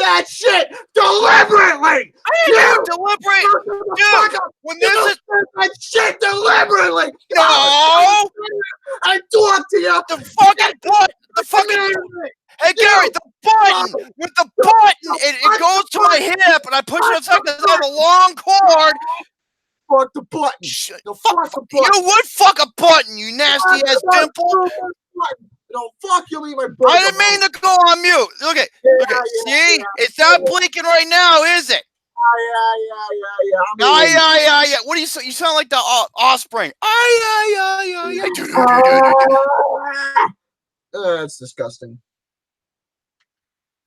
that shit deliberately. I didn't do it deliberate, dude. When this is that shit deliberately. no, I talk to you. the fucking button, the fucking. Hey Gary, the button with the button, it goes to my hip, and I push it aside because I have a long cord. Fuck the button. Fuck the button. You would fuck a button, you nasty ass dimple. No, fuck you, leave my brain. I didn't mean to go on mute. Look at, see, it's not blinking right now, is it? Yeah. What do you say? You sound like the offspring. That's disgusting.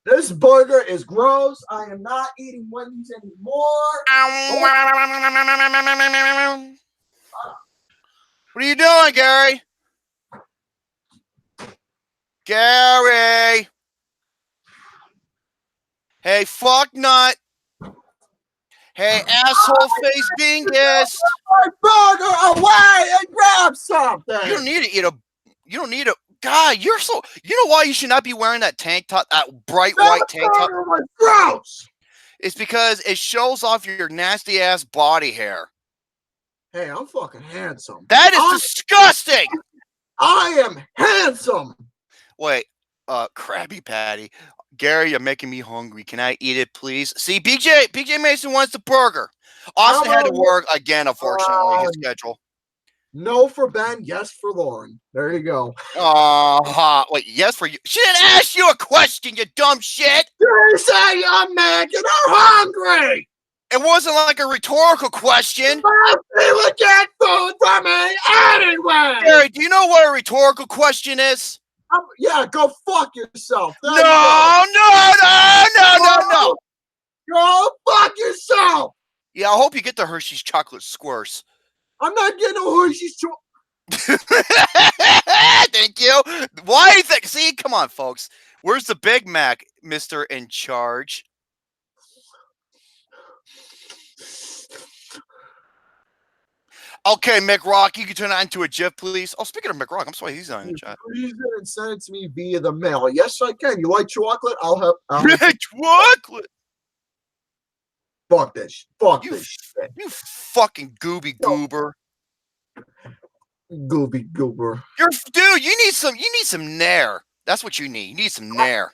This burger is gross. I am not eating Wendy's anymore. What are you doing, Gary? Gary. Hey, fuck nut. Hey, asshole face dingus. My burger away and grab something. You don't need to eat a. You don't need a. God, you're so. You know why you should not be wearing that tank top, that bright white tank top? Gross. It's because it shows off your nasty ass body hair. Hey, I'm fucking handsome. That is disgusting. I am handsome. Wait, Krabby Patty. Gary, you're making me hungry. Can I eat it, please? See, BJ Mason wants the burger. Austin had to work again, unfortunately, his schedule. No for Ben, yes for Lauren. There you go. Wait, yes for you. She didn't ask you a question, you dumb shit. You say I'm making her hungry. It wasn't like a rhetorical question. He would get food from me anyway. Gary, do you know what a rhetorical question is? Yeah, go fuck yourself. No. Go fuck yourself. Yeah, I hope you get the Hershey's chocolate squirts. I'm not getting no Hershey's Thank you. Why do you think? See, come on, folks. Where's the Big Mac, Mr. In Charge? Okay, McRock, you can turn that into a GIF, please. Oh, speaking of McRock, I'm sorry he's not in the chat. Freeze it and send it to me via the mail. Yes, I can. You like chocolate? I'll have chocolate. Fuck this. Fuck this shit. You fucking gooby goober. Gooby goober. Dude, you need some nair. That's what you need. You need some nair.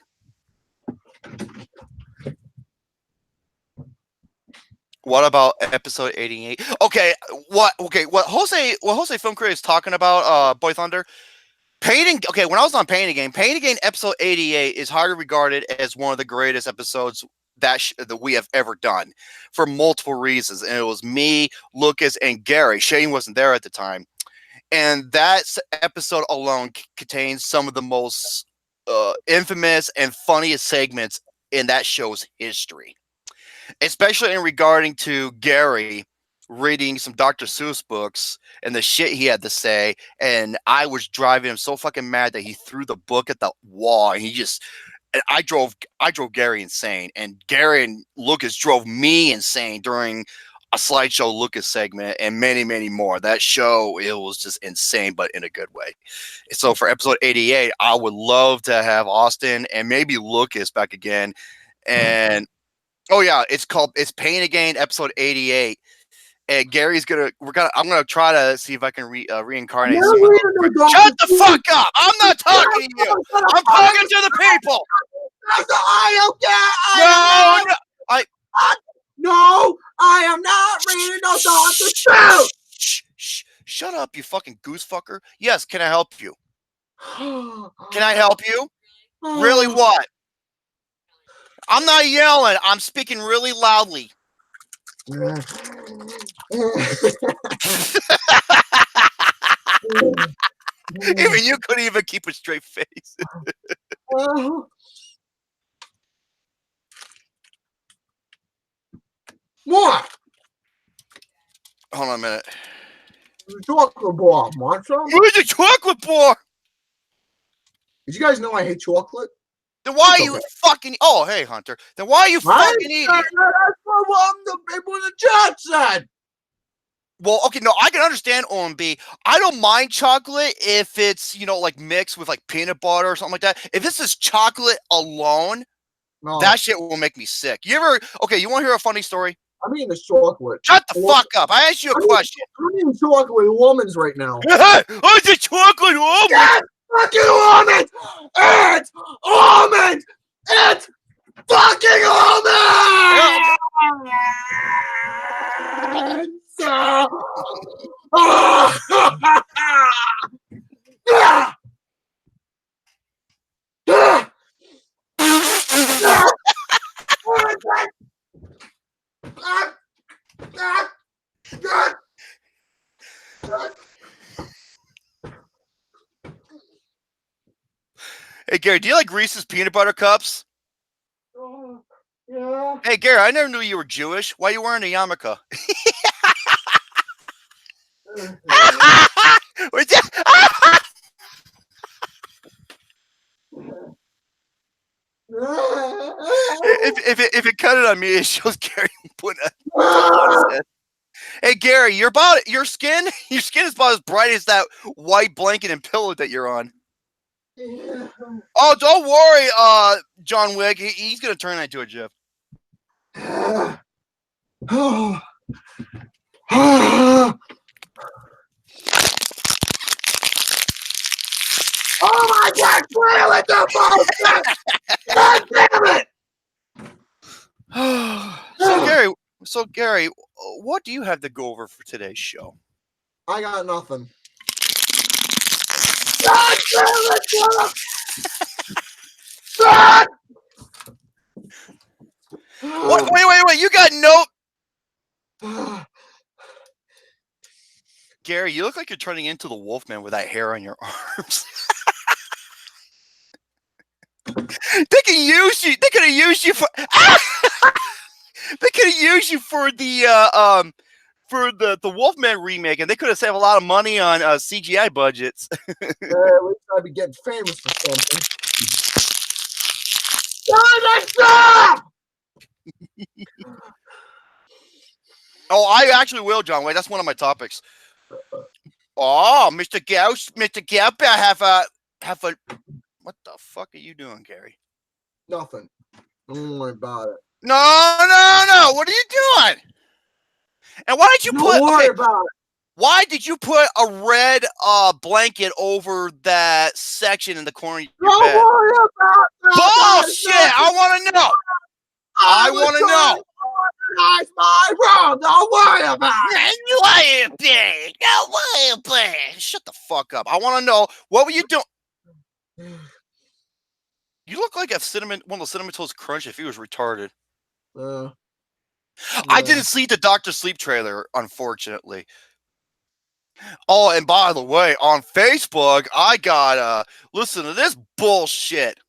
What about episode 88? Okay, what Jose Film Creator is talking about, Boy Thunder. When I was on Pain Again episode 88 is highly regarded as one of the greatest episodes that we have ever done for multiple reasons. And it was me, Lucas, and Gary. Shane wasn't there at the time. And that episode alone contains some of the most infamous and funniest segments in that show's history. Especially in regarding to Gary reading some Dr. Seuss books and the shit he had to say. And I was driving him so fucking mad that he threw the book at the wall. And I drove Gary insane. And Gary and Lucas drove me insane during a Slideshow Lucas segment and many, many more. That show, it was just insane, but in a good way. So for episode 88, I would love to have Austin and maybe Lucas back again. And oh yeah, it's Pain Again, episode 88. And Gary's I'm gonna try to see if I can reincarnate. Shut the fuck up! I'm not talking to you. I'm talking to the people. No, I am not reading no Dr. Seuss. Shut up, you fucking goose fucker. Yes, can I help you? Can I help you? Really, what? I'm not yelling. I'm speaking really loudly. Even you couldn't even keep a straight face. What? Hold on a minute. Chocolate bar, want some? Where's the chocolate bar? Did you guys know I hate chocolate? Then why are you fucking... Oh, hey, Hunter. Then why are you fucking eating? That's what the people in the chat said. Well, okay, no, I can understand OMB. I don't mind chocolate if it's, like mixed with like peanut butter or something like that. If this is chocolate alone, No, That shit will make me sick. You ever? Okay, you want to hear a funny story? I'm eating this chocolate. Shut the fuck up! I asked you a question. I'm eating chocolate with almonds right now. Oh, it's a chocolate almond. Yes, fucking almonds! It's almonds! It's fucking almonds! Hey Gary, do you like Reese's peanut butter cups? Yeah. Hey Gary, I never knew you were Jewish. Why are you wearing a yarmulke? if it cut it on me, it shows Gary putting a on his head. Hey Gary, your skin is about as bright as that white blanket and pillow that you're on. Yeah. Oh, don't worry, John Wick. He's gonna turn that into a GIF. Oh my God! Toilet the bullshit! God damn it! So Gary, what do you have to go over for today's show? I got nothing. God damn it! God! What? Wait! You got no. Gary, you look like you're turning into the Wolfman with that hair on your arms. They can use you. They could have used you for. They could have used you for the Wolfman remake, and they could have saved a lot of money on CGI budgets. At least I'd be getting famous for something. Stop! Oh, I actually will, John Wayne. That's one of my topics. Oh, Mr. Gauss, I have a. What the fuck are you doing, Gary? Nothing. Don't worry about it. No! What are you doing? And why did you Don't worry about it. Why did you put a red blanket over that section in the corner of your bed? Don't worry about that. Bullshit! I want to know. I want to know. Organize my room. Don't worry about it. Don't worry about it. Shut the fuck up. I want to know, what were you doing? You look like one of the Cinnamon Toast Crunch if he was retarded. I didn't see the Dr. Sleep trailer, unfortunately. Oh, and by the way, on Facebook, I got listen to this bullshit.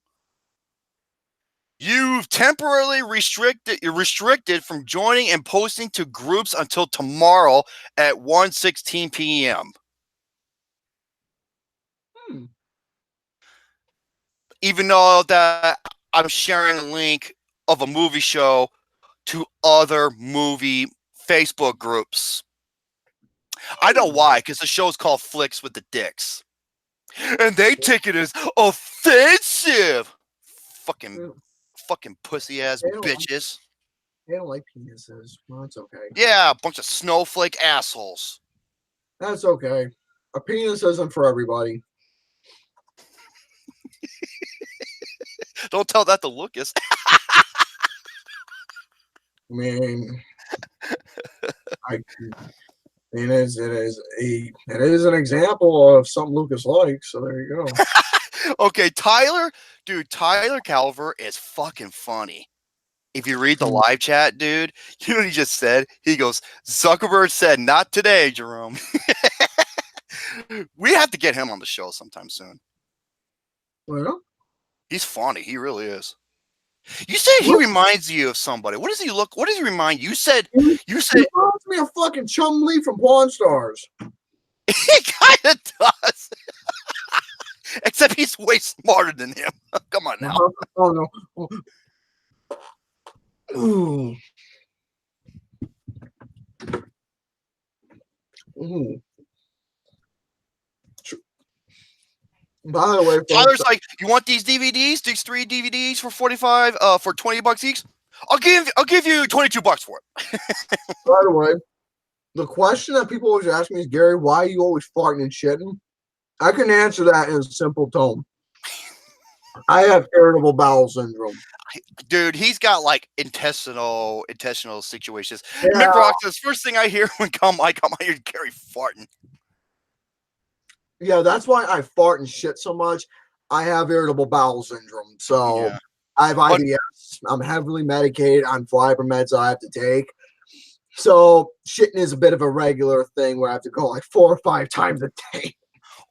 You've temporarily restricted from joining and posting to groups until tomorrow at 1:16 p.m. Even though that I'm sharing a link of a movie show to other movie Facebook groups. I know why, because the show's called Flicks with the Dicks. And they take it as offensive. Fucking pussy ass bitches. They don't like penises. Well, that's okay. Yeah, a bunch of snowflake assholes. That's okay. A penis isn't for everybody. Don't tell that to Lucas. I mean, it is an example of something Lucas likes. So there you go. Okay, Tyler Calver is fucking funny. If you read the live chat, dude, you know what he just said? He goes, Zuckerberg said, "Not today, Jerome." We have to get him on the show sometime soon. Well, he's funny. He really is. You said he reminds you of somebody. What does he remind you? You said he reminds me of fucking Chum Lee from Pawn Stars. He kind of does. Except he's way smarter than him. Come on now. Oh no. Oh. Ooh. Ooh. By the way, folks, Tyler's like, you want these DVDs? These 3 DVDs for 45, for $20 each? I'll give you $22 for it. by the way, the question that people always ask me is, Gary, why are you always farting and shitting? I can answer that in a simple tone. I have irritable bowel syndrome. Dude, he's got like intestinal situations. Yeah. Mick Rock says, first thing I hear when I hear Gary farting. Yeah, that's why I fart and shit so much. I have irritable bowel syndrome. So Yeah. I have IBS. I'm heavily medicated on fiber meds I have to take. So shitting is a bit of a regular thing where I have to go like 4 or 5 times a day.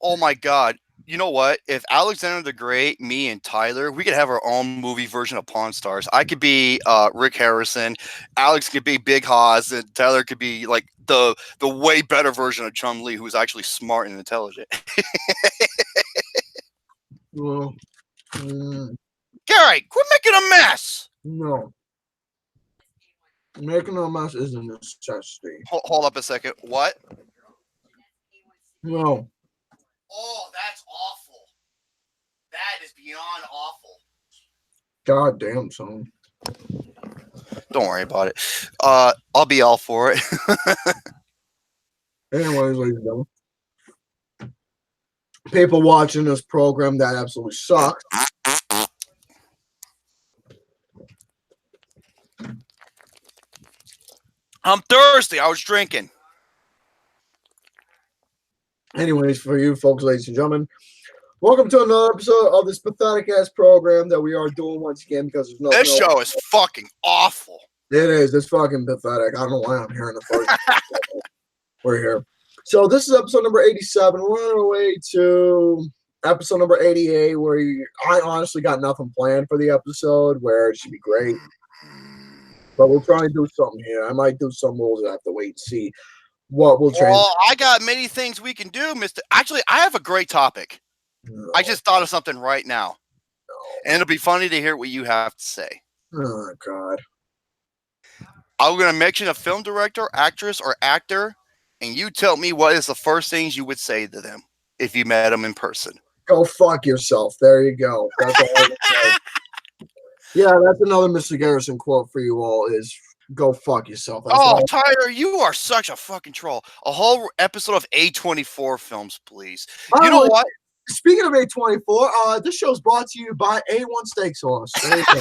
Oh my God. You know what? If Alexander the Great, me, and Tyler, we could have our own movie version of Pawn Stars. I could be Rick Harrison, Alex could be Big Haas, and Tyler could be like the way better version of Chun Li, who's actually smart and intelligent. Well, Gary, quit making a mess. no. Making a mess is a necessity. Hold up a second. What? No. Oh, that's awful. That is beyond awful. God damn, son. Don't worry about it. I'll be all for it. Anyways, ladies and gentlemen, people watching this program that absolutely sucks. I'm thirsty. I was drinking. Anyways, for you folks, ladies and gentlemen, welcome to another episode of this pathetic ass program that we are doing once again because there's no. This show is fucking awful. It is. It's fucking pathetic. I don't know why I'm here in the first. We're here. So this is episode number 87. We're on our way to episode number 88, where I honestly got nothing planned for the episode, where it should be great. But we'll try and do something here. I might do some rules. I have to wait and see what will change. Well, I got many things we can do, Mister. Actually, I have a great topic. No. I just thought of something right now, and it'll be funny to hear what you have to say. Oh God. I'm going to mention a film director, actress, or actor, and you tell me what is the first things you would say to them if you met them in person. Go fuck yourself. There you go. That's all I can say. Yeah, that's another Mr. Garrison quote for you all is go fuck yourself. That's Oh, all. Tyler, you are such a fucking troll. A whole episode of A24 films, please. By You the know way, what? Speaking of A24, this show is brought to you by A1 Steak Sauce. There you go.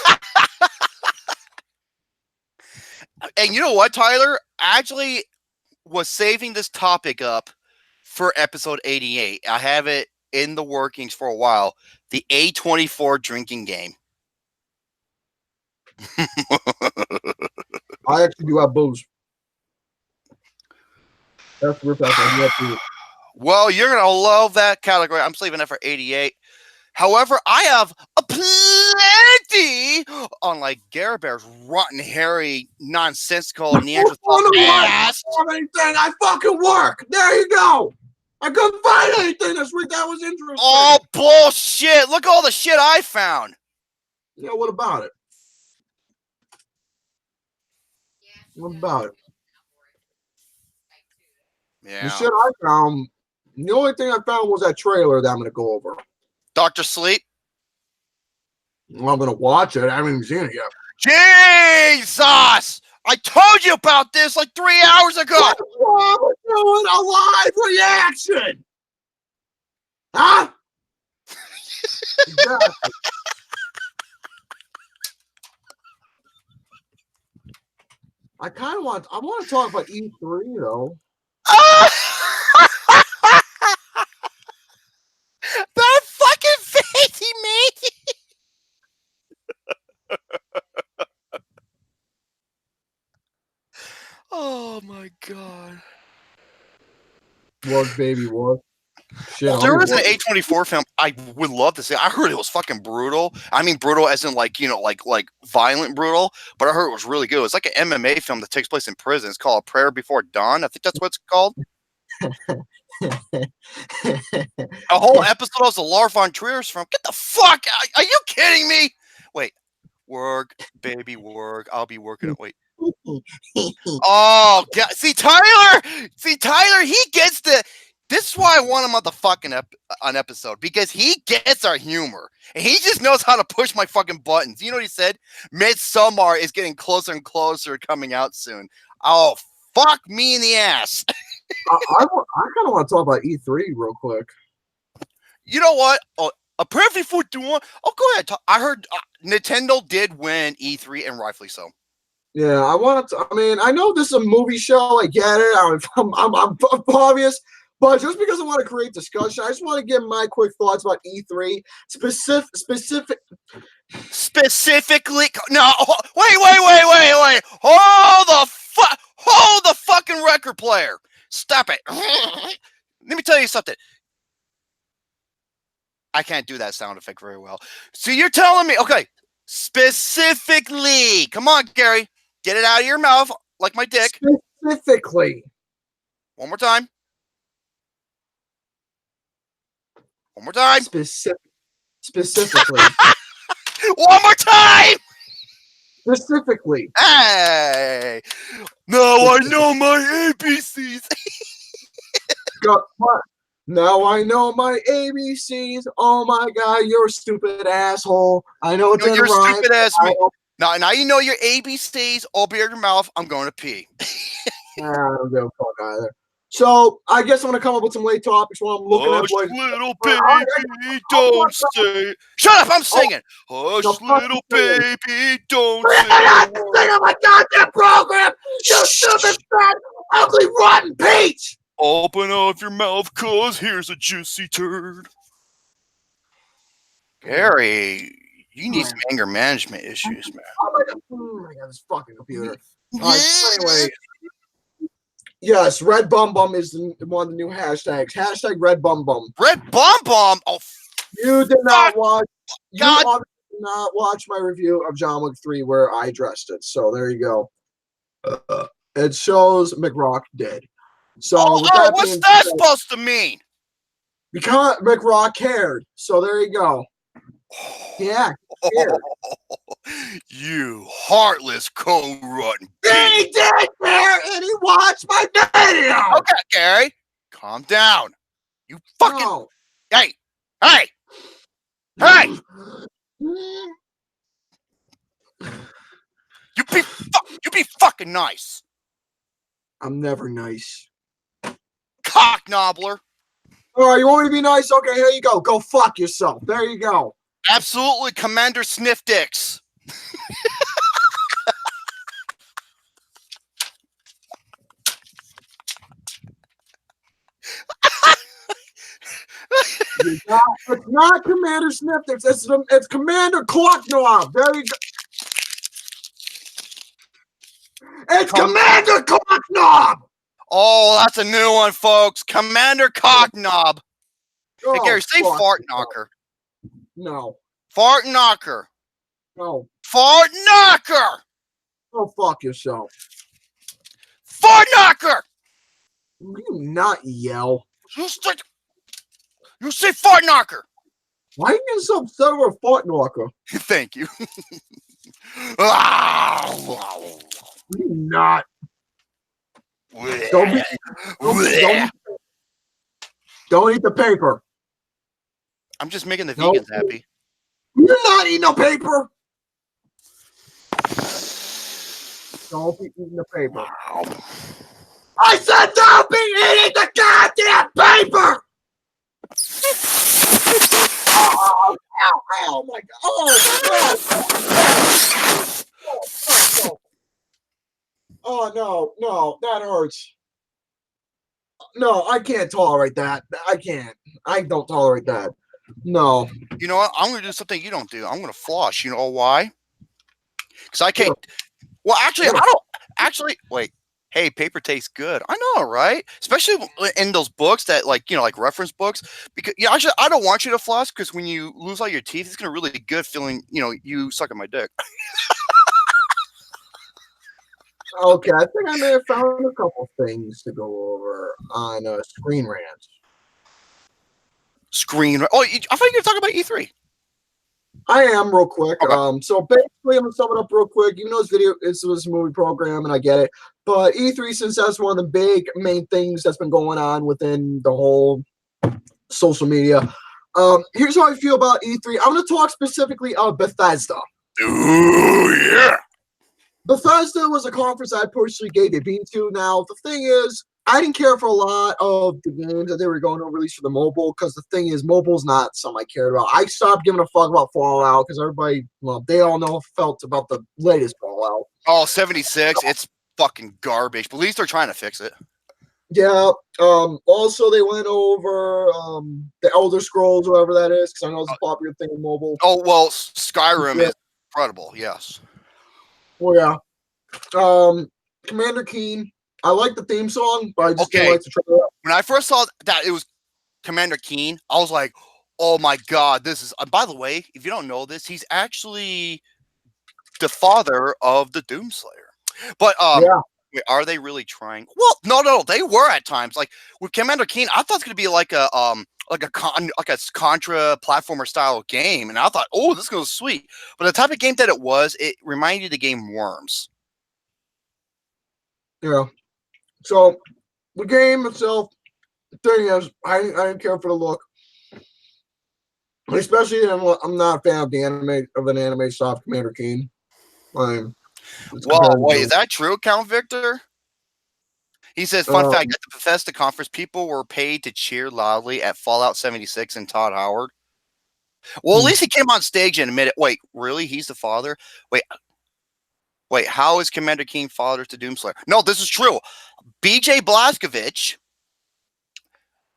And you know what, Tyler? Actually was saving this topic up for episode 88. I have it in the workings for a while. The A24 drinking game. I actually do have booze. That's rip off. Well, you're going to love that category. I'm saving that for 88. However, I have a plenty on like Gare Bear's rotten, hairy, nonsensical Neanderthal ass. Anything I fucking work. There you go. I couldn't find anything this week that was interesting. Oh, bullshit. Look at all the shit I found. Yeah, what about it? What about it? Yeah. The shit I found, the only thing I found was that trailer that I'm going to go over. Dr. Sleep. Well, I'm going to watch it. I haven't even seen it yet. Jesus! I told you about this like 3 hours ago. What's wrong with doing a live reaction? Huh? Exactly. I want to talk about E3 though. That fucking face he made. Oh my god. Work, baby, work. Shit, Well, there was an A24 film I would love to see. I heard it was fucking brutal. I mean, brutal as in like, you know, like violent brutal, but I heard it was really good. It's like an MMA film that takes place in prison. It's called A Prayer Before Dawn. I think that's what it's called. A whole episode of the Lar von Trier's from. Get the fuck out. Are you kidding me? Wait. Work, baby, work. I'll be working it. Wait. Oh, God. See, Tyler, he gets the This is why I want him on the fucking on episode, because he gets our humor and he just knows how to push my fucking buttons. You know what he said? Midsommar is getting closer and closer, coming out soon. Oh, fuck me in the ass. I kind of want to talk about E3 real quick. You know what? Oh, a perfect for doing. Oh, go ahead. I heard Nintendo did win E3 and rightfully so. Yeah, I mean, I know this is a movie show. I get it. I'm obvious. But just because I want to create discussion, I just want to give my quick thoughts about E3. Specifically. No, wait. Hold the fucking record player. Stop it. Let me tell you something. I can't do that sound effect very well. So you're telling me, okay, specifically. Come on, Gary. Get it out of your mouth like my dick. Specifically. One more time. One more time. Specifically. One more time. Specifically. Hey. Now I know my ABCs. What? Now I know my ABCs. Oh my god, you're a stupid asshole. I know it's you're a rhyme. stupid ass me. Now you know your ABCs. Open your mouth. I'm going to pee. I don't give a fuck either. So I guess I'm gonna come up with some late topics while I'm looking at boys. Little baby, don't say. Shut up! I'm singing. Hush, little baby, don't say. I'm singing my goddamn program. You stupid fat, ugly, rotten peach. Open up your mouth, cause here's a juicy turd. Gary, you need some anger management issues, man. Oh my god, this fucking computer. Anyway. Yes, Red Bum Bum is one of the new hashtags. Hashtag Red Bum Bum. Red Bum Bum? Oh, you did not watch. You obviously did not watch my review of John Wick 3 where I addressed it. So there you go. It shows McRock dead. So what's that supposed to mean? Because McRock cared. So there you go. Yeah. You heartless, cold-rotten bitch. He did care, and he watched my video. Okay, Gary, calm down. You fucking. No. Hey. You be fucking nice. I'm never nice. Cock knobbler. All right, you want me to be nice? Okay, here you go. Go fuck yourself. There you go. Absolutely, Commander Sniff Dicks. It's not Commander Sniff Dicks. It's Commander Clock Knob. There you go. It's Commander Clock Knob. Oh, that's a new one, folks. Commander Cock Knob. Oh, hey, Gary, say fart knocker. No. Fart knocker. No. Fart knocker. Go fuck yourself. Fart knocker. You not yell. You say fart knocker. Why are you getting so upset over a fart knocker? Thank you. You not. Don't eat the paper. I'm just making the vegans happy. You're not eating the paper. Don't be eating the paper. I said don't be eating the goddamn paper. Oh my god. Oh no, that hurts. No, I can't tolerate that. I can't. I don't tolerate that. No. You know what? I'm going to do something you don't do. I'm going to floss. You know why? Because I can't. Well, actually, I don't. Actually, wait. Hey, paper tastes good. I know, right? Especially in those books that, like reference books. Because actually, I don't want you to floss because when you lose all your teeth, it's going to really be good feeling, you sucking my dick. Okay, I think I may have found a couple things to go over on Screen-Rant. Oh, I thought you were talking about E3. I am real quick. Okay. So basically, I'm gonna sum it up real quick. Even though this video is a movie program, and I get it, but E3, since that's one of the big main things that's been going on within the whole social media. Here's how I feel about E3. I'm gonna talk specifically of Bethesda. Ooh, yeah. Bethesda was a conference I personally gave a beat to. Now, the thing is, I didn't care for a lot of the games that they were going to release for the mobile, because the thing is, mobile's not something I cared about. I stopped giving a fuck about Fallout because everybody, well, they all know felt about the latest Fallout. Oh, 76. It's fucking garbage. But at least they're trying to fix it. Yeah. Also, they went over the Elder Scrolls, whatever that is, because I know it's a popular thing in mobile. Oh, well, Skyrim is incredible. Yes. Well, yeah. Commander Keen. I like the theme song, but I just don't like to try it out. When I first saw that it was Commander Keen, I was like, oh my God, this is, by the way, if you don't know this, he's actually the father of the Doomslayer. But, wait, are they really trying? Well, no, they were at times. Like with Commander Keen, I thought it's gonna be like a Contra platformer style game, and I thought, oh, this goes sweet. But the type of game that it reminded you of the game Worms. Yeah. So the game itself, the thing is, I didn't care for the look. Especially, I'm not a fan of an anime style Commander Keen. Well, wait, is that true, Count Victor? He says, fun fact, at the Bethesda conference, people were paid to cheer loudly at Fallout 76 and Todd Howard. Well, at least he came on stage and admitted, wait, really? He's the father? Wait, how is Commander Keen father to Doomslayer? No, this is true. BJ Blazkowicz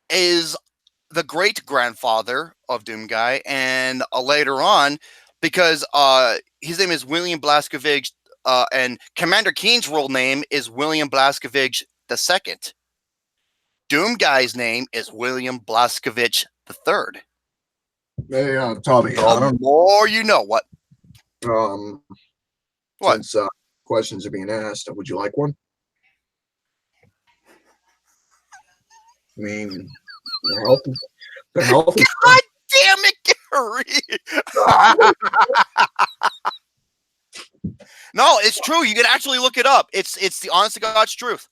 is the great-grandfather of Doom Guy, and later on, because his name is William Blazkowicz, and Commander Keen's real name is William Blazkowicz II. Doom Guy's name is William Blazkowicz III. Yeah, Tommy. The more you know. What? What? Since questions are being asked, would you like one? I mean, they're healthy. They're healthy. God damn it, Gary! No, it's true. You can actually look it up. It's the honest to God's truth.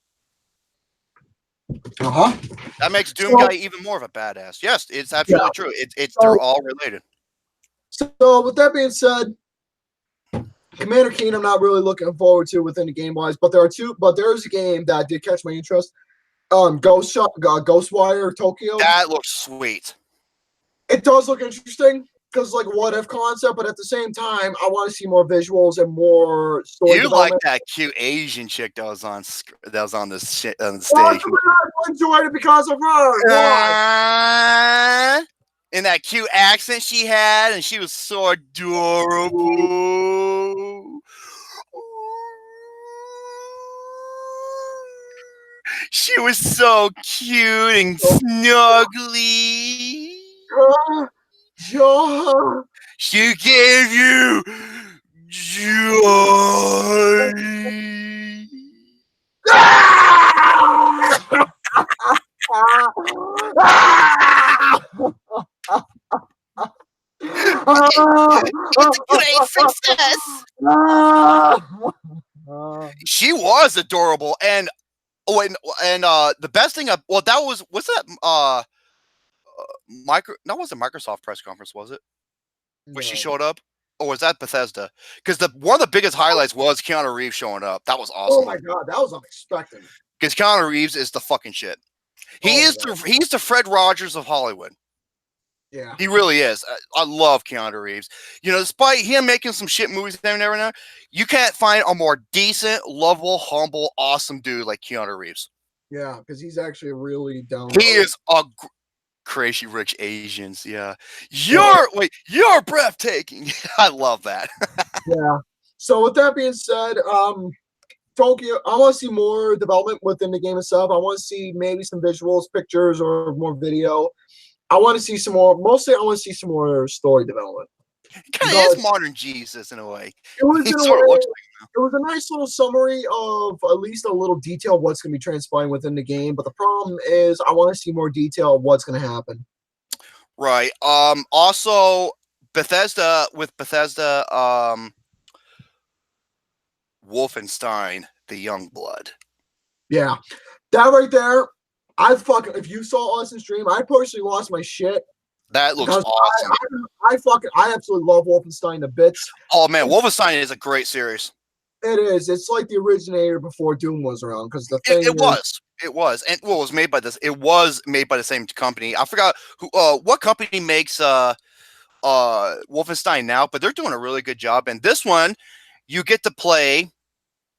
That makes Doom Guy even more of a badass. Yes, it's absolutely true. They're all related. So with that being said, Commander Keen, I'm not really looking forward to within the game wise, but there's a game that did catch my interest. Ghostwire Tokyo. That looks sweet. It does look interesting because like what if concept, but at the same time, I want to see more visuals and more story. You like that cute Asian chick that was on the stage. I enjoyed it because of her. And that cute accent she had, and she was so adorable. She was so cute and snuggly. She gave you joy. It's a great success. She was adorable, and the best thing, that was that wasn't Microsoft press conference, was it? When she showed up, or was that Bethesda? Because one of the biggest highlights was Keanu Reeves showing up. That was awesome. Oh my God, that was unexpected. Because Keanu Reeves is the fucking shit. He's the Fred Rogers of Hollywood. Yeah, he really is. I love Keanu Reeves. You know, despite him making some shit movies every now, you can't find a more decent, lovable, humble, awesome dude like Keanu Reeves. Yeah, because he's actually really down. He is a crazy rich Asians. Yeah, you're breathtaking. I love that. Yeah. So with that being said, Tokyo, I want to see more development within the game itself. I want to see maybe some visuals, pictures, or more video. I want to see some more. Mostly, I want to see some more story development. It kind of is modern Jesus in a way. It was it was a nice little summary of at least a little detail of what's going to be transpiring within the game. But the problem is, I want to see more detail of what's going to happen. Right. Also, Bethesda Wolfenstein the Youngblood. Yeah, that right there. If you saw us in stream, I personally lost my shit. That looks Because awesome. I absolutely love Wolfenstein to bits. Oh man, Wolfenstein is a great series. It is. It's like the originator before Doom was around. Because the thing it was, and well, it was made by this. It was made by the same company. I forgot who, what company makes Wolfenstein now, but they're doing a really good job. And this one, you get to play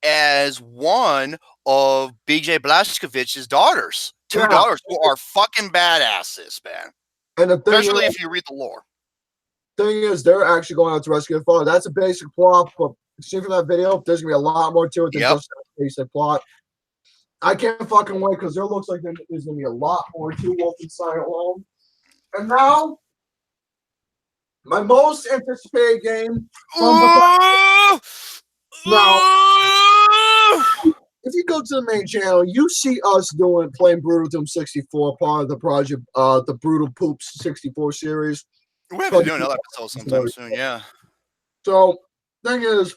as one of BJ Blazkowicz's daughters, two daughters who are fucking badasses, man. And the thing especially if you read the lore. Thing is, they're actually going out to rescue their father. That's a basic plot, but see from that video, there's gonna be a lot more to it than just that basic plot. I can't fucking wait because there looks like there's gonna be a lot more to Wolfenstein alone. And now, my most anticipated game. Now, if you go to the main channel, you see us playing Brutal Doom 64, part of the project, the Brutal Poops 64 series. We have to do another episode sometime soon, yeah. So, thing is,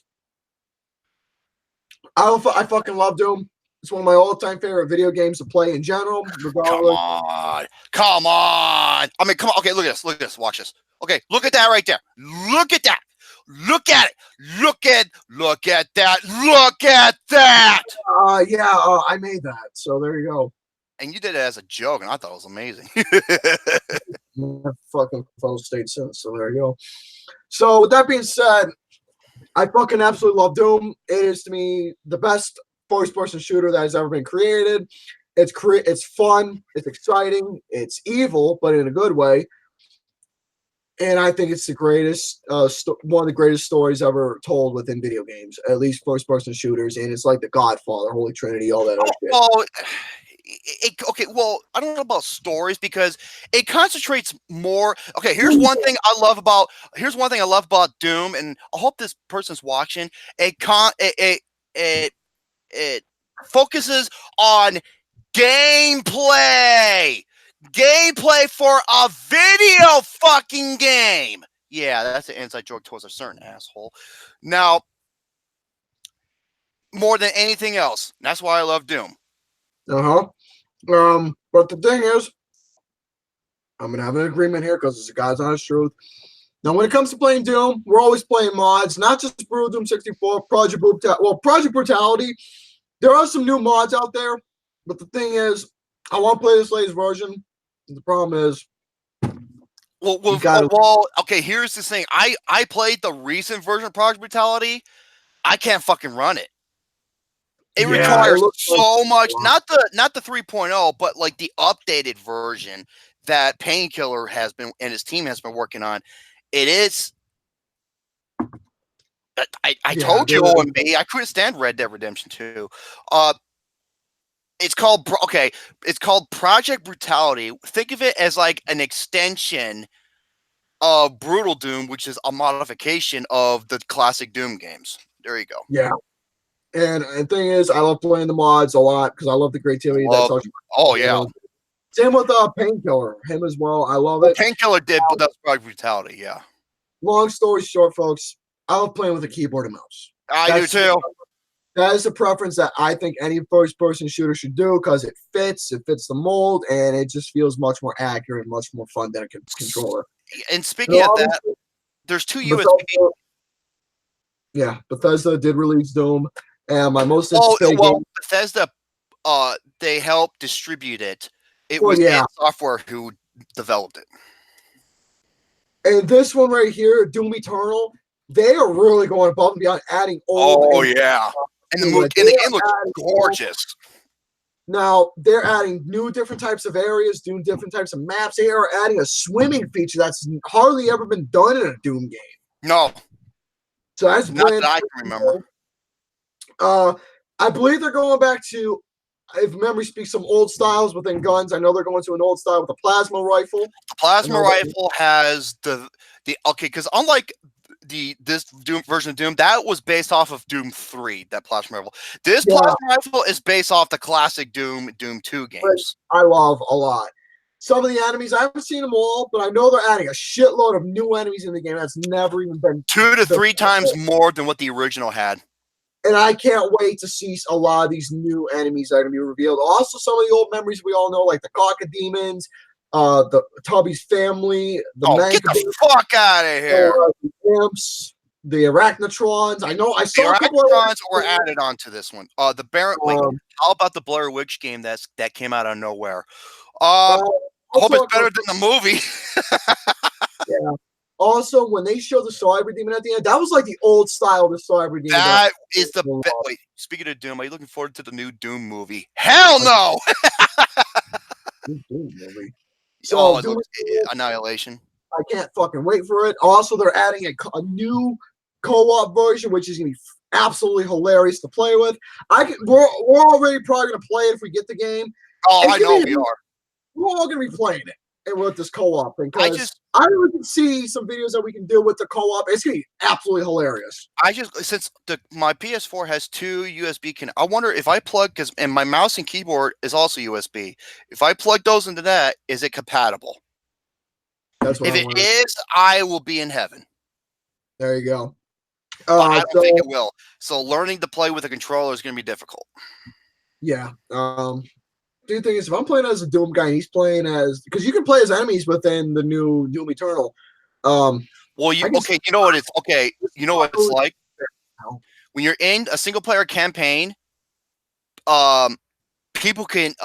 I fucking love Doom. It's one of my all-time favorite video games to play in general. Regardless. Come on. I mean, come on. Okay, look at this. Watch this. Okay, look at that right there. Look at that. Look at it. Look at that. Look at that. I made that. So there you go. And you did it as a joke, and I thought it was amazing. Fucking phone state since. So there you go. So with that being said, I fucking absolutely love Doom. It is to me the best first-person shooter that has ever been created. It's fun. It's exciting. It's evil, but in a good way. And I think it's the greatest, one of the greatest stories ever told within video games, at least first-person shooters. And it's like the Godfather, Holy Trinity, all that other shit. Okay, well, I don't know about stories because it concentrates more. Okay, here's one thing I love about Doom, and I hope this person's watching. It focuses on gameplay for a video fucking game. Yeah, that's an inside joke towards a certain asshole. Now, more than anything else, that's why I love Doom. But the thing is, I'm gonna have an agreement here because it's a God's honest truth. Now, when it comes to playing Doom, we're always playing mods, not just Brutal Doom 64, Project Brutality. There are some new mods out there, but the thing is, I want to play this latest version. The problem is, okay, here's the thing. I played the recent version of Project Brutality. I can't fucking run it. It requires so much, not the 3.0, but like the updated version that Painkiller has been and his team has been working on. It is. I told you, OMB, I couldn't stand Red Dead Redemption 2. It's called Project Brutality. Think of it as like an extension of Brutal Doom, which is a modification of the classic Doom games. There you go. Yeah. And the thing is, I love playing the mods a lot because I love the creativity. Yeah. Same with Painkiller, him as well. I love it. Painkiller did, but that's Project Brutality, yeah. Long story short, folks, I love playing with a keyboard and mouse. I do too. That is a preference that I think any first-person shooter should do because it fits the mold, and it just feels much more accurate and much more fun than a controller. And speaking of that, there's two USB. Yeah, Bethesda did release Doom, and my most Bethesda, they helped distribute it. It was software who developed it. And this one right here, Doom Eternal, they are really going above and beyond, adding and the game looks gorgeous. Now they're adding different types of areas, doing different types of maps. They are adding a swimming feature that's hardly ever been done in a Doom game. No. So that's not that I can remember. I believe they're going back to, if memory speaks, some old styles within guns. I know they're going to an old style with a plasma rifle. The plasma rifle has because unlike this Doom version of Doom, that was based off of Doom 3, that plasma rifle. This plasma rifle is based off the classic Doom 2 games. Which I love a lot. some of the enemies. I haven't seen them all, but I know they're adding a shitload of new enemies in the game that's never even been 2 to 3 times more than what the original had. And I can't wait to see a lot of these new enemies that are going to be revealed. Also, some of the old memories we all know, like the Cocodemons, the Tubby's family, the get the fuck out of here. The imps, the Arachnotrons. I know I saw the a couple of Arachnotrons were added onto this one. The Baron. Wait, how about the Blair Witch game that came out of nowhere? I hope it's better than the movie. Yeah. Also, when they show the Cyber Demon at the end, that was like the old style of the Cyber Demon. That is the best. Wait, speaking of Doom, are you looking forward to the new Doom movie? Hell no! Doom movie. So, Doom Annihilation. I can't fucking wait for it. Also, they're adding a new co-op version, which is going to be absolutely hilarious to play with. We're already probably going to play it if we get the game. Oh, I know we are. We're all going to be playing it. And with this co-op thing, because I really can see some videos that we can do with the co-op. It's gonna be absolutely hilarious. Since my PS4 has 2 USB I wonder if I plug and my mouse and keyboard is also USB. If I plug those into that, is it compatible? That's what if it is, I will be in heaven. There you go. But I don't think it will. So learning to play with a controller is going to be difficult. Yeah. The thing is, if I'm playing as a Doom guy and he's playing as, because you can play as enemies within the new Doom Eternal. Well, you know what it's like when you're in a single player campaign. People can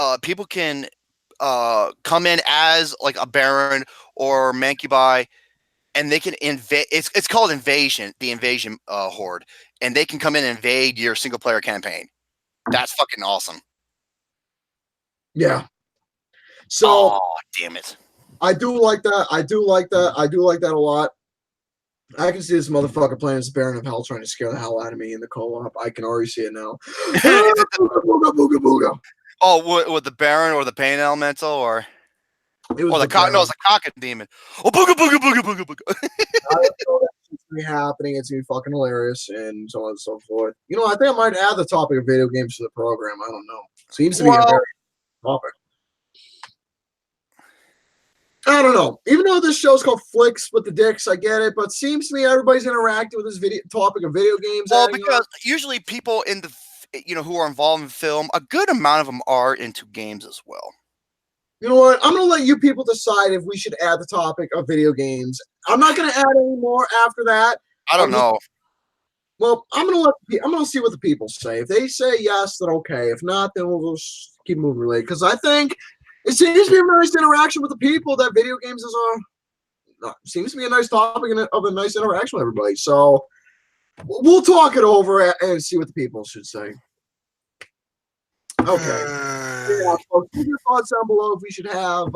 come in as like a Baron or Mancubi, and they can invade. It's called Invasion, the Invasion Horde, and they can come in and invade your single player campaign. That's fucking awesome. Yeah. So, oh, damn it. I do like that. I do like that a lot. I can see this motherfucker playing as Baron of Hell trying to scare the hell out of me in the co-op. I can already see it now. Booga, booga, booga. Oh, with the Baron or the Pain Elemental or it was the Cocodemon. Oh, booga, booga, booga, booga, booga. I know that it's gonna be happening. It's gonna be fucking hilarious and so on and so forth. You know, I think I might add the topic of video games to the program. I don't know. Seems to be a very topic. I don't know. Even though this show's called Flicks with the Dicks, I get it, but it seems to me everybody's interacting with this topic of video games. Well, because usually people in the who are involved in film, a good amount of them are into games as well. You know what? I'm gonna let you people decide if we should add the topic of video games. I'm not gonna add any more after that. I don't know. Well, I'm gonna see what the people say. If they say yes, then okay. If not, then we'll just keep moving late. Because I think it seems to be a nice interaction with the people that video games is seems to be a nice topic of a nice interaction with everybody. So we'll talk it over and see what the people should say. Okay. Yeah, so keep your thoughts down below if we should have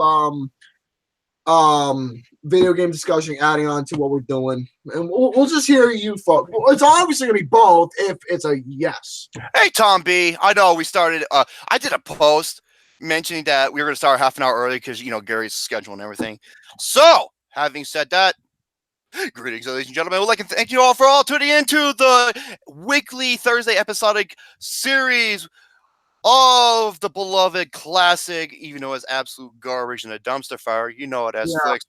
video game discussion adding on to what we're doing, and we'll just hear you folks. Well, it's obviously gonna be both if it's a yes. Hey Tom B, I know we started. I did a post mentioning that we were gonna start half an hour early because Gary's schedule and everything. So having said that, greetings, ladies and gentlemen. We'd like to thank you all for tuning into the weekly Thursday episodic series of the beloved classic, even though it's absolute garbage and a dumpster fire. You know it as Flicks.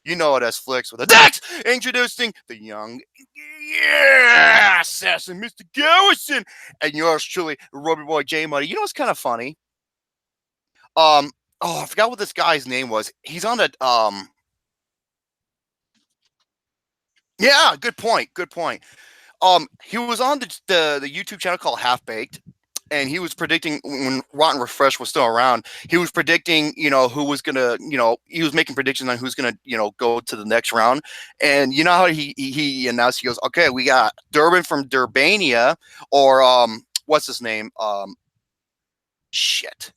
You know it as Flicks with a Dex. Introducing the young assassin, Mr. Garrison, and yours truly, Roby Boy J Muddy. You know what's kind of funny? I forgot what this guy's name was. He's on the Yeah, good point. Good point. He was on the YouTube channel called Half Baked. And he was predicting when Rotten Refresh was still around. He was predicting, who was gonna, he was making predictions on who's gonna, go to the next round. And you know how he announced, he goes, okay, we got Durbin from Durbania, or what's his name? Shit.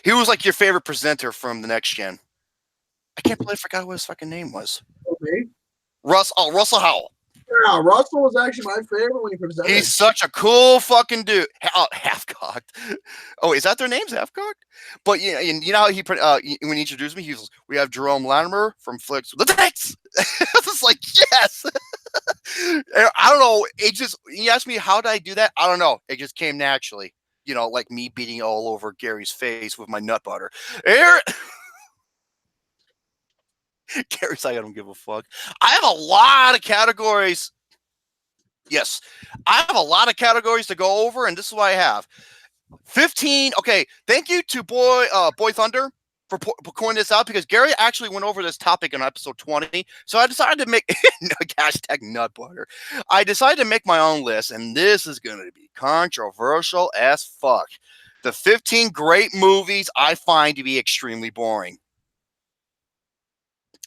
He was like your favorite presenter from the next gen. I can't believe I forgot what his fucking name was. Okay. Russell Howell. Yeah, Russell was actually my favorite when he presented. He's such a cool fucking dude. Half-cocked. Oh, is that their names, Half-cocked? But you know how when he introduced me, we have Jerome Latimer from Flicks with the Dicks. It's like, yes. I don't know. He asked me how did I do that? I don't know. It just came naturally. Like me beating all over Gary's face with my nut butter. Gary's like, I don't give a fuck. I have a lot of categories. Yes, I have a lot of categories to go over, and this is what I have. 15. Okay, thank you to Boy Thunder for coining this out, because Gary actually went over this topic in episode 20. So I decided to make hashtag nut butter. I decided to make my own list, and this is going to be controversial as fuck. The 15 great movies I find to be extremely boring.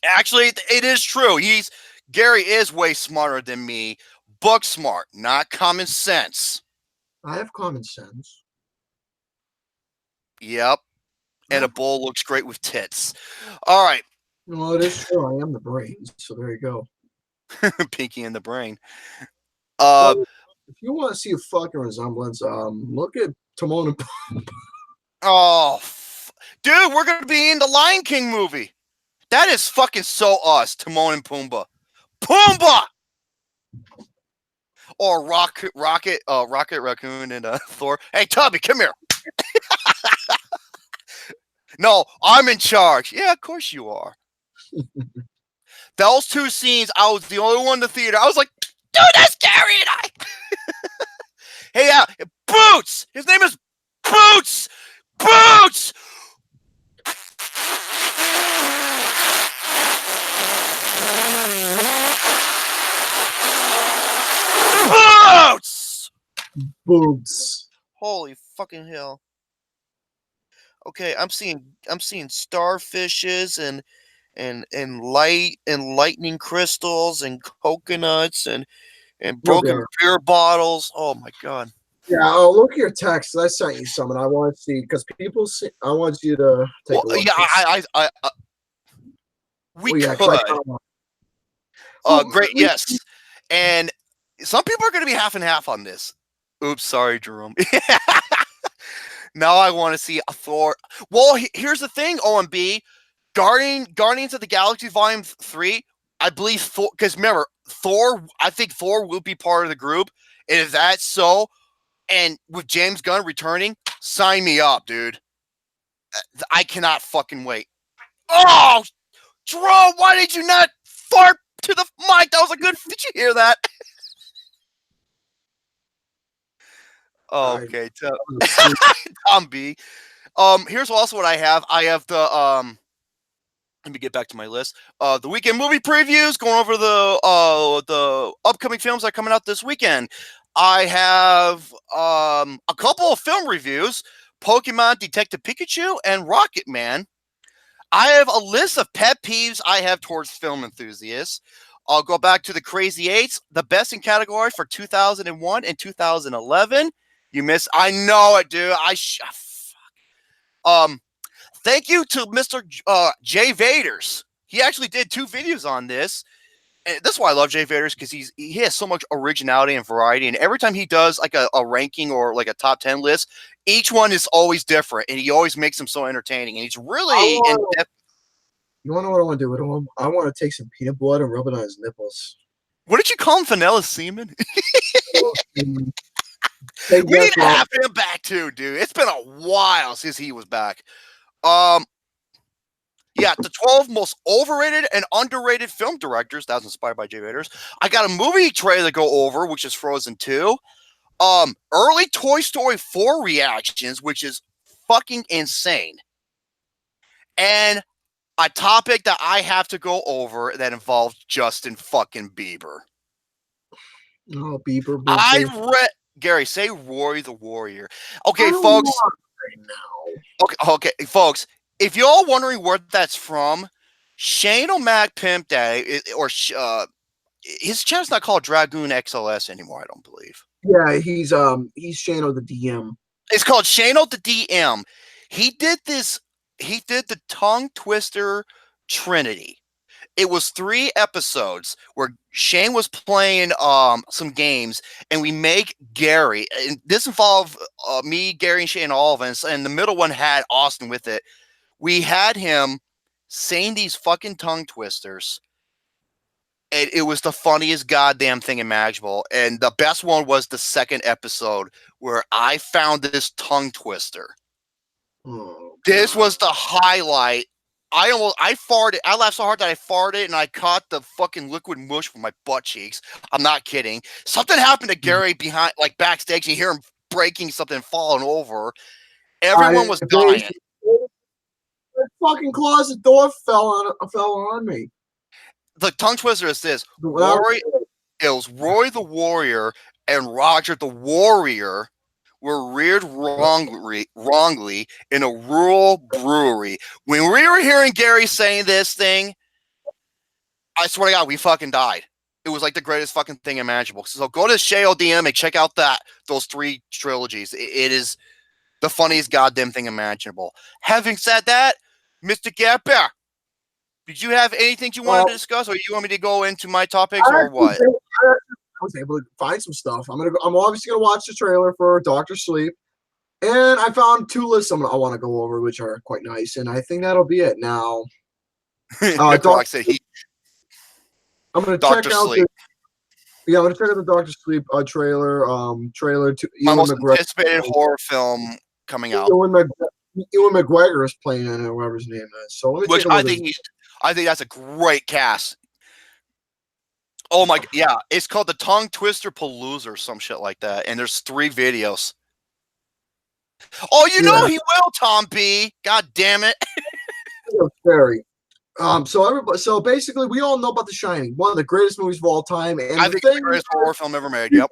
Actually, it is true. Gary is way smarter than me. Book smart, not common sense. I have common sense. Yep. And a bull looks great with tits. All right. Well, it is true. I am the brain, so there you go. Pinky in the brain. So, if you want to see a fucking resemblance, look at Timon and Pumbaa. Oh, dude, we're gonna be in the Lion King movie. That is fucking so us, Timon and Pumbaa. Pumbaa! Or Rocket Raccoon and Thor. Hey, Tubby, come here. No, I'm in charge. Yeah, of course you are. Those two scenes, I was the only one in the theater. I was like, dude, that's Gary and I. Hey, Boots! His name is Boots! Boots! Boots! Boots. Holy fucking hell. Okay, I'm seeing starfishes and lightning crystals and coconuts and broken beer bottles. Oh my god. Yeah, I'll look at your text. I sent you some, and I want to see, because people see. I want you to take a look. Yeah, we could. Great, yes. And some people are going to be half and half on this. Oops, sorry, Jerome. Now I want to see a Thor. Well, here's the thing, OMB. Guardians of the Galaxy Volume 3, I believe Thor, because remember, I think Thor will be part of the group. And if that's so, and with James Gunn returning, sign me up, dude. I cannot fucking wait. Oh, Jerome, why did you not fart to the mic? That was a good. Did you hear that? Okay, Tom B. Here's also what I have. I have the Let me get back to my list. The weekend movie previews, going over the upcoming films that are coming out this weekend. I have a couple of film reviews: Pokemon Detective Pikachu and Rocketman. I have a list of pet peeves I have towards film enthusiasts. I'll go back to the Crazy Eights, the best in category for 2001 and 2011. You missed. I know it, dude. Thank you to Mr. Jay Vaters. He actually did 2 videos on this. And that's why I love Jay Vaters, because he has so much originality and variety. And every time he does like a ranking or like a top 10 list, each one is always different, and he always makes them so entertaining. And he's really in depth. You want to know what I want to do with him? I want to take some peanut butter and rub it on his nipples. What did you call him? Vanilla semen? We need to have him back too, dude. It's been a while since he was back. Yeah, the 12 most overrated and underrated film directors. That was inspired by Jay Vaters. I got a movie trailer to go over, which is Frozen 2. Early Toy Story 4 reactions, which is fucking insane. And a topic that I have to go over that involves Justin fucking Bieber. Oh, Bieber. Gary, say Rory the Warrior. Okay, folks. Right now. Okay, folks. If you're all wondering where that's from, Shane O'Mac Pimp Daddy, or his channel's not called Dragoon XLS anymore, I don't believe. Yeah, he's Shane O the DM. It's called Shane O the DM. He did the Tongue Twister Trinity. It was 3 episodes where Shane was playing some games, and we make Gary, and this involved me, Gary, and Shane, all of us, and the middle one had Austin with it. We had him saying these fucking tongue twisters, and it was the funniest goddamn thing imaginable. And the best one was the 2nd episode where I found this tongue twister. Oh, this was the highlight I farted. I laughed so hard that I farted and I caught the fucking liquid mush from my butt cheeks. I'm not kidding. Something happened to Gary behind, like backstage. You hear him breaking something, falling over. Everyone was dying. The fucking closet door fell on me. The tongue twister is this: Well, it was Roy the Warrior and Roger the Warrior were reared wrongly in a rural brewery. When we were hearing Gary saying this thing, I swear to God, we fucking died. It was like the greatest fucking thing imaginable. So go to SheoDM and check out those 3 trilogies. It is the funniest goddamn thing imaginable. Having said that, Mr. Gapper, did you have anything you wanted to discuss, or you want me to go into my topics, or what? I was able to find some stuff. I'm obviously gonna watch the trailer for Doctor Sleep, and I found 2 lists I want to go over, which are quite nice, and I think that'll be it. Now, Brock said I'm gonna Dr. check out Sleep. I'm gonna check out the Doctor Sleep trailer. Trailer to my most anticipated horror film coming out. Ewan McGregor is playing in it, whoever his name is. So let me Which I think that's a great cast. Oh my, yeah, it's called the Tongue Twister Palooza or some shit like that, and there's 3 videos. Oh, you know he will, Tom B. God damn it. Very. So basically, we all know about The Shining, one of the greatest movies of all time, and I think it's the greatest horror film ever made. Yep.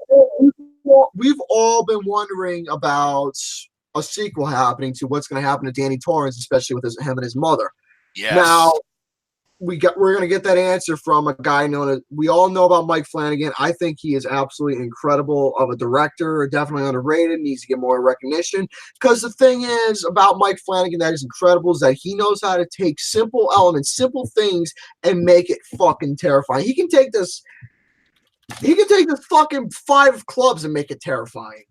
We've all been wondering about a sequel happening to what's going to happen to Danny Torrance, especially with him and his mother. Yes. Now, we're going to get that answer from a guy known as, we all know about Mike Flanagan. I think he is absolutely incredible of a director, definitely underrated, needs to get more recognition. Because the thing is about Mike Flanagan that is incredible is that he knows how to take simple elements, simple things, and make it fucking terrifying. He can take this fucking 5 clubs and make it terrifying.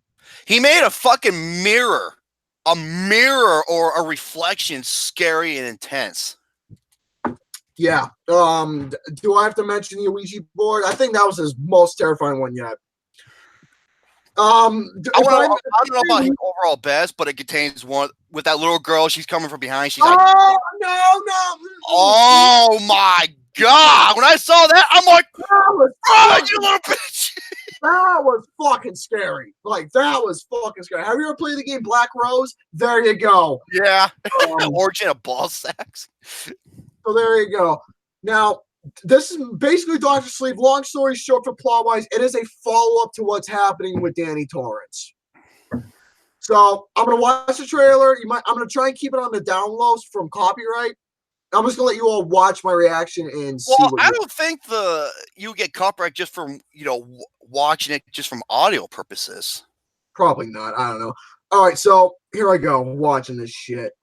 He made a fucking mirror or a reflection scary and intense. Yeah. Do I have to mention the Ouija board? I think that was his most terrifying one yet. I don't know about his overall best, but it contains one with that little girl. She's coming from behind. She's like, no. Oh my God. When I saw that, I'm like, oh, you little bitch. That was fucking scary. Like, that was fucking scary. Have you ever played the game Black Rose? There you go. Yeah. Origin of ball sacks. So there you go. Now, this is basically Doctor Sleep. Long story short, for plot-wise, it is a follow-up to what's happening with Danny Torrance. So I'm gonna watch the trailer. I'm gonna try and keep it on the down lows from copyright. I'm just gonna let you all watch my reaction and see. Well, I don't think you get copyright just from watching it just from audio purposes. Probably not. I don't know. All right, so here I go watching this shit.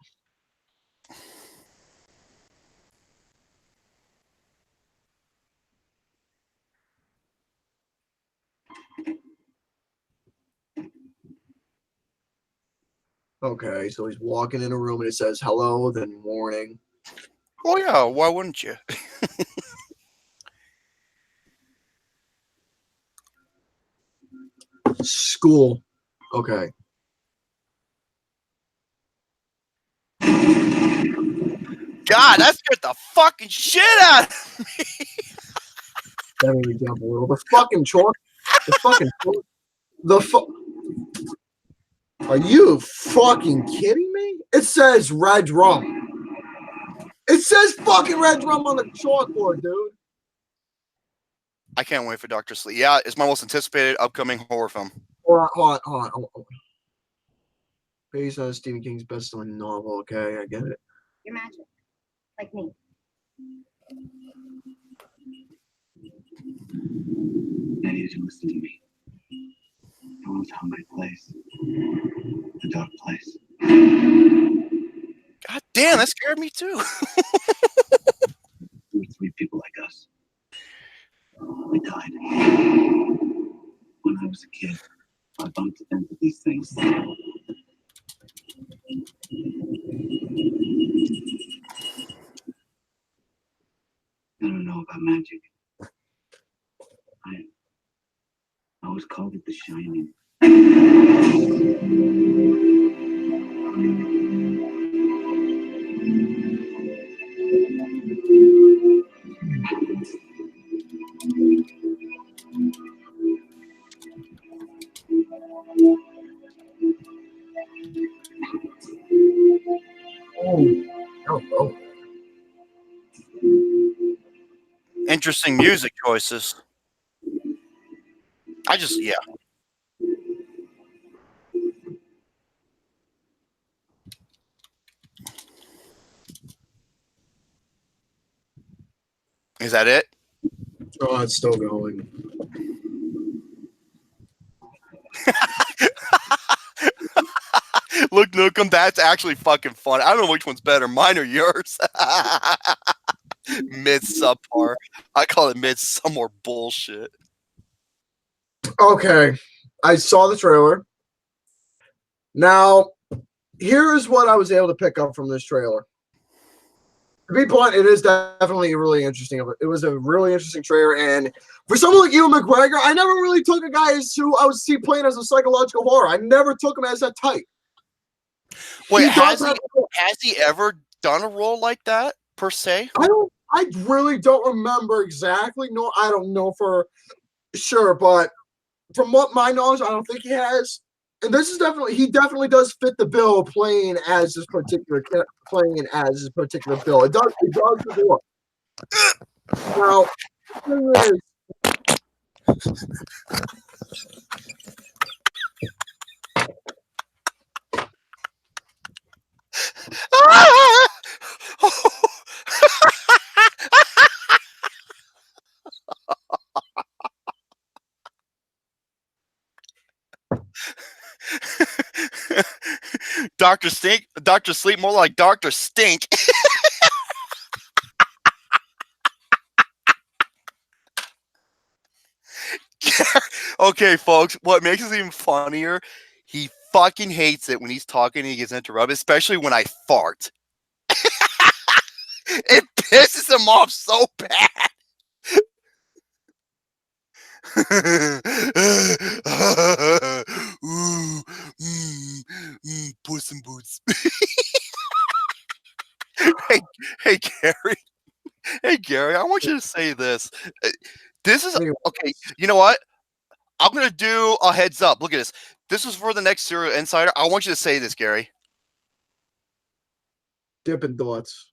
Okay, so he's walking in a room and it says hello, then warning. Oh yeah, why wouldn't you? School. Okay. God, that scared the fucking shit out of me. That made me jump a little. The fucking chalk. Are you fucking kidding me? It says red rum. It says fucking red rum on the chalkboard, dude. I can't wait for Dr. Sleep. Yeah, it's my most anticipated upcoming horror film. Hold on. Based on Stephen King's best-selling novel. Okay, I get it. You're magic, like me. I need you to listen to me. I want to tell my place. The dark place. God damn, that scared me too. There were 3 people like us. We died. When I was a kid, I bumped into these things. I don't know about magic. I always called it The Shining. Interesting music choices. Yeah. Is that it? Oh, it's still going. Look, Nookum, that's actually fucking fun. I don't know which one's better, mine or yours. Mid subpar. I call it mid some more bullshit. Okay, I saw the trailer. Now, here is what I was able to pick up from this trailer. To be blunt, it is definitely really interesting. It was a really interesting trailer, and for someone like Ewan McGregor, I never really took a guy who I would see playing as a psychological horror. I never took him as that type. Wait, has he ever done a role like that per se? I really don't remember exactly. No, I don't know for sure, but from what my knowledge, I don't think he has. And this is he definitely does fit the bill playing as this particular bill. It does work. Now, the thing is, Dr. Stink, Dr. Sleep, more like Dr. Stink. Okay, folks, what makes it even funnier, he fucking hates it when he's talking and he gets interrupted, especially when I fart. It pisses him off so bad. Ooh, Puss in Boots. Hey, Gary. Hey, Gary, I want you to say this. This is okay. You know what? I'm gonna do a heads up. Look at this. This is for the next Serial Insider. I want you to say this, Gary. Dippin' Dots.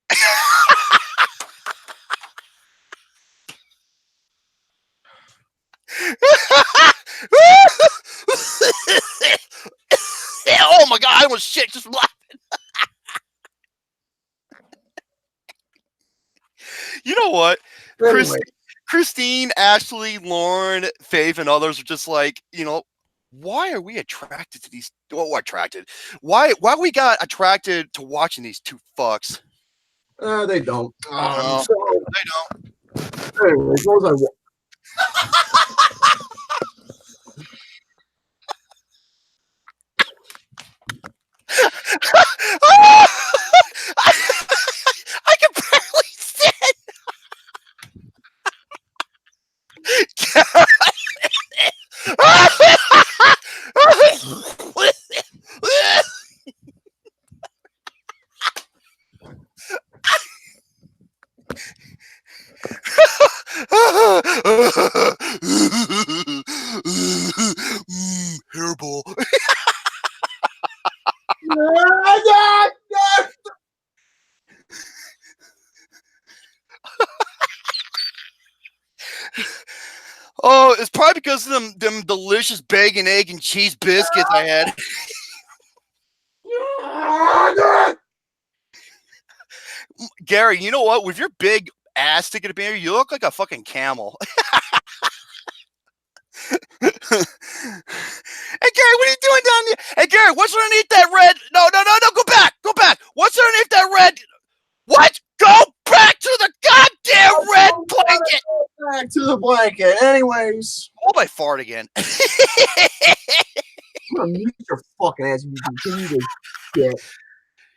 Oh my god, I almost shit just laughing. You know what? Anyway. Christine, Ashley, Lauren, Faith, and others are just like, why are we attracted to these? Well, attracted? Why we got attracted to watching these two fucks? They don't. No, they don't. Anyway, as long as I can barely sit. Hairball. Oh, it's probably because of them delicious bacon, egg, and cheese biscuits I had. Gary, you know what? With your big ass sticking up in here, you look like a fucking camel. Hey, Gary, what are you doing down there? Hey, Gary, what's underneath that red? No, go back. Go back. What's underneath that red? What? Go back to the goddamn red blanket. Back to the blanket. Anyways. Hope I fart again. I'm gonna mute your fucking ass if you continue to shit.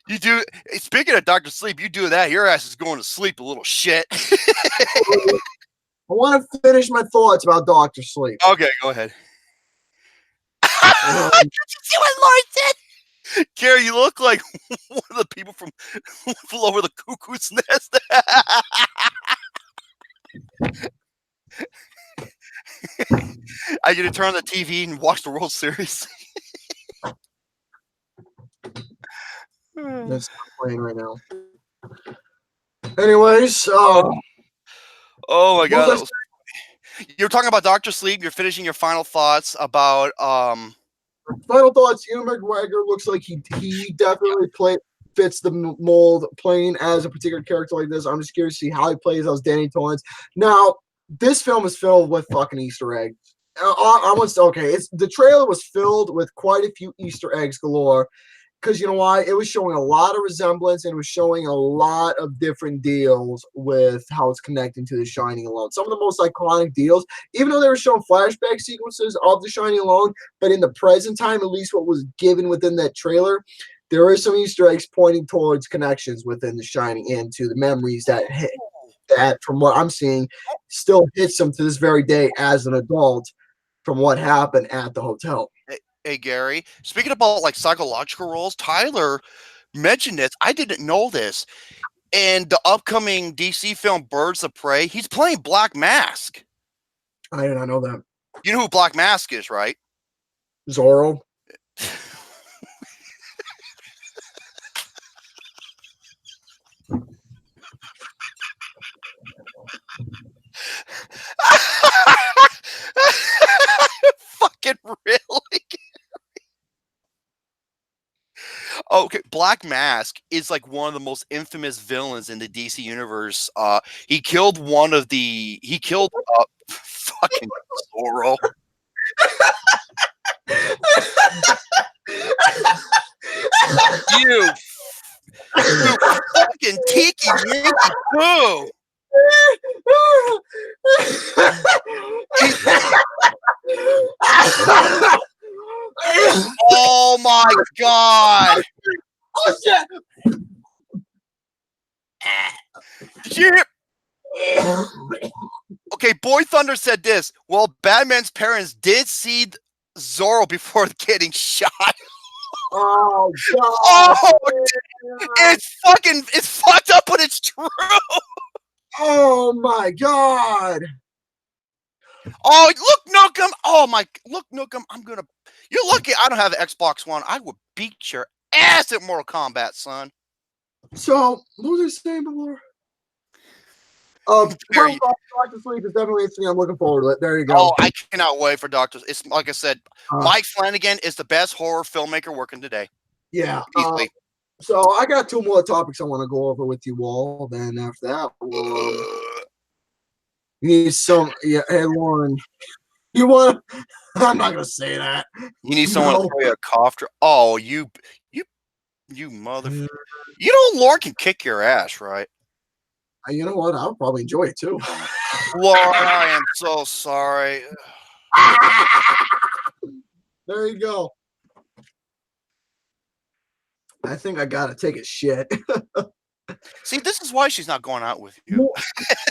You do. Speaking of Dr. Sleep, you do that. Your ass is going to sleep, a little shit. I want to finish my thoughts about Dr. Sleep. Okay, go ahead. Did you see what Lauren said? Gary, you look like one of the people from Over the Cuckoo's Nest. I get to turn on the TV and watch the World Series. That's not playing right now. Anyways, Oh my god. What was You're talking about Doctor Sleep. You're finishing your final thoughts about Final thoughts. Ewan McGregor looks like he definitely fits the mold playing as a particular character like this. I'm just curious to see how he plays as Danny Torrance. Now, this film is filled with fucking Easter eggs. The trailer was filled with quite a few Easter eggs galore. Because you know why? It was showing a lot of resemblance and it was showing a lot of different deals with how it's connecting to The Shining alone. Some of the most iconic deals, even though they were showing flashback sequences of The Shining alone, but in the present time, at least what was given within that trailer, there are some Easter eggs pointing towards connections within The Shining into the memories that from what I'm seeing, still hits them to this very day as an adult from what happened at the hotel. Hey Gary, speaking about like psychological roles, Tyler mentioned this. I didn't know this. In the upcoming DC film Birds of Prey, he's playing Black Mask. I did not know that. You know who Black Mask is, right? Zorro. Fucking really? Okay, Black Mask is like one of the most infamous villains in the DC universe. He killed fucking Zorro. You fucking tiki minky boo. Oh my god. Oh shit. Shit. Okay, Boy Thunder said this. Well, Batman's parents did see Zorro before getting shot. Oh god. Oh, it's fucked up, but it's true. Oh my god. Oh, look, Nookum. Look, Nookum. You're lucky I don't have an Xbox One. I would beat your ass at Mortal Kombat, son. So, what was I saying before? Doctor Sleep is definitely interesting. I'm looking forward to it. There you go. Oh, I cannot wait for Doctor. It's like I said, Mike Flanagan is the best horror filmmaker working today. Yeah. Easily. So I got two more topics I want to go over with you all. Then after that, you need some. Yeah. Hey, Lauren, you want? I'm not gonna say that. You need someone to throw you a cough. Oh, you mother. You know, Lauren can kick your ass, right? You know what? I'll probably enjoy it too. Lauren, I am so sorry. There you go. I think I gotta take a shit. See, this is why she's not going out with you.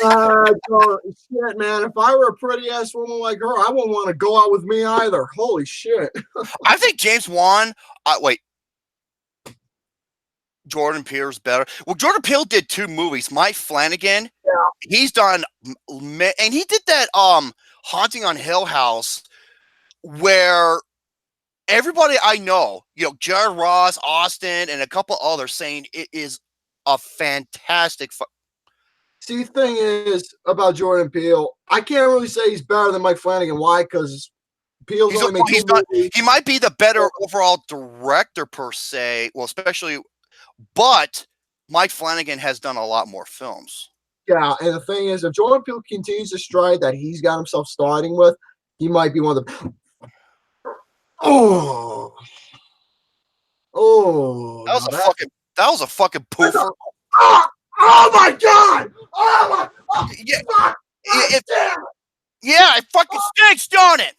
Shit, man. If I were a pretty ass woman like her, I wouldn't want to go out with me either. Holy shit. I think James Wan. Wait. Jordan Peele's better. Well, Jordan Peele did 2 movies. Mike Flanagan, he's done, and he did that Haunting on Hill House, where everybody I know, Jared Ross, Austin, and a couple others saying it is a fantastic. See, the thing is about Jordan Peele, I can't really say he's better than Mike Flanagan. Why? Because Peele's only made 2 movies. He might be the better overall director per se. Well, especially. But Mike Flanagan has done a lot more films. Yeah, and the thing is, if Jordan Peele continues the stride that he's got himself starting with, he might be one of the. Oh, that was a fucking poofer. Oh my god! Oh my! Oh, yeah, fuck! Yeah, it fucking stinks, don't it?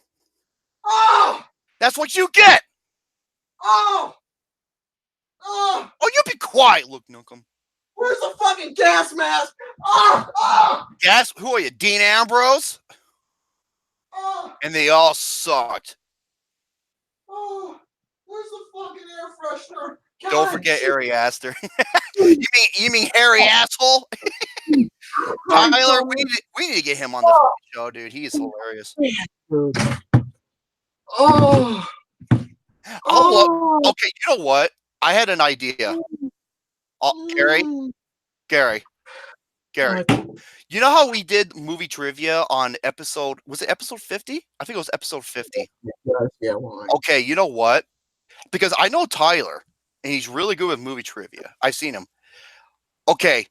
Oh, that's what you get. Oh, you be quiet, look, Nookum. Where's the fucking gas mask? Gas? Who are you, Dean Ambrose? And they all sucked. Where's the fucking air freshener? God, don't forget Ari Aster. you mean Harry asshole? Tyler, we need to get him on the show, dude. He is hilarious. Okay, you know what? I had an idea. Gary, Garrett, you know how we did movie trivia on episode, was it episode 50? I think it was episode 50. Yeah, why? Okay, you know what? Because I know Tyler, and he's really good with movie trivia. I've seen him. Okay,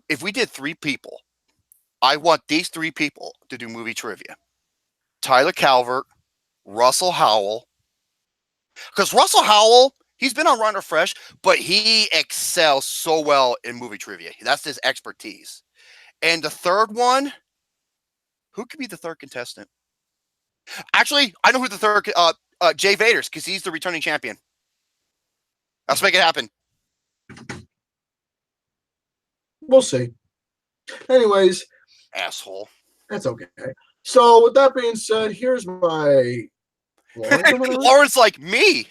if we did 3 people, I want these 3 people to do movie trivia. Tyler Calvert, Russell Howell. Because Russell Howell, he's been on Runner Fresh, but he excels so well in movie trivia. That's his expertise. And the third one, who could be the third contestant? Actually, I know who the third, Jay Vaters, because he's the returning champion. Let's make it happen. We'll see. Anyways, Asshole. that's okay. So with that being said, here's my Lauren's like me.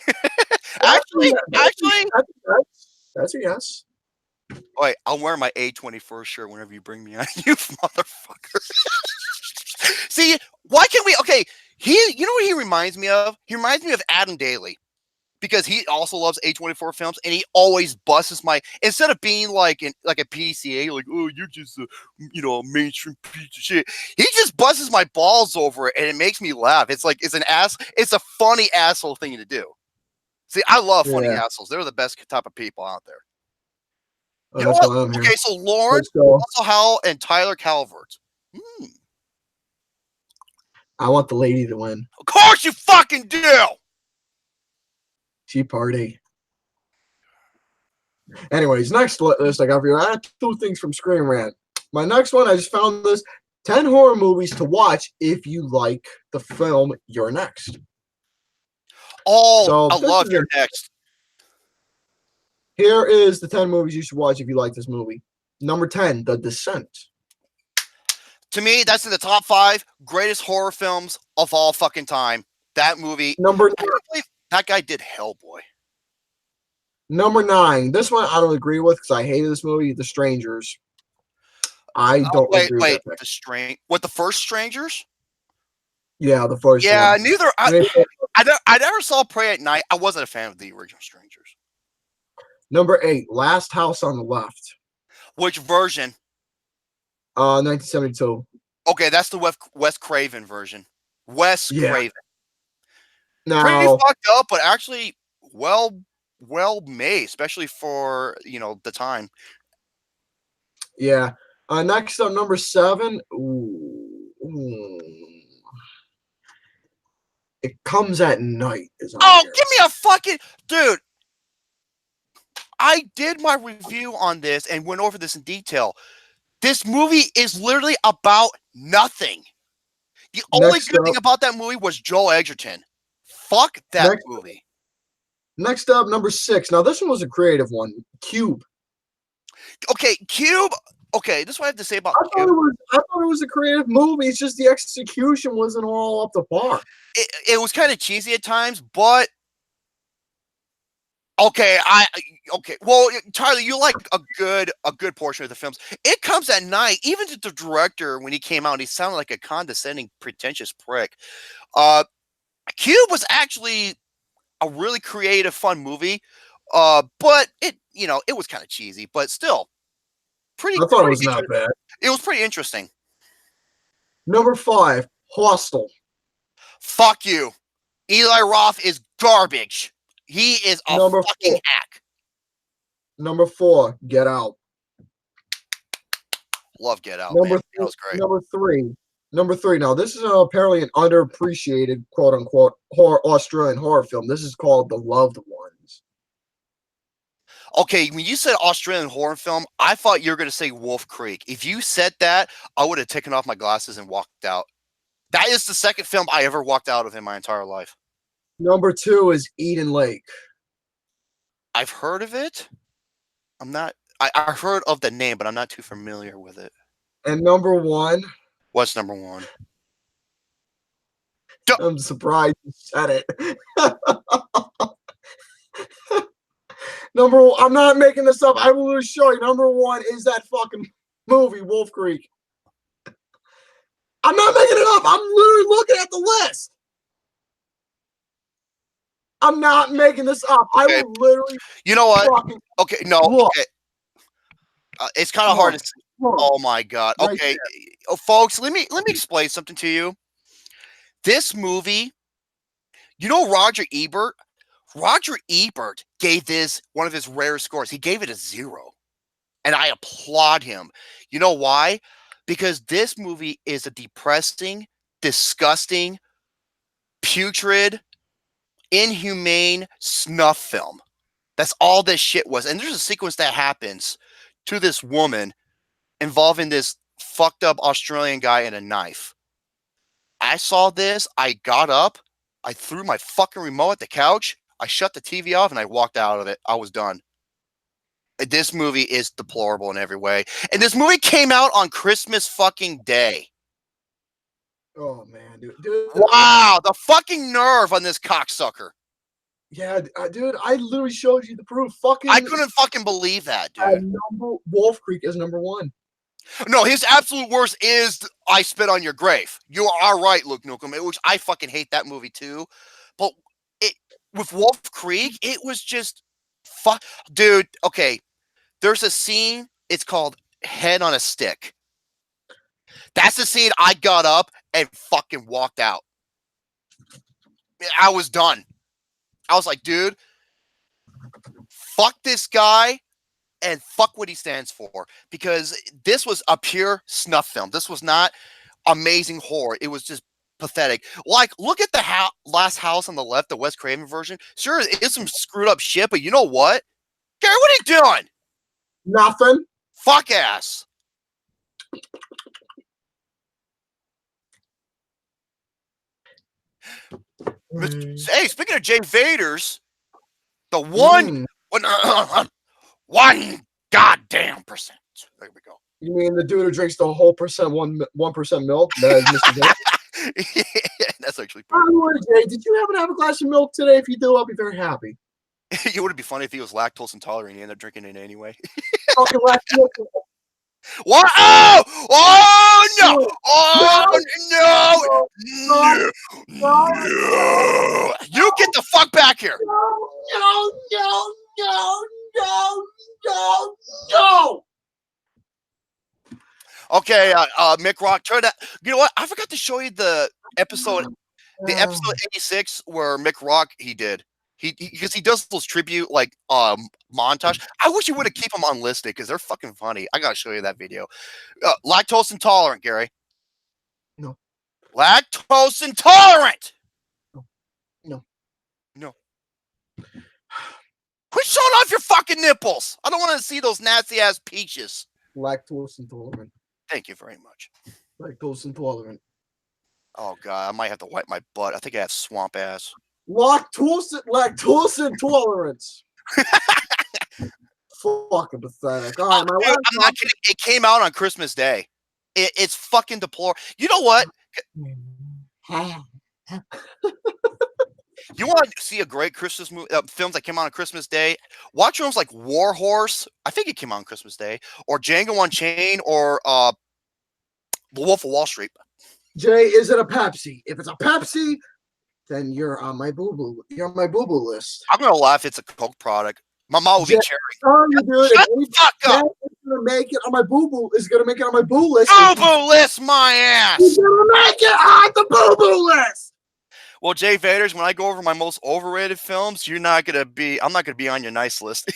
actually, that's a yes. Wait, I'll wear my A24 shirt whenever you bring me on, you motherfucker. See, why can't we? Okay, you know what he reminds me of? He reminds me of Adam Daly, because he also loves A24 films, and he always busts my, instead of being like a PCA, like, oh, you're just a mainstream piece of shit. He just busts my balls over it, and it makes me laugh. It's like it's a funny asshole thing to do. See, I love funny assholes. They're the best type of people out there. Oh, that's why I'm here. Okay, so Lauren, Russell Howell, and Tyler Calvert. I want the lady to win. Of course you fucking do. Tea party. Anyways, next list I got for you. I had 2 things from Screen-Rant. My next one, I just found this 10 horror movies to watch if you like the film You're Next. Oh, so I love You're Next. Here is the 10 movies you should watch if you like this movie. Number 10, The Descent. To me, that's in the top 5 greatest horror films of all fucking time. That movie. Number 9. That guy did Hellboy. Number 9. This one I don't agree with because I hated this movie, The Strangers. I don't agree with that. What, the first Strangers? Yeah, the first one. Yeah, neither. I never saw Prey at Night. I wasn't a fan of the original Strangers. Number 8, Last House on the Left. Which version? 1972. Okay, that's the Wes Craven version. Craven. Now, pretty fucked up, but actually well made, especially for the time. Yeah. Next up, number 7. It Comes at Night. Give me a fucking dude. I did my review on this and went over this in detail. This movie is literally about nothing. The only good thing about that movie was Joel Edgerton. Fuck that movie. Next up, number 6. Now, this one was a creative one. Cube. Okay, Cube. Okay, this is what I have to say about Cube. I thought it was a creative movie. It's just the execution wasn't all up to par. It was kind of cheesy at times, but okay, well, Tyler, you like a good portion of the films. It Comes at Night. Even to the director, when he came out, he sounded like a condescending, pretentious prick. Cube was actually a really creative, fun movie, but it was kind of cheesy, but still pretty. I thought it was not bad. It was pretty interesting. Number 5, Hostel. Fuck you. Eli Roth is garbage. He is a fucking hack. Number 4, Get Out. Love Get Out. That was great. Number 3. Now, this is apparently an underappreciated, quote unquote, Australian horror film. This is called The Loved Ones. Okay, when you said Australian horror film, I thought you were going to say Wolf Creek. If you said that, I would have taken off my glasses and walked out. That is the second film I ever walked out of in my entire life. Number 2 is Eden Lake. I've heard of it. I heard of the name, but I'm not too familiar with it. And number 1. What's number 1? I'm surprised you said it. I'm not making this up. I will show you. Number 1 is that fucking movie, Wolf Creek. I'm not making it up. I'm literally looking at the list. I'm not making this up. Okay. I will literally. You know what? Okay, no. Look. Okay. It's kind of hard to. Oh my god. Right Okay, folks, let me explain something to you. This movie, you know Roger Ebert? Roger Ebert gave this one of his rare scores. He gave it a 0. And I applaud him. You know why? Because this movie is a depressing, disgusting, putrid, inhumane snuff film. That's all this shit was. And there's a sequence that happens to this woman involving this fucked up Australian guy and a knife. I saw this. I got up. I threw my fucking remote at the couch. I shut the TV off and I walked out of it. I was done. This movie is deplorable in every way. And this movie came out on Christmas fucking Day. Oh man, dude. Wow, the fucking nerve on this cocksucker. Yeah, dude, I literally showed you the proof. Fucking, I couldn't fucking believe that, dude. Wolf Creek is number 1. No, his absolute worst is I Spit on Your Grave. You are right, Luke Nukem, which I fucking hate that movie too. But with Wolf Creek, it was just fuck. Dude, okay. There's a scene, it's called Head on a Stick. That's the scene I got up and fucking walked out. I was done. I was like, dude, fuck this guy and fuck what he stands for. Because this was a pure snuff film. This was not amazing horror. It was just pathetic. Like, look at the last house on the left, the Wes Craven version. Sure, it's some screwed up shit, but you know what? Gary, what are you doing? Nothing. Fuck ass. Hey, speaking of Jay Vaters, the one goddamn percent. There we go. You mean the dude who drinks the whole 1% milk? That is Mr. J. Yeah, that's actually By the way, Jay, did you happen to have a glass of milk today? If you do, I'll be very happy. It would be funny if he was lactose intolerant and he ended up drinking it anyway. Fucking lactose. What? Oh! Oh no! Oh no! No! No! You get the fuck back here! No! Okay, Mick Rock, turn that. You know what? I forgot to show you the episode 86 where Mick Rock he did. Because he does those tribute like montage. I wish you would have keep them unlisted because they're fucking funny. I gotta show you that video. Lactose intolerant, Gary. No. Lactose intolerant. No. Quit showing off your fucking nipples. I don't want to see those nasty ass peaches. Lactose intolerant. Thank you very much. Lactose intolerant. Oh god, I might have to wipe my butt. I think I have swamp ass. Lactose intolerance. Fucking pathetic. All right, Dude, I'm not kidding. It came out on Christmas Day. It's fucking deplorable. You know what? You want to see a great Christmas movie? Films that came out on Christmas Day? Watch films like War Horse. I think it came out on Christmas Day, or Django Unchained, or The Wolf of Wall Street. Jay, is it a Pepsi? If it's a Pepsi, then you're on my boo-boo. You're on my boo-boo list. I'm gonna laugh. It's a Coke product. My mom will be cheering. Oh, you dude. Shut the fuck up. Gonna make it on my boo-boo. Is gonna make it on my boo list. Boo-boo list, my ass. He's gonna make it on the boo-boo list. Well, Jay Vaters, when I go over my most overrated films, I'm not gonna be on your nice list.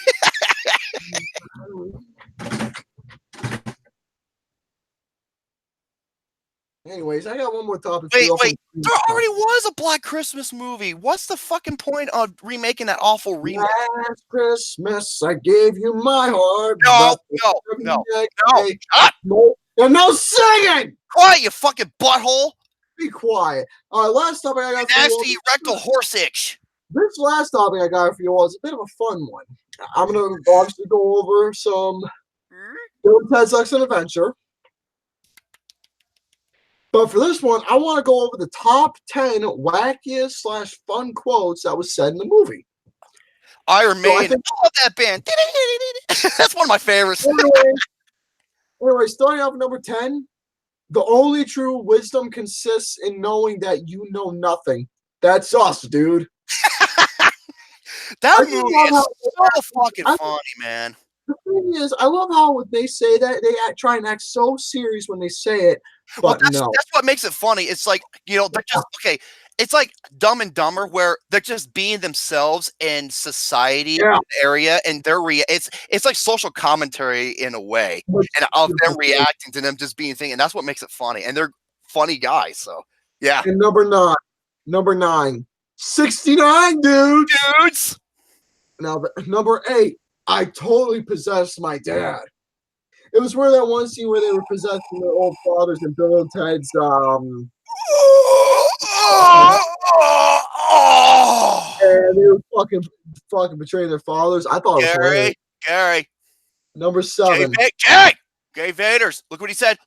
Anyways, I got one more topic. Wait. There already was a Black Christmas movie. What's the fucking point of remaking that awful remake? Last Christmas, I gave you my heart. No. And no singing. Quiet, you fucking butthole. Be quiet. All right, last topic I got for Nasty you. rectal horse itch. This last topic I got for you all is a bit of a fun one. I'm gonna obviously go over some Bill and Ted's Excellent Adventure. But for this one, I want to go over the top 10 wackiest / fun quotes that was said in the movie. Iron Maiden. I love that band. That's one of my favorites. Anyway, starting off at number 10, the only true wisdom consists in knowing that you know nothing. That's us, dude. That movie is so fucking funny, man. The thing thing is, I love how when they say that they try and act so serious when they say it, but that's, no. that's what makes it funny. It's like, they're just okay. It's like Dumb and Dumber, where they're just being themselves in society area, and it's like social commentary in a way, and of them reacting to them just being thing, and that's what makes it funny. And they're funny guys, so yeah. And number 9, 69 dudes. Now number 8, I totally possessed my dad. It was where that one scene where they were possessing their old fathers and Bill and Ted's and they were fucking betraying their fathers. I thought it was hilarious. Gary. Number 7. Gay Vaters. Look what he said.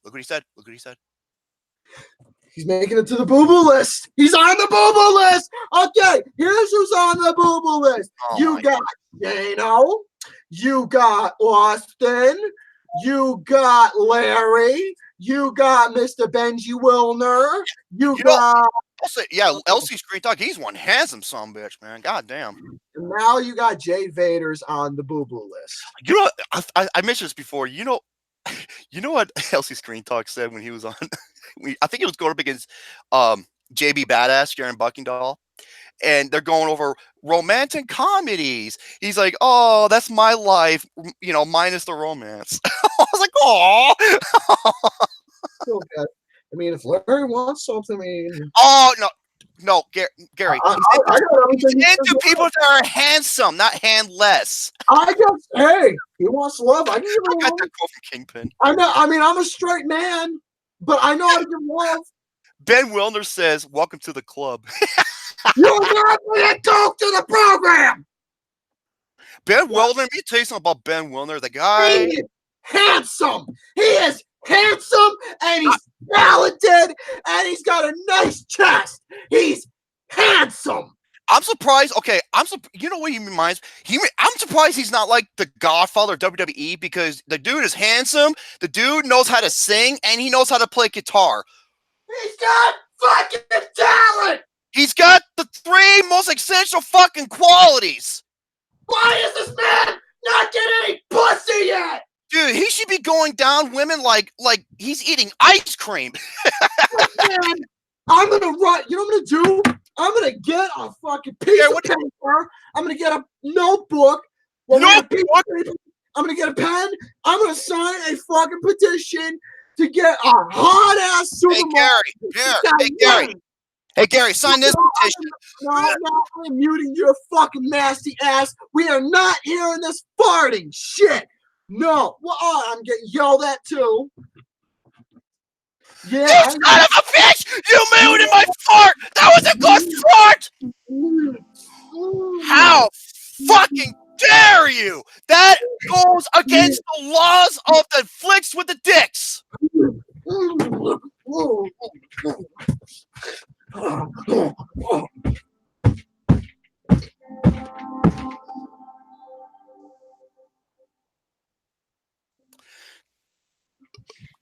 He's making it to the boo-boo list. He's on the boo-boo list. Okay, here's who's on the boo-boo list. You got Dano. You got Austin. You got Larry. You got Mr. Benji Wilner. You got... Elsie Screen Talk. He's one handsome son bitch, man. God damn. And now you got Jay Vaters on the boo-boo list. I mentioned this before. You know what Elsie Screen Talk said when he was on? I think it was going up against JB Badass, Jaron Buckingdall, and they're going over romantic comedies. He's like, "Oh, that's my life, minus the romance." I was like, "Oh." I mean, if Larry wants something, Oh no, Gary. He's into people that are handsome, not handless. I guess. Hey, he wants love. I got that quote from Kingpin. I know. I mean, I'm a straight man, but I know how to give love. Ben Wilner says, "Welcome to the club." You're not going to talk to the program. Ben Wilner. Let me tell you something about Ben Wilner. The guy. He is handsome. He is handsome, and he's talented, and he's got a nice chest. He's handsome. I'm surprised. Okay, you know what he reminds me? I'm surprised he's not like the Godfather of WWE, because the dude is handsome, the dude knows how to sing, and he knows how to play guitar. He's got fucking talent. He's got the 3 most essential fucking qualities. Why is this man not getting any pussy yet? Dude, he should be going down women like he's eating ice cream. Man, I'm gonna write. You know what I'm gonna do? I'm gonna get a fucking piece of paper. I'm gonna get a notebook. I'm gonna get a pen. I'm gonna sign a fucking petition to get a hot ass supermarket. Hey Gary, sign this petition. No, I'm muting your fucking nasty ass. We are not hearing this farting shit. No, well, I'm getting yelled at too. Yeah, you son of a bitch! You muted my fart! That was a good fart! How fucking dare you! That goes against the laws of the flicks with the dicks!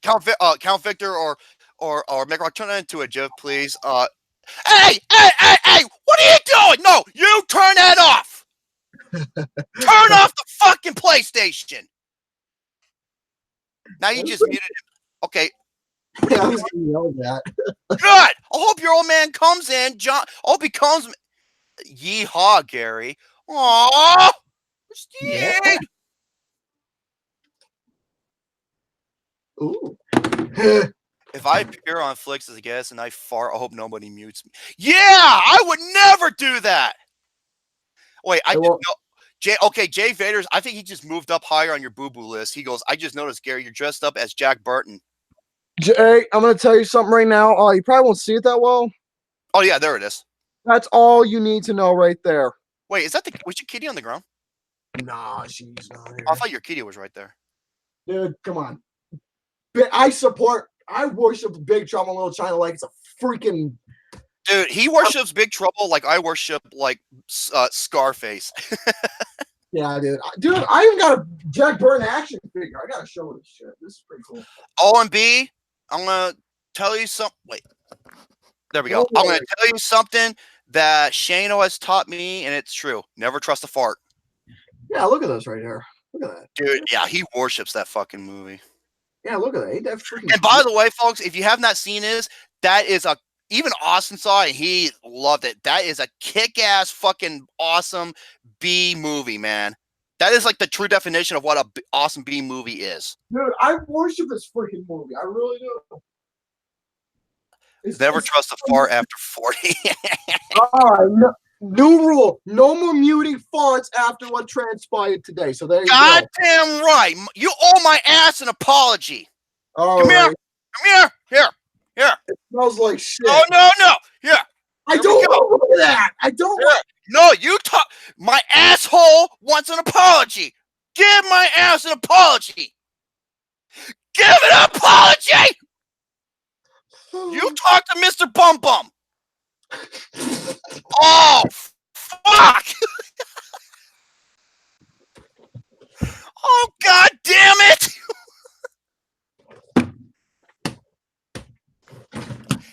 Count Victor or McRock, turn that into a GIF, please. Hey! What are you doing? No, you turn that off. Turn off the fucking PlayStation. Now you just muted him. Okay. Yeah, I was gonna yell that. Good. I hope your old man comes in. John. I hope he comes. Yeehaw, Gary. Aww. Yeah. Ooh. If I appear on Flicks as a guest and I fart, I hope nobody mutes me. Yeah, I would never do that. Wait, I didn't know. Jay Vaters, I think he just moved up higher on your boo-boo list. He goes, I just noticed, Gary, you're dressed up as Jack Burton. Jay, I'm going to tell you something right now. You probably won't see it that well. Oh, yeah, there it is. That's all you need to know right there. Wait, was your kitty on the ground? Nah, she's not here. I thought your kitty was right there. Dude, come on. I worship Big Trouble in Little China like it's a freaking... Dude, he worships Big Trouble like I worship, like, Scarface. Yeah, dude, I even got a Jack Burton action figure. I gotta show this shit. This is pretty cool. OMB, I'm gonna tell you something. Wait, there we go. I'm gonna tell you something that Shano has taught me, and it's true. Never trust a fart. Yeah, look at this right here. Look at that. Dude, yeah, he worships that fucking movie. Yeah, look at that. Ain't that freaking And by the way, folks, if you have not seen this, that is a even Austin saw it. He loved it. That is a kick-ass fucking awesome B movie, man. That is like the true definition of what a awesome B movie is. Dude, I worship this freaking movie. I really do. Never trust a fart after 40. All right, new rule: no more muting fonts after what transpired today. So there you go. Goddamn right. You owe my ass an apology. All Come right. here. Come here. Here. It smells like shit. Oh, no. Here. I don't want that. I don't want. No, you talk. My asshole wants an apology. Give my ass an apology. Give an apology. You talk to Mr. Bum Bum. Oh, fuck. Oh, god damn it.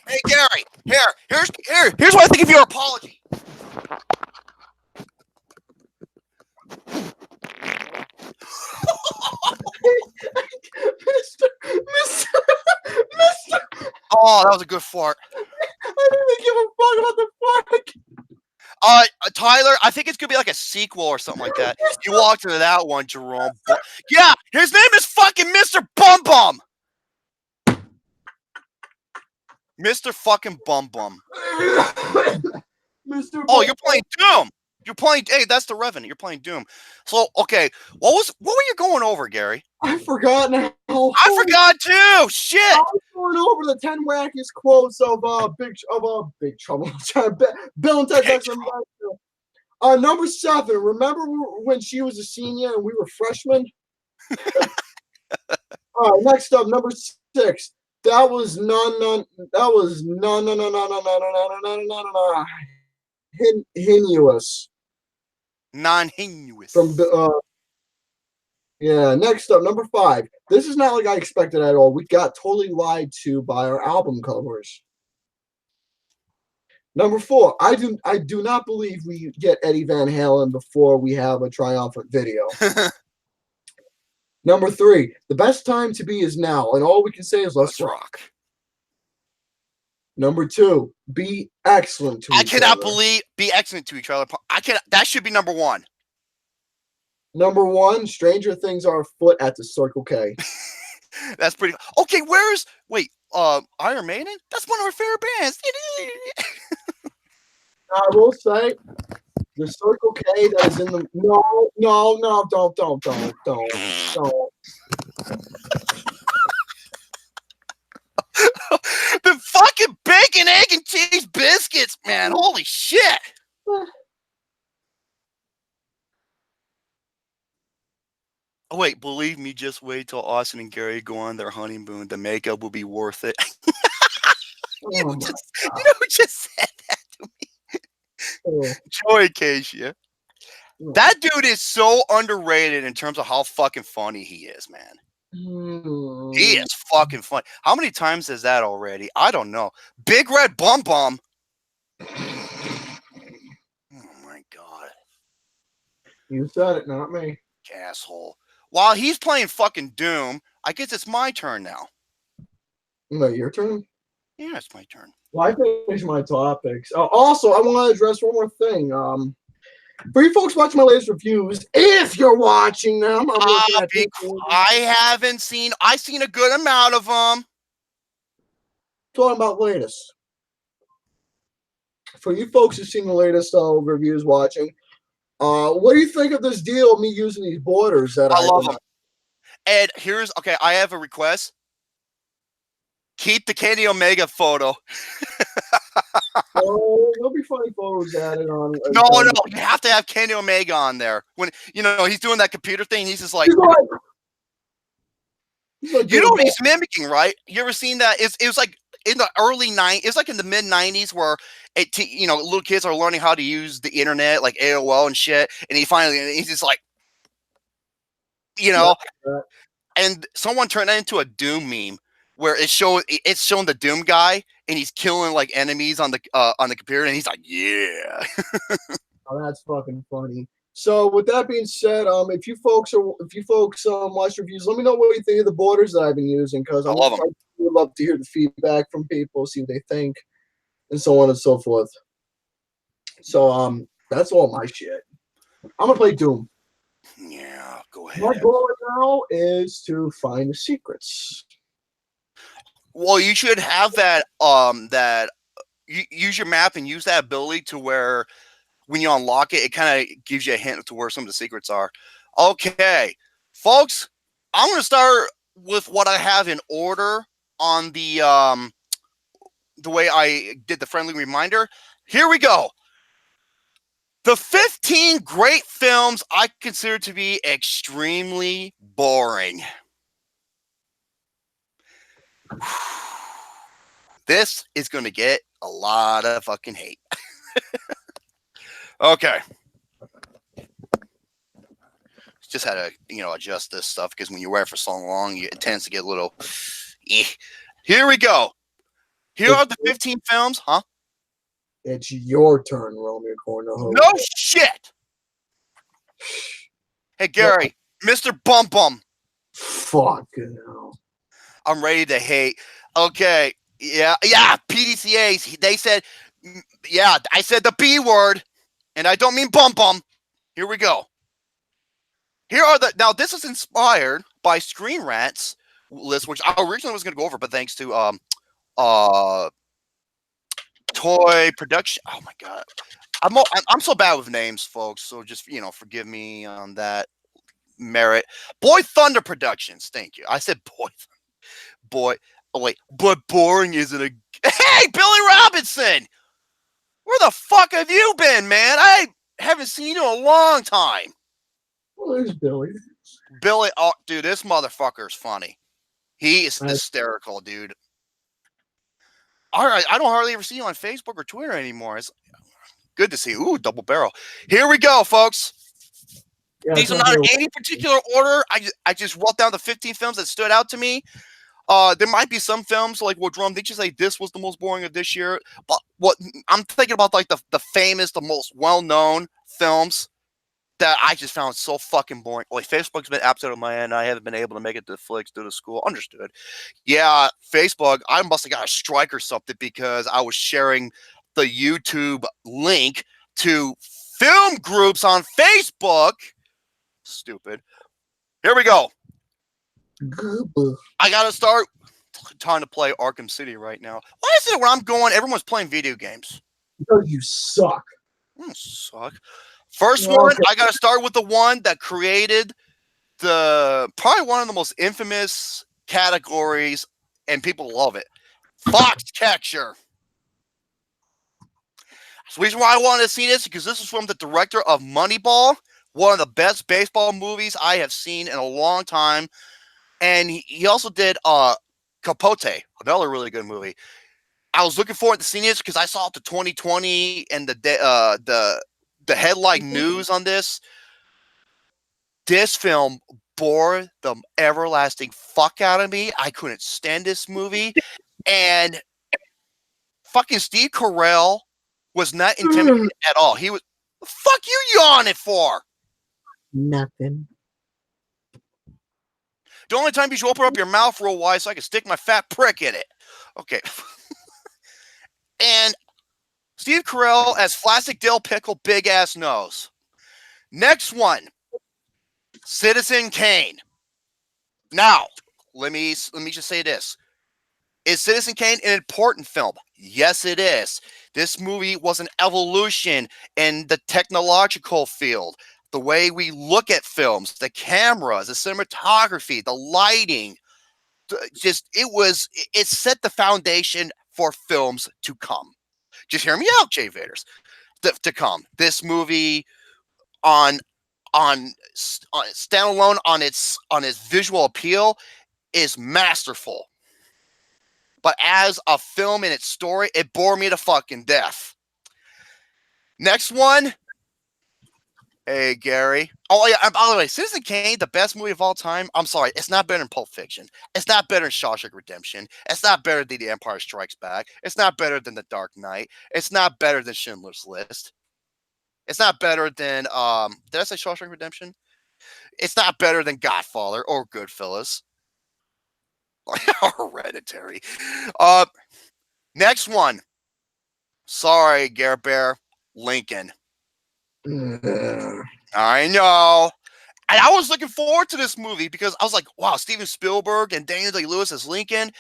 Hey, Gary. Here's what I think of your apology. Mister. Oh, that was a good fart. I didn't give a fuck about the fart. Tyler, I think it's gonna be like a sequel or something like that. You walked into that one, Jerome. Yeah, his name is fucking Mr. Bum Bum. Mr. fucking Bum Bum. Mr. Oh, you're playing Doom. Hey, that's the Revenant. You're playing Doom. So, okay, what were you going over, Gary? I've forgotten how. I forgot too. Shit. I was going over the 10 wackiest quotes of Big Trouble. Bill and Ted's Excellent Adventure. Number 7. Remember when she was a senior and we were freshmen? All right. Next up, number 6. That was Hinuous. Non-hinuous. From yeah. Next up, number 5. This is not like I expected at all. We got totally lied to by our album covers. Number 4. I do not believe we get Eddie Van Halen before we have a triumphant video. Number 3. The best time to be is now, and all we can say is let's rock. Number 2. Be excellent to each other. Be excellent to each other. That should be number 1. Number 1. Stranger things are afoot at the Circle K. That's pretty. Okay, Iron Maiden? That's one of our favorite bands. I will say the Circle K that is in the no, don't. The fucking bacon, egg, and cheese biscuits, man. Holy shit. Oh, wait, believe me, just wait till Austin and Gary go on their honeymoon. The makeup will be worth it. You know who just said that to me? Joey Acacia. That dude is so underrated in terms of how fucking funny he is, man. He is fucking funny. How many times is that already? I don't know. Big Red Bum Bum. Oh my god. You said it, not me. Asshole. While he's playing fucking Doom, I guess it's my turn now. No, your turn? Yeah, it's my turn. Well, I finished my topics. Also, I want to address one more thing. For you folks watching my latest reviews, if you're watching them, I haven't seen. I've seen a good amount of them. Talking about latest. For you folks who've seen the latest reviews watching, what do you think of this deal of me using these borders? That I love them. And I have a request. Keep the Kenny Omega photo. Oh, there'll be funny photos added on. No, you have to have Kenny Omega on there. When he's doing that computer thing, he's just like, you know what he's mimicking, right? You ever seen that? It was like in the early 90s. It's like in the mid 90s where little kids are learning how to use the internet, like AOL and shit. And he's just like, and someone turned that into a Doom meme where it's showing the Doom guy and he's killing like enemies on the computer and he's like, yeah. Oh, that's fucking funny. So with that being said, if you folks watch reviews, let me know what you think of the borders that I've been using, because I love 'em. I would love to hear the feedback from people, see what they think, and so on and so forth. So that's all my shit. I'm gonna play Doom. Yeah, go My ahead. goal right now is to find the secrets. Well, you should have that. You use your map and use that ability to where when you unlock it, it kind of gives you a hint to where some of the secrets are. Okay, folks, I'm gonna start with what I have in order on the way I did the friendly reminder. Here we go. The 15 great films I consider to be extremely boring. This is going to get a lot of fucking hate. Okay. Just had to, adjust this stuff because when you wear it for so long, it tends to get a little. Here we go. Here are the 15 films, huh? It's your turn, Romy, according to No shit. Hey, Gary, Mr. Bum Bum. Fucking hell. I'm ready to hate. Okay. Yeah. PDCAs. They said, yeah, I said the B word, and I don't mean bum bum. Here we go. Now this is inspired by Screen-Rant's list, which I originally was going to go over, but thanks to toy production. Oh my god, I'm so bad with names, folks. So just forgive me on that merit. Boy Thunder Productions. Thank you. I said boy. Oh wait, but boring isn't a. Hey, Billy Robinson, where the fuck have you been, man? I haven't seen you in a long time. Well, there's Billy. Billy, oh, dude, this motherfucker is funny. He is hysterical, dude. All right, I don't hardly ever see you on Facebook or Twitter anymore. It's good to see. Ooh, double barrel. Here we go, folks. Yeah, These are not in any particular order. I just wrote down the 15 films that stood out to me. There might be some films like what Drum did you say this was the most boring of this year? But what I'm thinking about, like the famous, the most well-known films that I just found so fucking boring. Like Facebook's been absolute on my end. I haven't been able to make it to Flicks due to school. Understood. Yeah, Facebook. I must have got a strike or something because I was sharing the YouTube link to film groups on Facebook. Stupid. Here we go. I gotta start trying to play Arkham City right now. Why is it where I'm going, everyone's playing video games? Because you suck. Suck. First one, I gotta start with the one that created probably one of the most infamous categories, and people love it. Foxcatcher. The reason why I wanted to see this is because this is from the director of Moneyball, one of the best baseball movies I have seen in a long time. And he also did Capote, another really good movie. I was looking forward to seeing this because I saw the 2020 and the headline news on this. This film bore the everlasting fuck out of me. I couldn't stand this movie. And fucking Steve Carell was not intimidated at all. He was, the fuck you yawning for? Nothing. The only time you should open up your mouth real wide so I can stick my fat prick in it. Okay. And Steve Carell as Flaccid Dill Pickle, big ass nose. Next one, Citizen Kane. Now, let me just say this. Is Citizen Kane an important film? Yes, it is. This movie was an evolution in the technological field. The way we look at films, the cameras, the cinematography, the lighting. It set the foundation for films to come. Just hear me out, Jay Vaters. To come. This movie on standalone on its visual appeal is masterful. But as a film in its story, it bore me to fucking death. Next one. Hey, Gary. Oh, yeah. By the way, Citizen Kane, the best movie of all time. I'm sorry. It's not better than Pulp Fiction. It's not better than Shawshank Redemption. It's not better than The Empire Strikes Back. It's not better than The Dark Knight. It's not better than Schindler's List. It's not better than did I say Shawshank Redemption? It's not better than Godfather or Goodfellas. Hereditary. Next one. Sorry, Garrett Bear. Lincoln. I know. And I was looking forward to this movie because I was like, wow, Steven Spielberg and Daniel Day-Lewis as Lincoln.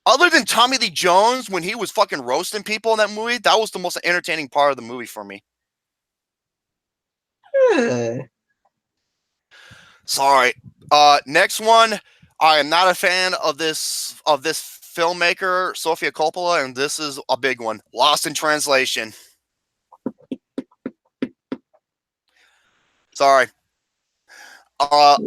Other than Tommy Lee Jones, when he was fucking roasting people in that movie, that was the most entertaining part of the movie for me. Sorry. Next one. I am not a fan of this filmmaker, Sofia Coppola, and this is a big one. Lost in Translation. Sorry. Or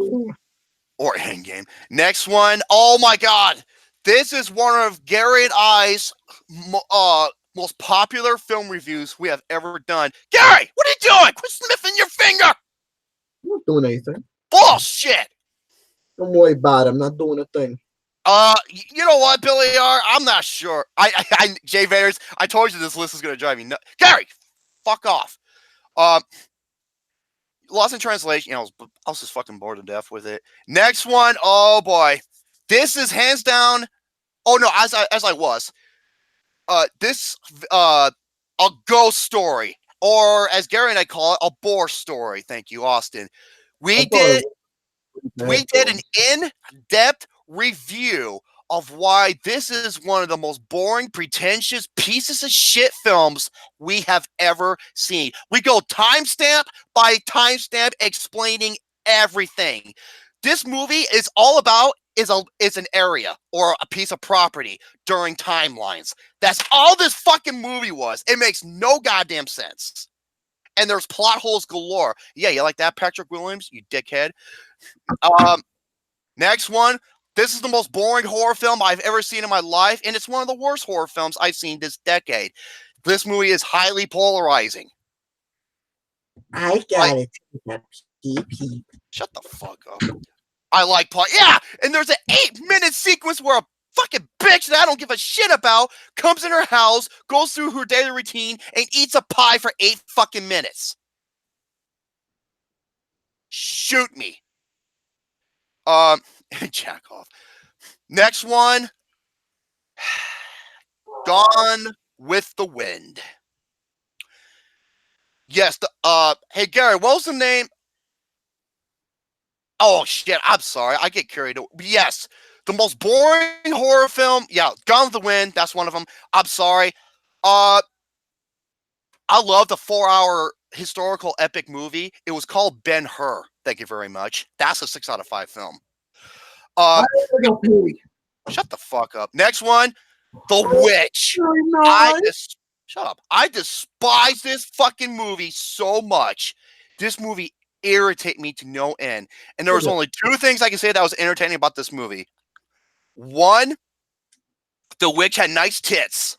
Endgame. Next one. Oh my God. This is one of Gary and I's most popular film reviews we have ever done. Gary, what are you doing? Quit sniffing your finger. I'm not doing anything. Bullshit. Don't worry about it. I'm not doing a thing. You know what, Billy R? I'm not sure. Jay Vaters, I told you this list is gonna drive me nuts. Gary, fuck off. Lost in Translation. You know, I was just fucking bored to death with it. Next one. Oh boy, this is hands down. Oh no, as I was. This a ghost story, or as Gary and I call it, a bore story. Thank you, Austin. We did an in-depth review of why this is one of the most boring, pretentious pieces of shit films we have ever seen. We go timestamp by timestamp explaining everything. This movie is all about is an area or a piece of property during timelines. That's all this fucking movie was. It makes no goddamn sense. And there's plot holes galore. Yeah, you like that, Patrick Williams, you dickhead? Next one. This is the most boring horror film I've ever seen in my life, and it's one of the worst horror films I've seen this decade. This movie is highly polarizing. I got it. Peep. Shut the fuck up. I like plot. Yeah, and there's an 8-minute sequence where a fucking bitch that I don't give a shit about comes in her house, goes through her daily routine, and eats a pie for 8 fucking minutes. Shoot me. Jack off. Next one. Gone with the Wind. Yes, hey Gary, what was the name? Oh shit, I'm sorry. I get carried away. Yes, the most boring horror film. Yeah, Gone with the Wind, that's one of them. I'm sorry. I love the 4-hour historical epic movie. It was called Ben-Hur. Thank you very much. That's a 6 out of 5 film. Shut the fuck up. Next one, The Witch. Shut up. I despise this fucking movie so much. This movie irritates me to no end. And there was only 2 things I can say that was entertaining about this movie. One, the witch had nice tits.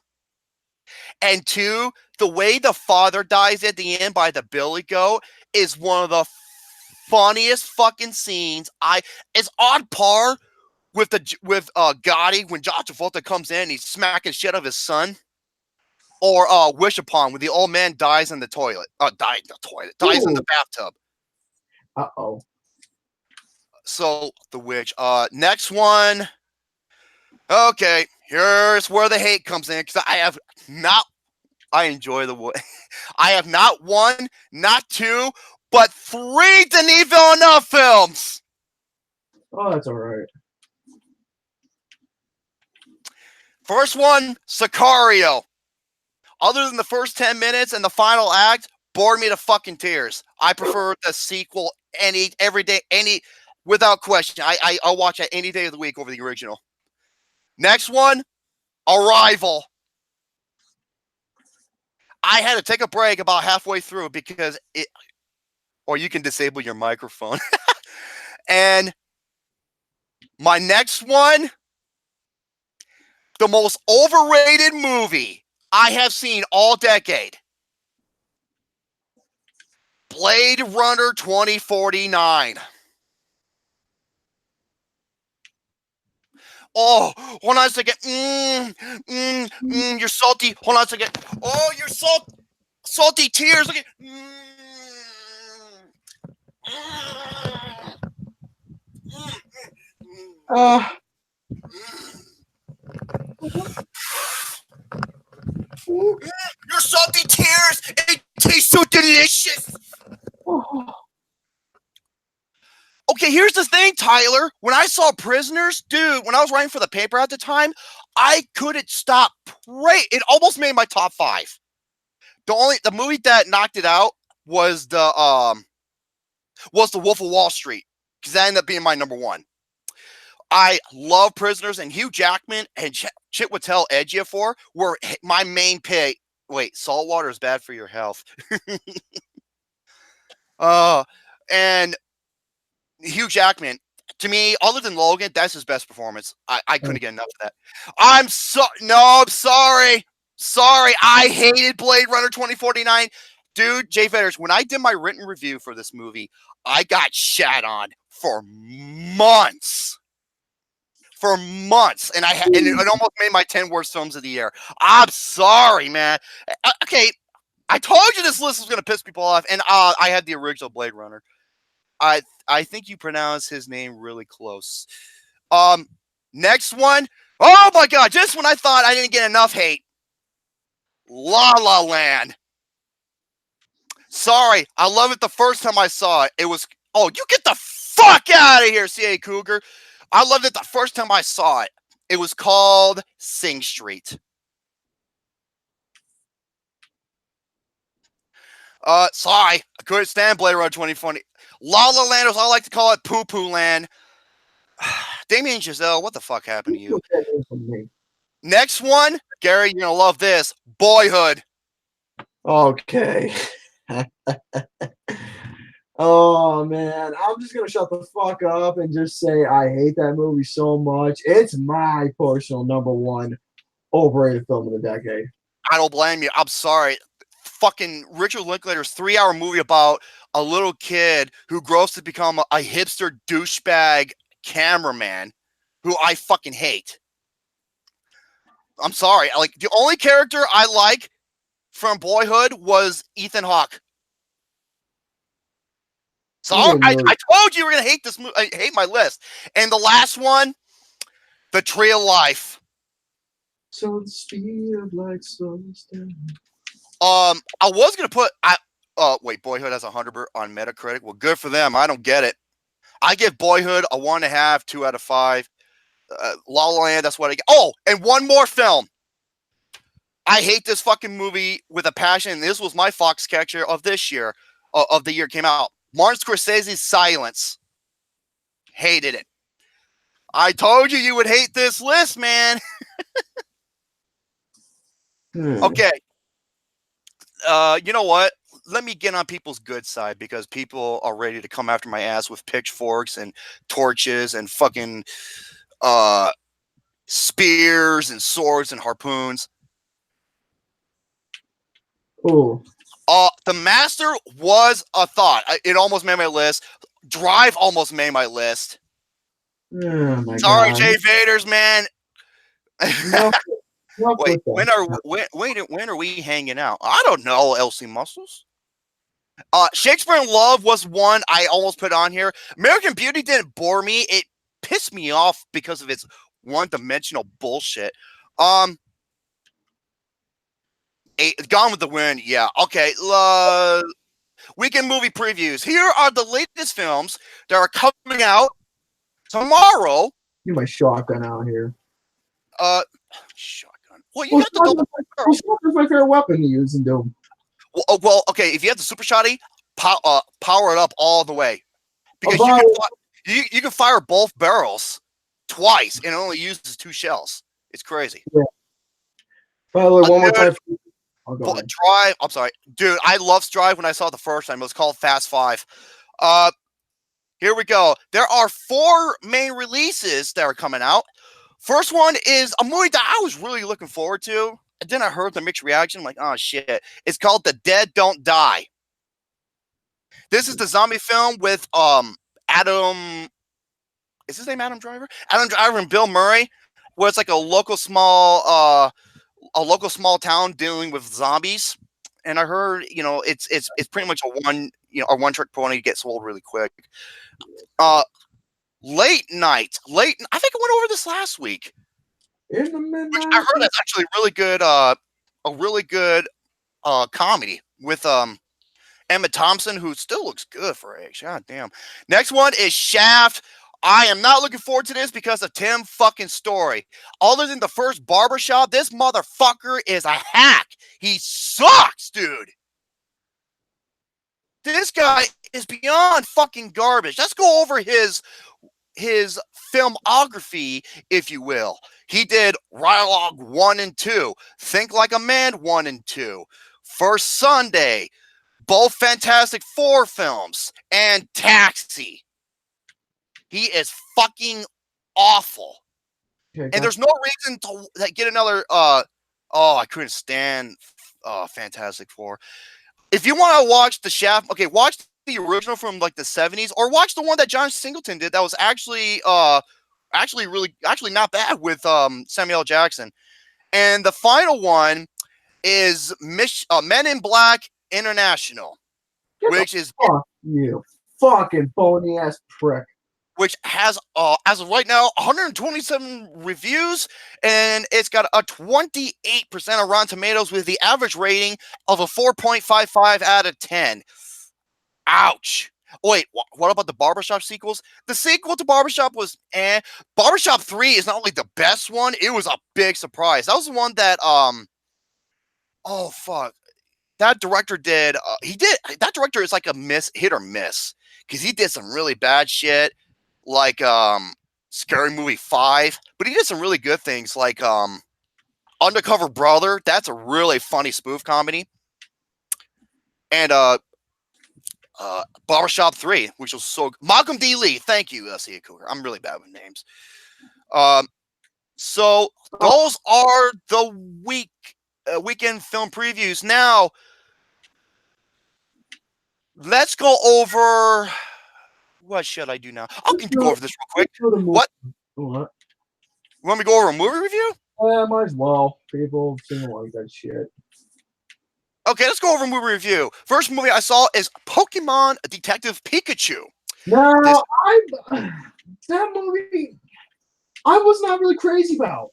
And 2, the way the father dies at the end by the billy goat is one of the funniest fucking scenes. It's on par with Gotti when John Travolta comes in and he's smacking shit out of his son. Or Wish Upon when the old man dies in the toilet. Dies in the bathtub. Uh-oh. So the witch. Next one. Okay, here's where the hate comes in because I enjoy the I have not 1, not 2, but 3 Denis Villeneuve films. Oh, that's all right. First one, Sicario. Other than the first 10 minutes and the final act, bored me to fucking tears. I prefer the sequel every day, without question. I'll watch it any day of the week over the original. Next one, Arrival. I had to take a break about halfway through because or you can disable your microphone. And my next one, the most overrated movie I have seen all decade. Blade Runner 2049. Oh, hold on a second. You're salty. Hold on a second. Oh, you're salty. salty tears. Look at. Your salty tears. It tastes so delicious. Okay, here's the thing, Tyler. When I saw Prisoners, dude, when I was writing for the paper at the time, I couldn't stop praying. It almost made my top 5. The movie that knocked it out was the Wolf of Wall Street, because that ended up being my number 1. I love Prisoners, and Hugh Jackman and Chiwetel Ejiofor were my main pick. Wait, salt water is bad for your health. And Hugh Jackman, to me, other than Logan, that's his best performance. I couldn't get enough of that. I'm sorry. Sorry, I hated Blade Runner 2049. Dude, Jay Vaters, when I did my written review for this movie, I got shat on for months. And it almost made my 10 worst films of the year. I'm sorry, man. Okay, I told you this list was going to piss people off, and I had the original Blade Runner. I think you pronounce his name really close. Next one. Oh my God! Just when I thought I didn't get enough hate, La La Land. Sorry, I love it the first time I saw it. It was, oh, you get the fuck out of here, C.A. Cougar. I loved it the first time I saw it. It was called Sing Street. Sorry, I couldn't stand Blade Runner 2020. La La Land, as I like to call it, Poo Poo Land. Damien Chazelle, what the fuck happened to you? Next one, Gary, you're gonna love this. Boyhood. Okay. Oh man, I'm just gonna shut the fuck up and just say I hate that movie so much. It's my personal number 1 overrated film of the decade. I don't blame you. I'm sorry. Fucking Richard Linklater's 3-hour movie about a little kid who grows to become a hipster douchebag cameraman who I fucking hate. I'm sorry. Like, the only character I like from Boyhood was Ethan Hawke. So I told you were gonna hate this movie. I hate my list. And the last one, The Tree of Life. So the speed of light slows down. I was gonna put wait, Boyhood has 100 on Metacritic. Well, good for them. I don't get it. I give Boyhood a 1.5, 2 out of 5. La La Land, that's what I get. Oh, and one more film. I hate this fucking movie with a passion. This was my Foxcatcher of this year, of the year it came out. Martin Scorsese's Silence. Hated it. I told you you would hate this list, man. Okay. You know what? Let me get on people's good side, because people are ready to come after my ass with pitchforks and torches and fucking spears and swords and harpoons. Ooh. The Master was a thought. It almost made my list. Drive almost made my list. Oh my Sorry, God. Jay Vaters, man. Wait, when are we hanging out? I don't know, Elsie Muscles. Shakespeare in Love was one I almost put on here. American Beauty didn't bore me. It pissed me off because of its one-dimensional bullshit. Gone with the Wind, yeah. Okay, weekend movie previews. Here are the latest films that are coming out tomorrow. Get my shotgun out here. Shotgun. Well, you got the shotgun's my favorite weapon to use in Doom. Well, okay. If you have the super shotty, power it up all the way, because you can fire both barrels twice and it only uses 2 shells. It's crazy. Yeah. By the way, one more time. Drive. I'm sorry, dude. I love Drive when I saw it the first time. It was called Fast 5. Here we go. There are 4 main releases that are coming out. First one is a movie that I was really looking forward to. And then I heard the mixed reaction. I'm like, oh shit. It's called The Dead Don't Die. This is the zombie film with Adam. Is his name Adam Driver? Adam Driver and Bill Murray, where it's like a local small town dealing with zombies. and I heard it's pretty much a one trick pony, get sold really quick. Late night. I think I went over this last week. In the Which midnight. I heard that's actually a really good comedy with Emma Thompson, who still looks good for her age. God damn. Next one is Shaft. I am not looking forward to this because of Tim fucking Story. Other than the first barbershop, this motherfucker is a hack. He sucks, dude. This guy is beyond fucking garbage. Let's go over his filmography, if you will. He did Dialogue 1 and 2, Think Like a Man 1 and 2, First Sunday, both Fantastic Four films, and Taxi. He is fucking awful. Okay, And there's no reason to get another I couldn't stand Fantastic Four. If you want to watch the Shaft, okay, watch the original from like the 70s, or watch the one that John Singleton did that was actually not bad with Samuel L. Jackson. And the final one is Men in Black International, which is fuck you, fucking phony ass prick. Which has as of right now 127 reviews, and it's got a 28% of Rotten Tomatoes with the average rating of a 4.55 out of 10. Ouch. Wait, what about the Barbershop sequels? The sequel to Barbershop was Barbershop 3 is not only the best one, it was a big surprise. That was the one that oh fuck. That director did that director is like a hit or miss, because he did some really bad shit like Scary Movie 5, but he did some really good things like Undercover Brother. That's a really funny spoof comedy. And Barbershop 3, which was so Malcolm D. Lee. Thank you, Sia Cougar. I'm really bad with names. So those are the weekend film previews. Now let's go over. What should I do now? I can go over this real quick. What? You want me to go over a movie review? Yeah, might as well. People seem to like that shit. Okay, let's go over a movie review. First movie I saw is Pokemon Detective Pikachu. No, that movie I was not really crazy about.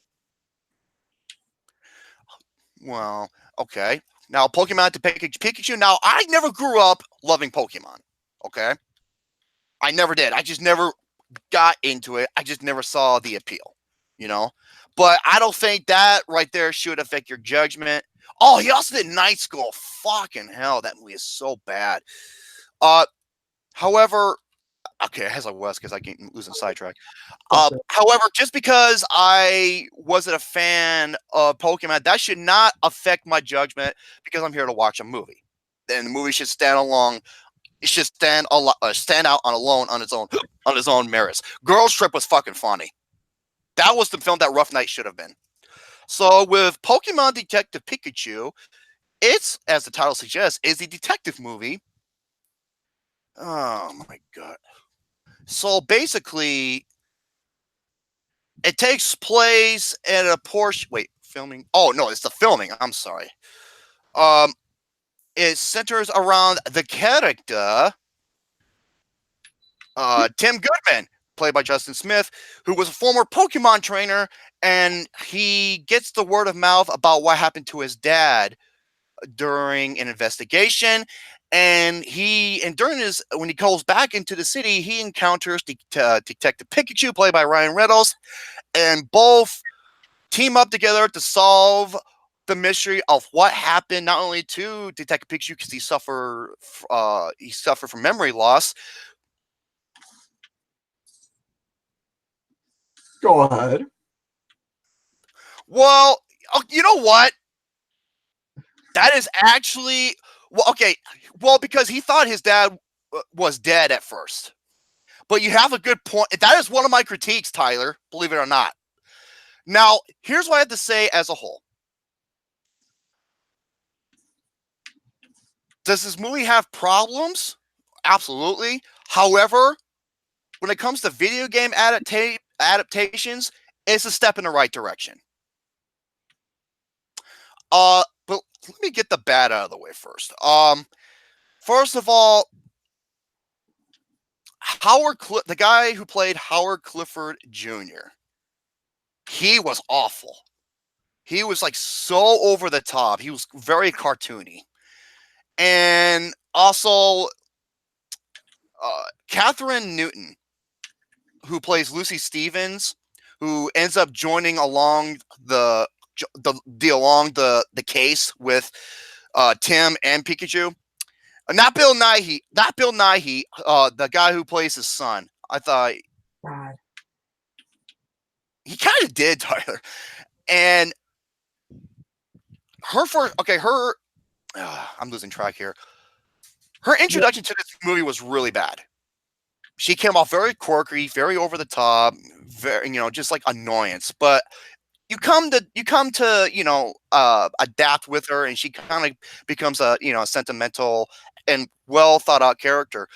Well, okay. Now, Pokemon Detective Pikachu. Now, I never grew up loving Pokemon. Okay? I never did. I just never got into it. I just never saw the appeal, But I don't think that right there should affect your judgment. Oh, he also did Night School. Fucking hell, that movie is so bad. However, okay, as I was, because I keep losing sidetrack. However, just because I wasn't a fan of Pokemon, that should not affect my judgment, because I'm here to watch a movie. Then the movie should stand alone. It should stand out on its own merits. Girls Trip was fucking funny. That was the film that Rough Night should have been. So with Pokemon Detective Pikachu, it's, as the title suggests, is a detective movie. Oh my god. So basically, it takes place at a Porsche. Wait, filming? Oh no, it's the filming. I'm sorry. It centers around the character Tim Goodman, played by Justin Smith, who was a former Pokemon trainer, and he gets the word of mouth about what happened to his dad during an investigation. And when he goes back into the city, he encounters Detective Pikachu, played by Ryan Reynolds, and both team up together to solve the mystery of what happened not only to Detective Pikachu, because he suffered from memory loss. Go ahead. Well, you know what? That is actually okay. Well, because he thought his dad was dead at first. But you have a good point. That is one of my critiques, Tyler, believe it or not. Now, here's what I have to say as a whole. Does this movie have problems? Absolutely. However, when it comes to video game adaptations, it's a step in the right direction. But let me get the bad out of the way first. First of all, the guy who played Howard Clifford Jr., he was awful. He was like so over the top. He was very cartoony. And also, Catherine Newton, who plays Lucy Stevens, who ends up joining along the case with Tim and Pikachu. Not Bill Nighy. Not Bill Nighy. The guy who plays his son. I thought God. he kind of did, Tyler. And I'm losing track here. Her introduction to this movie was really bad. She came off very quirky, very over the top, very, just like annoyance. But you come to adapt with her, and she kind of becomes a sentimental and well thought out character.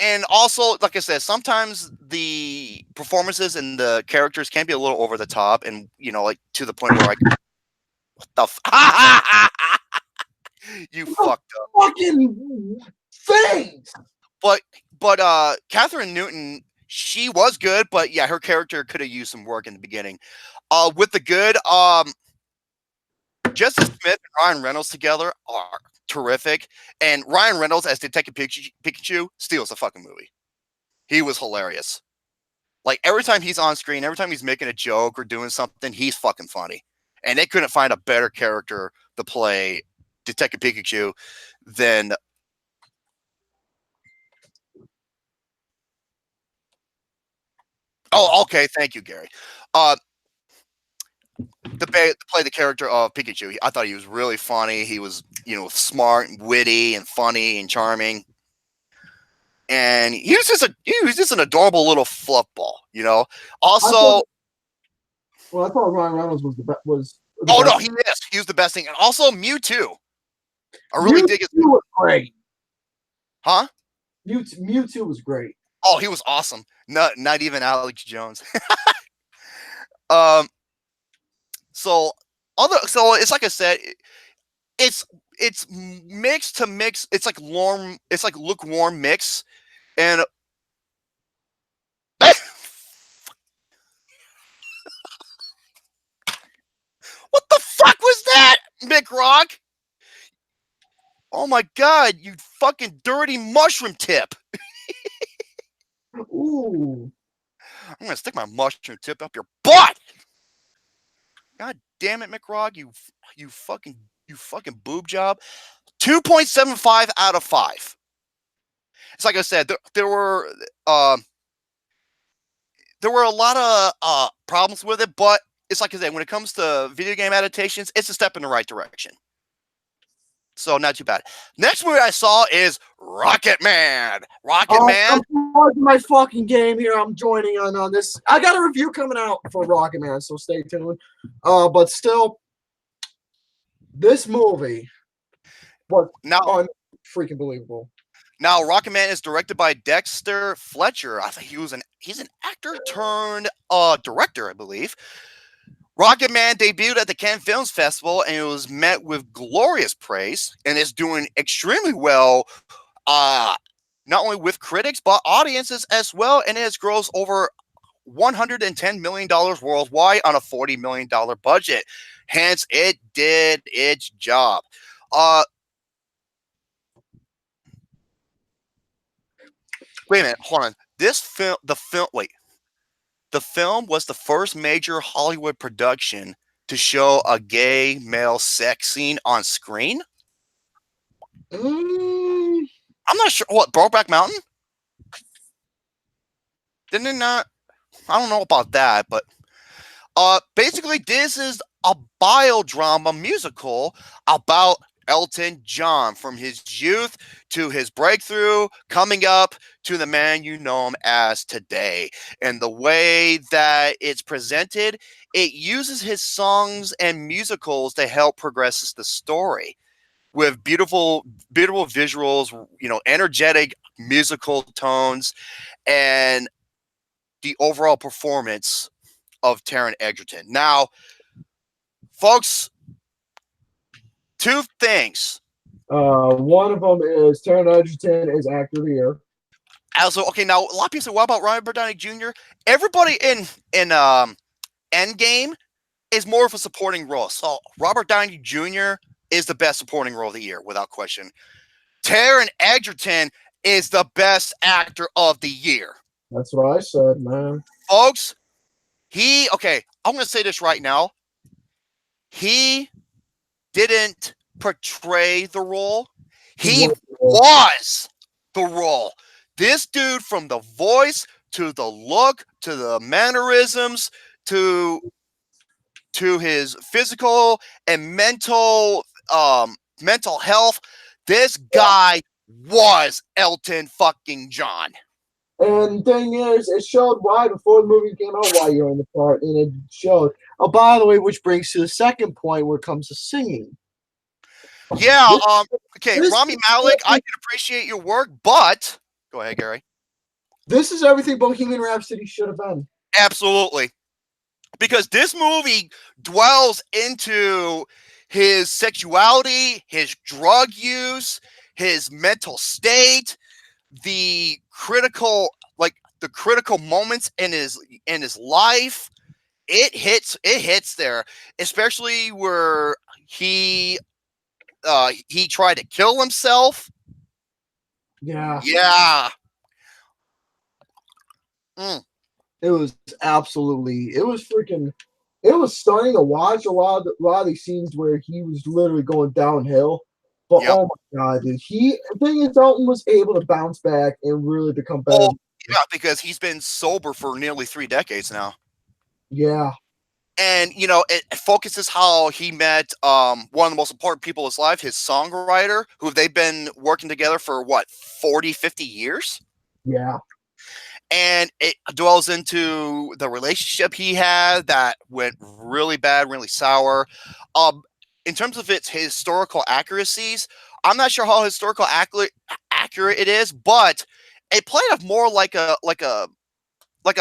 And also, like I said, sometimes the performances and the characters can be a little over the top, and like to the point where what the you fucked up. Fucking things. But Catherine Newton, she was good, but yeah, her character could have used some work in the beginning. With the good, Justice Smith and Ryan Reynolds together are terrific, and Ryan Reynolds as Detective Pikachu steals the fucking movie. He was hilarious. Like every time he's on screen, every time he's making a joke or doing something, he's fucking funny. And they couldn't find a better character to play Detective Pikachu than Oh, okay. Thank you, Gary. To play the character of Pikachu, I thought he was really funny. He was, smart and witty and funny and charming. And he was just an adorable little fluff ball, Also, I thought Ryan Reynolds was the best. Oh no, he is. He was the best thing, and also Mewtwo. I really dig his. Mewtwo was great. Huh? Mewtwo was great. Oh, he was awesome. Not even Alex Jones. So it's like I said, it's mixed to mix. It's like lukewarm mix, and what the fuck was that, Mick Rock? Oh my god, you fucking dirty mushroom tip! Ooh. I'm gonna stick my mushroom tip up your butt. God damn it, McRog, you fucking boob job. 2.75 out of 5. It's like I said, there were a lot of problems with it, but it's like I said, when it comes to video game adaptations, it's a step in the right direction. So not too bad. Next movie I saw is Rocketman. Rocketman. I'm pausing my fucking game here. I'm joining on this. I got a review coming out for Rocketman, so stay tuned. But still, this movie was freaking believable. Now, Rocketman is directed by Dexter Fletcher. I think he's an actor turned director, I believe. Rocketman debuted at the Cannes Films Festival, and it was met with glorious praise, and is doing extremely well, not only with critics, but audiences as well, and it has grossed over $110 million worldwide on a $40 million budget. Hence, it did its job. Wait a minute, hold on. The film was the first major Hollywood production to show a gay male sex scene on screen. I'm not sure. What, Brokeback Mountain? Didn't it not? I don't know about that, but basically this is a biodrama musical about Elton John, from his youth to his breakthrough, coming up to the man you know him as today. And the way that it's presented, it uses his songs and musicals to help progress the story with beautiful visuals, energetic musical tones, and the overall performance of Taron Egerton. Now, folks. Two things. One of them is Taron Egerton is Actor of the Year. Also, okay, now a lot of people say, "What about Robert Downey Jr.?" Everybody in Endgame is more of a supporting role. So Robert Downey Jr. is the best supporting role of the year, without question. Taron Egerton is the best actor of the year. That's what I said, man. Folks, okay, I'm going to say this right now. He didn't portray the role. He was the role. This dude, from the voice to the look to the mannerisms to his physical and mental health, this guy was Elton fucking John. And the thing is, it showed why before the movie came out why you're in the part, and it showed. Oh, by the way, which brings to the second point where it comes to singing. Yeah. Okay, Rami Malek, I can appreciate your work, but go ahead, Gary. This is everything Bohemian Rhapsody should have been. Absolutely. Because this movie dwells into his sexuality, his drug use, his mental state, the critical moments in his life. It hits there, especially where he tried to kill himself. Yeah. It was absolutely, it was stunning to watch a lot of these scenes where he was literally going downhill. But oh my god, dude. The thing is, Elton was able to bounce back and really become better. Oh, yeah, because he's been sober for nearly 3 decades now. Yeah. And it focuses how he met one of the most important people in his life, his songwriter, who they've been working together for 40, 50 years. Yeah. And it dwells into the relationship he had that went really bad, really sour. In terms of its historical accuracies, I'm not sure how historical accurate it is, but it played off more like a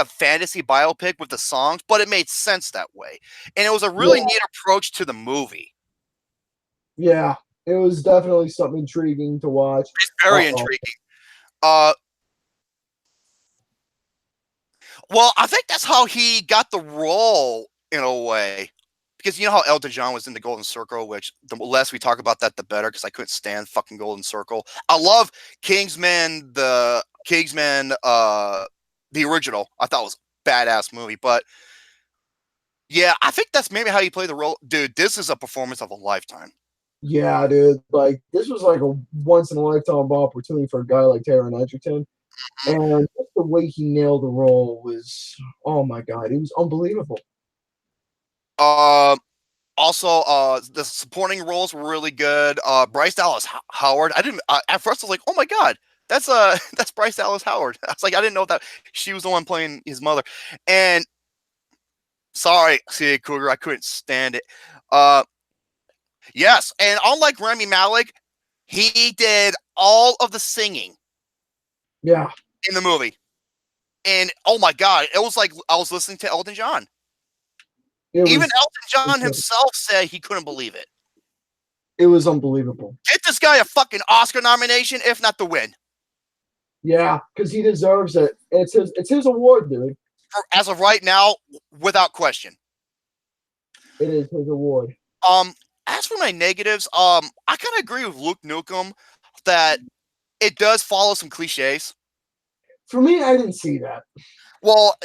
fantasy biopic with the songs, but it made sense that way. And it was a really neat approach to the movie. Yeah, it was definitely something intriguing to watch. It's very intriguing. Well, I think that's how he got the role in a way. Because you know how Elton John was in the Golden Circle, which the less we talk about that, the better, because I couldn't stand fucking Golden Circle. I love Kingsman, the original. I thought it was a badass movie. But yeah, I think that's maybe how you play the role. Dude, this is a performance of a lifetime. Yeah, dude. Like, this was like a once-in-a-lifetime opportunity for a guy like Taron Egerton. And just the way he nailed the role was, oh my god, it was unbelievable. Also, the supporting roles were really good. Bryce Dallas Howard. I didn't at first I was like, oh my god, that's Bryce Dallas Howard. I was like, I didn't know that she was the one playing his mother. And sorry, C.A. Cougar, I couldn't stand it. Yes, and unlike Rami Malek, he did all of the singing. Yeah. In the movie. And oh my god, it was like I was listening to Elton John. Even Elton John himself said he couldn't believe it. It was unbelievable. Get this guy a fucking Oscar nomination, if not the win. Yeah, because he deserves it. It's his award, dude. As of right now, without question. It is his award. As for my negatives, I kind of agree with Luke Nukem that it does follow some cliches. For me, I didn't see that. Well,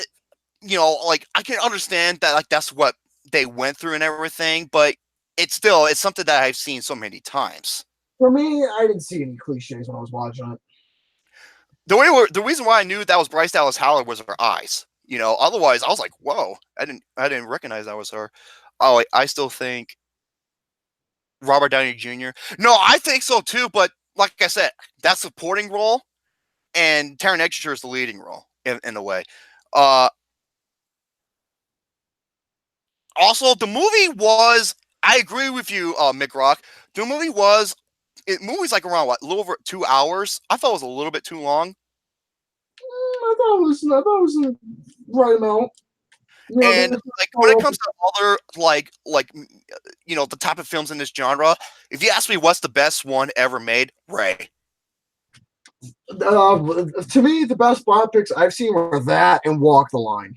like I can understand that, like that's what they went through and everything, but it's something that I've seen so many times. For me, I didn't see any cliches when I was watching it. The reason why I knew that was Bryce Dallas Howard was her eyes. Otherwise I was like, whoa, I didn't recognize that was her. Oh, I still think Robert Downey Jr. No, I think so too, but like I said, that supporting role, and Taron Egerton is the leading role in a way. Also, the movie was, I agree with you, Mick Rock. The movie movie's like around a little over 2 hours. I thought it was a little bit too long. I thought it was the right amount. And this is like so when it comes to other the type of films in this genre, if you ask me what's the best one ever made, Ray. to me, the best biopics I've seen were that and Walk the Line.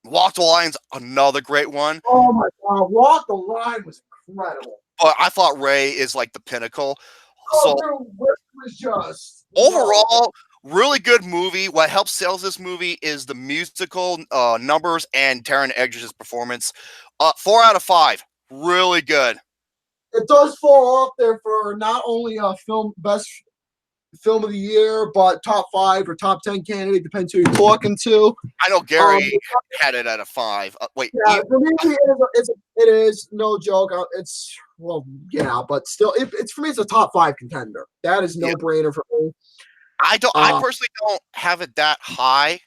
Walk the Line's another great one. Oh my God, Walk the Line was incredible. But I thought Ray is like the pinnacle. Oh, So dude, it was just overall, really good movie. What helps sales this movie is the musical numbers and Taron Egerton's performance. 4 out of 5, really good. It does fall up there for not only a best film of the year, but top 5 or top 10 candidate, depends who you're talking to. I know Gary had it at a 5. Wait, yeah, for me, it is no joke. It's but still, it's for me, it's a top 5 contender. That is no brainer for me. I personally don't have it that high,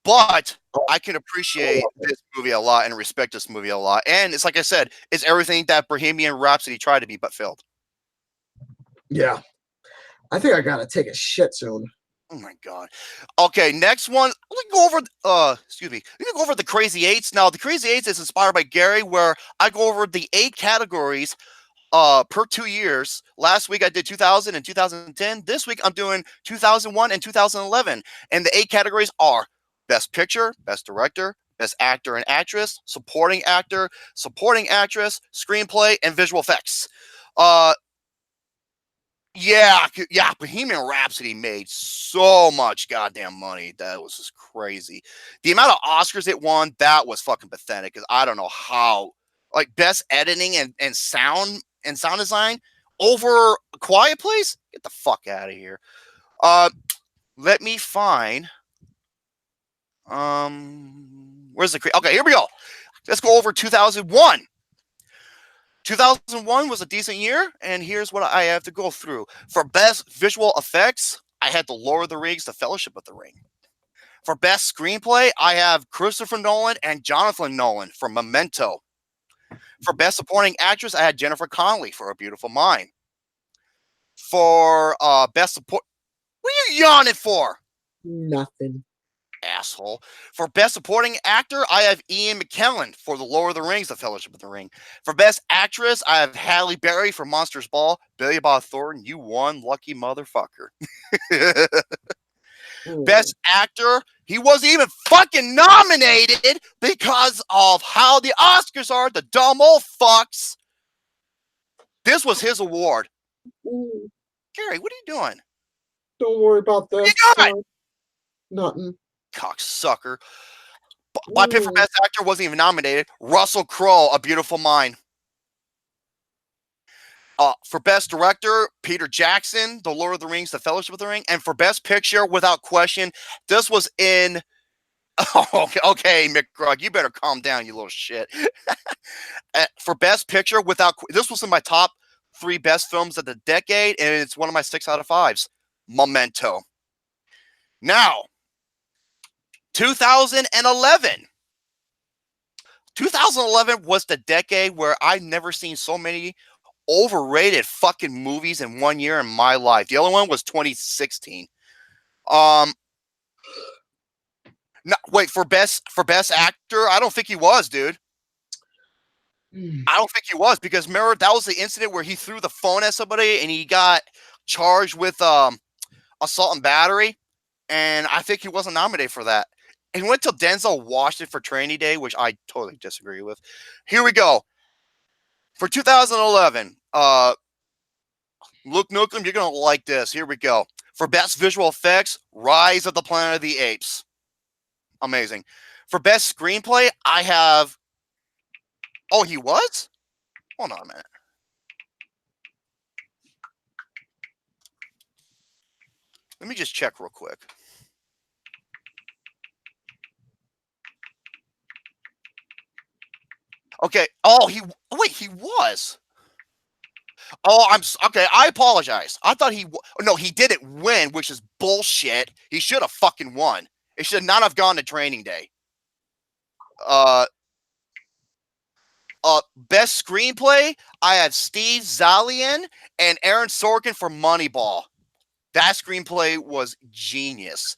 but I can appreciate this movie a lot and respect this movie a lot. And it's like I said, it's everything that Bohemian Rhapsody tried to be but failed. Yeah. I think I gotta take a shit soon. Oh my God. Okay, next one. We can go over We can go over the Crazy Eights. Now, the Crazy Eights is inspired by Gary, where I go over the 8 categories per 2 years. Last week I did 2000 and 2010. This week I'm doing 2001 and 2011. And the 8 categories are Best Picture, Best Director, Best Actor and Actress, Supporting Actor, Supporting Actress, Screenplay, and Visual Effects. Yeah, Bohemian Rhapsody made so much goddamn money. That was just crazy. The amount of Oscars it won, that was fucking pathetic, because I don't know how. Like, best editing and sound design over A Quiet Place? Get the fuck out of here. Let me find. Where's the... Okay, here we go. Let's go over 2001. 2001 was a decent year, and here's what I have to go through. For best visual effects, I had The Lord of the Rings, The Fellowship of the Ring. For best screenplay, I have Christopher Nolan and Jonathan Nolan for Memento. For best supporting actress, I had Jennifer Connelly for A Beautiful Mind. For best support... What are you yawning for? Nothing. Asshole. For best supporting actor, I have Ian McKellen for The Lord of the Rings, The Fellowship of the Ring. For best actress, I have Halle Berry for Monsters Ball. Billy Bob Thornton, you one lucky motherfucker. Best actor, he wasn't even fucking nominated because of how the Oscars are, the dumb old fucks. This was his award. Gary, what are you doing? Don't worry about this. You got nothing. Cocksucker. My pick for best actor wasn't even nominated. Russell Crowe, A Beautiful Mind. For best director, Peter Jackson, The Lord of the Rings, The Fellowship of the Ring. And for best picture, without question, this was in... okay, McGrug, you better calm down, you little shit. For best picture, this was in my top 3 best films of the decade, and it's one of my 6 out of 5s. Memento. Now, 2011. 2011 was the decade where I've never seen so many overrated fucking movies in one year in my life. The other one was 2016. No, wait, for best actor, I don't think he was, dude. I don't think he was, because remember, that was the incident where he threw the phone at somebody and he got charged with assault and battery, and I think he wasn't nominated for that. And he went till Denzel Washington for Training Day, which I totally disagree with. Here we go. For 2011, Luke Nukem, you're going to like this. Here we go. For best visual effects, Rise of the Planet of the Apes. Amazing. For best screenplay, I have... Oh, he was? Hold on a minute. Let me just check real quick. Okay. Oh, he was. Oh, okay. I apologize. I thought no, he didn't win, which is bullshit. He should have fucking won. It should not have gone to Training Day. Best screenplay, I have Steve Zaillian and Aaron Sorkin for Moneyball. That screenplay was genius.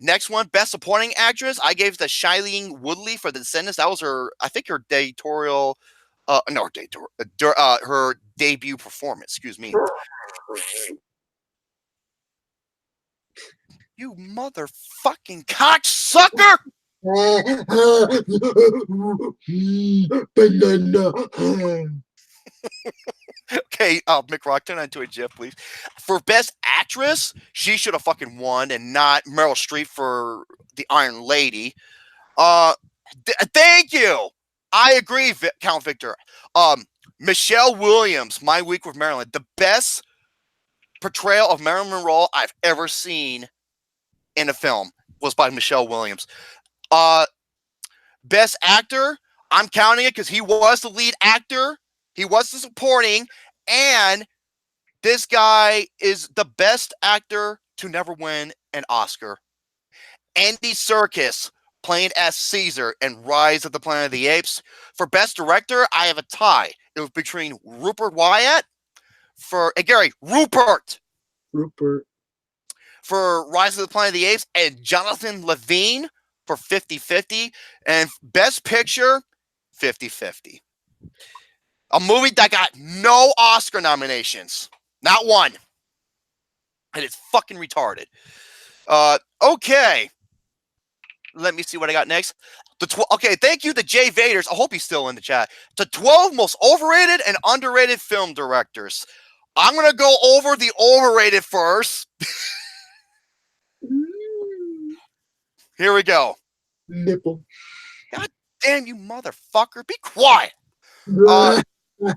Next one, Best Supporting Actress. I gave the Shailene Woodley for The Descendants. That was her, I think, her directorial, her debut performance. Excuse me. You motherfucking cocksucker! Banana. Okay, Mick Rock, turn that into a GIF, please. For Best Actress, she should have fucking won, and not Meryl Streep for The Iron Lady. Thank you. I agree, Count Victor. Michelle Williams, My Week with Marilyn, the best portrayal of Marilyn Monroe I've ever seen in a film was by Michelle Williams. Best Actor, I'm counting it because he was the lead actor, he was the supporting, and this guy is the best actor to never win an Oscar. Andy Serkis, playing as Caesar in Rise of the Planet of the Apes. For Best Director, I have a tie. It was between Rupert Wyatt Rupert for Rise of the Planet of the Apes, and Jonathan Levine for 50-50. And Best Picture, 50-50. A movie that got no Oscar nominations. Not one. And it's fucking retarded. Okay. Let me see what I got next. Okay, thank you to Jay Vaters. I hope he's still in the chat. The 12 most overrated and underrated film directors. I'm going to go over the overrated first. Here we go. Nipple. God damn you, motherfucker. Be quiet.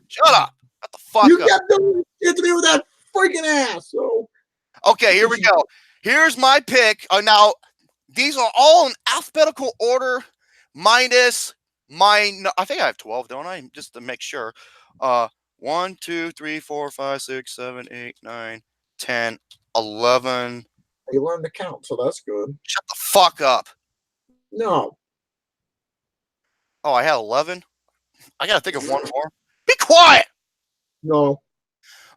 Shut up. What the fuck You up. got no shit to do with that freaking ass. So. Okay, here we go. Here's my pick. Now, these are all in alphabetical order, minus mine. I think I have 12, don't I? Just to make sure. 1, 2, 3, 4, 5, 6, 7, 8, 9, 10, 11. You learned to count, so that's good. Shut the fuck up. No. Oh, I had 11? I gotta think of one more. Be quiet! No.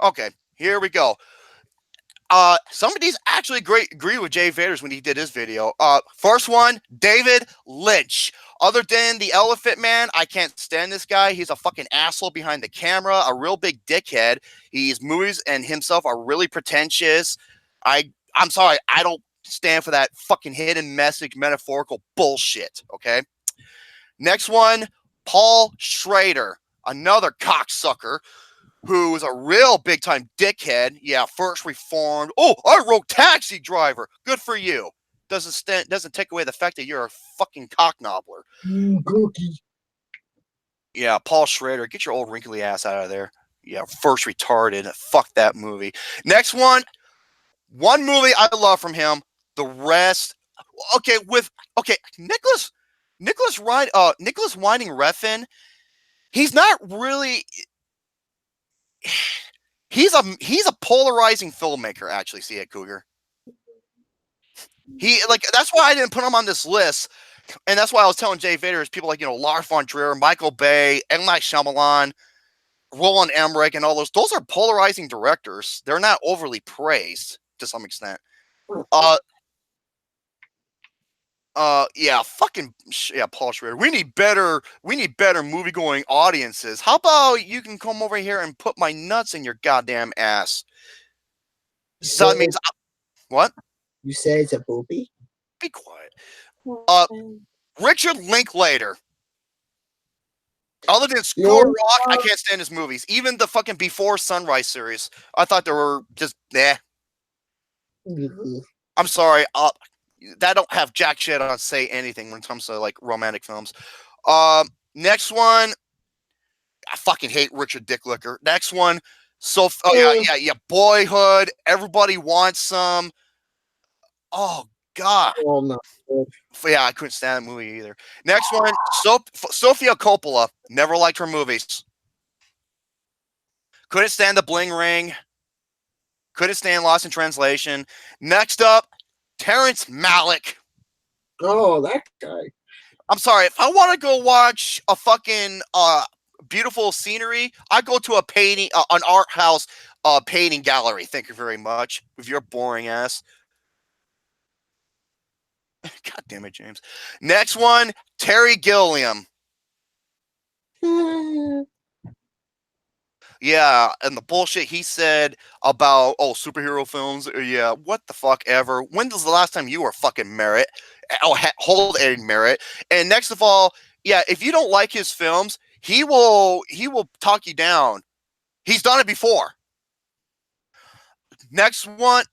Okay, here we go. Some of these actually agree with Jay Vaters when he did his video. First one, David Lynch. Other than the Elephant Man, I can't stand this guy. He's a fucking asshole behind the camera, a real big dickhead. His movies and himself are really pretentious. I'm sorry, I don't stand for that fucking hidden message metaphorical bullshit, okay? Next one, Paul Schrader, another cocksucker who is a real big-time dickhead. Yeah, first reformed. Oh, I wrote Taxi Driver. Good for you. Doesn't take away the fact that you're a fucking cocknobbler. Cookie. Yeah, Paul Schrader, get your old wrinkly ass out of there. Yeah, first retarded. Fuck that movie. Next one movie I love from him. The rest, Nicholas Winding Refn. He's not really. He's a polarizing filmmaker, actually. See it, Cougar. That's why I didn't put him on this list, and that's why I was telling Jay Vaters, people like Lars von Trier, Michael Bay, M. Night Shyamalan, Roland Emmerich, and all those. Those are polarizing directors. They're not overly praised to some extent. Paul Schrader. We need better movie going audiences. How about you can come over here and put my nuts in your goddamn ass? So that means what? You say it's a poopy? Be quiet. Richard Linklater. Other than School of Rock, I can't stand his movies. Even the fucking Before Sunrise series, I thought they were just I'm sorry. That don't have jack shit on say anything when it comes to romantic films. Next one, I fucking hate Richard Dicklicker. Next one, Boyhood. Everybody wants some. Oh God. Oh no. Yeah, I couldn't stand that movie either. Next one, Sofia Coppola. Never liked her movies. Couldn't stand The Bling Ring. Couldn't stand Lost in Translation. Next up, Terrence Malick. Oh, that guy. I'm sorry. If I want to go watch a fucking beautiful scenery, I go to a painting, an art house painting gallery. Thank you very much. With your boring ass. God damn it, James. Next one, Terry Gilliam. Yeah, and the bullshit he said about superhero films. Yeah, what the fuck ever. When was the last time you were fucking merit? Hold a merit. And next of all, yeah, if you don't like his films, he will talk you down. He's done it before. Next one,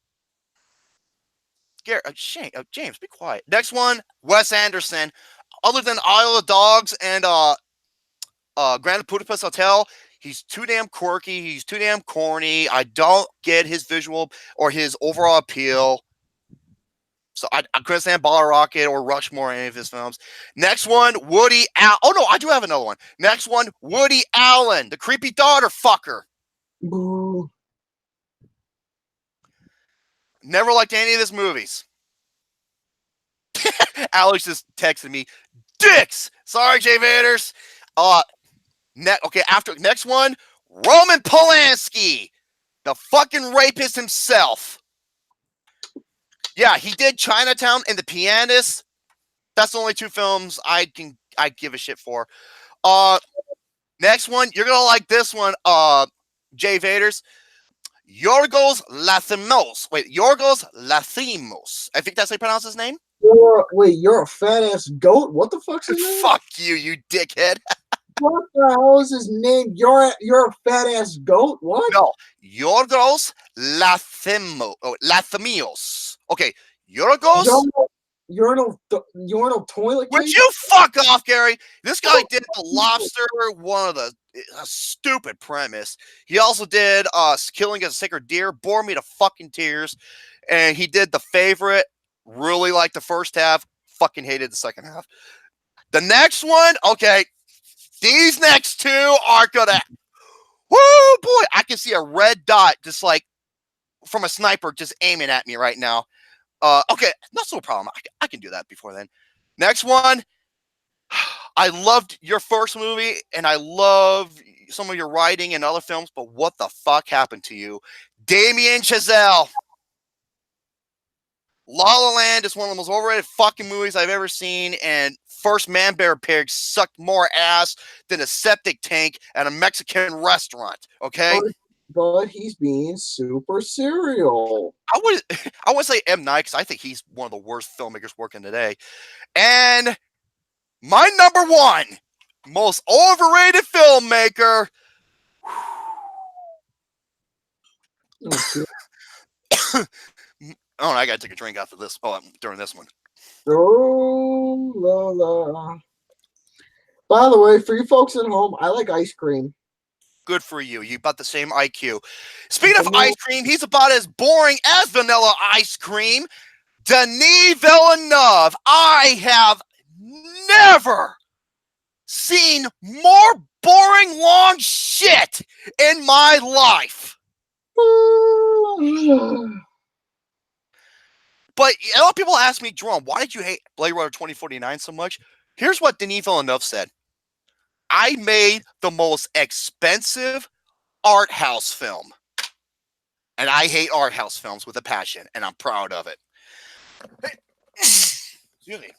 James, be quiet. Next one, Wes Anderson. Other than Isle of Dogs and Grand Budapest Hotel, he's too damn quirky. He's too damn corny. I don't get his visual or his overall appeal. So I couldn't stand Bottle Rocket or Rushmore or any of his films. Next one, Woody Allen. Oh, no, I do have another one. Next one, Woody Allen, the creepy daughter fucker. Boo. Never liked any of his movies. Alex just texted me, dicks. Sorry, Jay Vaters. Next one, Roman Polanski, the fucking rapist himself. Yeah, he did Chinatown and The Pianist. That's the only two films I give a shit for. Next one, you're gonna like this one, Jay Vaters. Yorgos Lanthimos. Wait, Yorgos Lanthimos. I think that's how you pronounce his name. You're a fat ass goat. What the fuck's his name? Fuck you dickhead. What the hell is his name? You're a fat ass goat. What? No, Yorgos Lanthimos. Okay, Yorgos. Urinal toilet. Would you fuck off, Gary? This guy did The Lobster, one of a stupid premise. He also did Killing a Sacred Deer, bore me to fucking tears. And he did The Favorite, really liked the first half, fucking hated the second half. The next one, okay, these next two are gonna, whoo boy, I can see a red dot just like from a sniper just aiming at me right now. Okay, not so problem. I can do that before then. Next one. I loved your first movie, and I love some of your writing and other films, but what the fuck happened to you? Damien Chazelle. La La Land is one of the most overrated fucking movies I've ever seen, and First Man Bear Pig sucked more ass than a septic tank at a Mexican restaurant, okay? But he's being super serial. I would say M. Night, because I think he's one of the worst filmmakers working today. And my number one most overrated filmmaker. Oh, I gotta take a drink after this. During this one. Oh, la la. By the way, for you folks at home, I like ice cream. Good for you. You got the same IQ. Speaking of ice cream, he's about as boring as vanilla ice cream. Denis Villeneuve. I have never seen more boring, long shit in my life. But a lot of people ask me, Jerome, why did you hate Blade Runner 2049 so much? Here's what Denis Villeneuve said. I made the most expensive art house film. And I hate art house films with a passion, and I'm proud of it. Excuse me.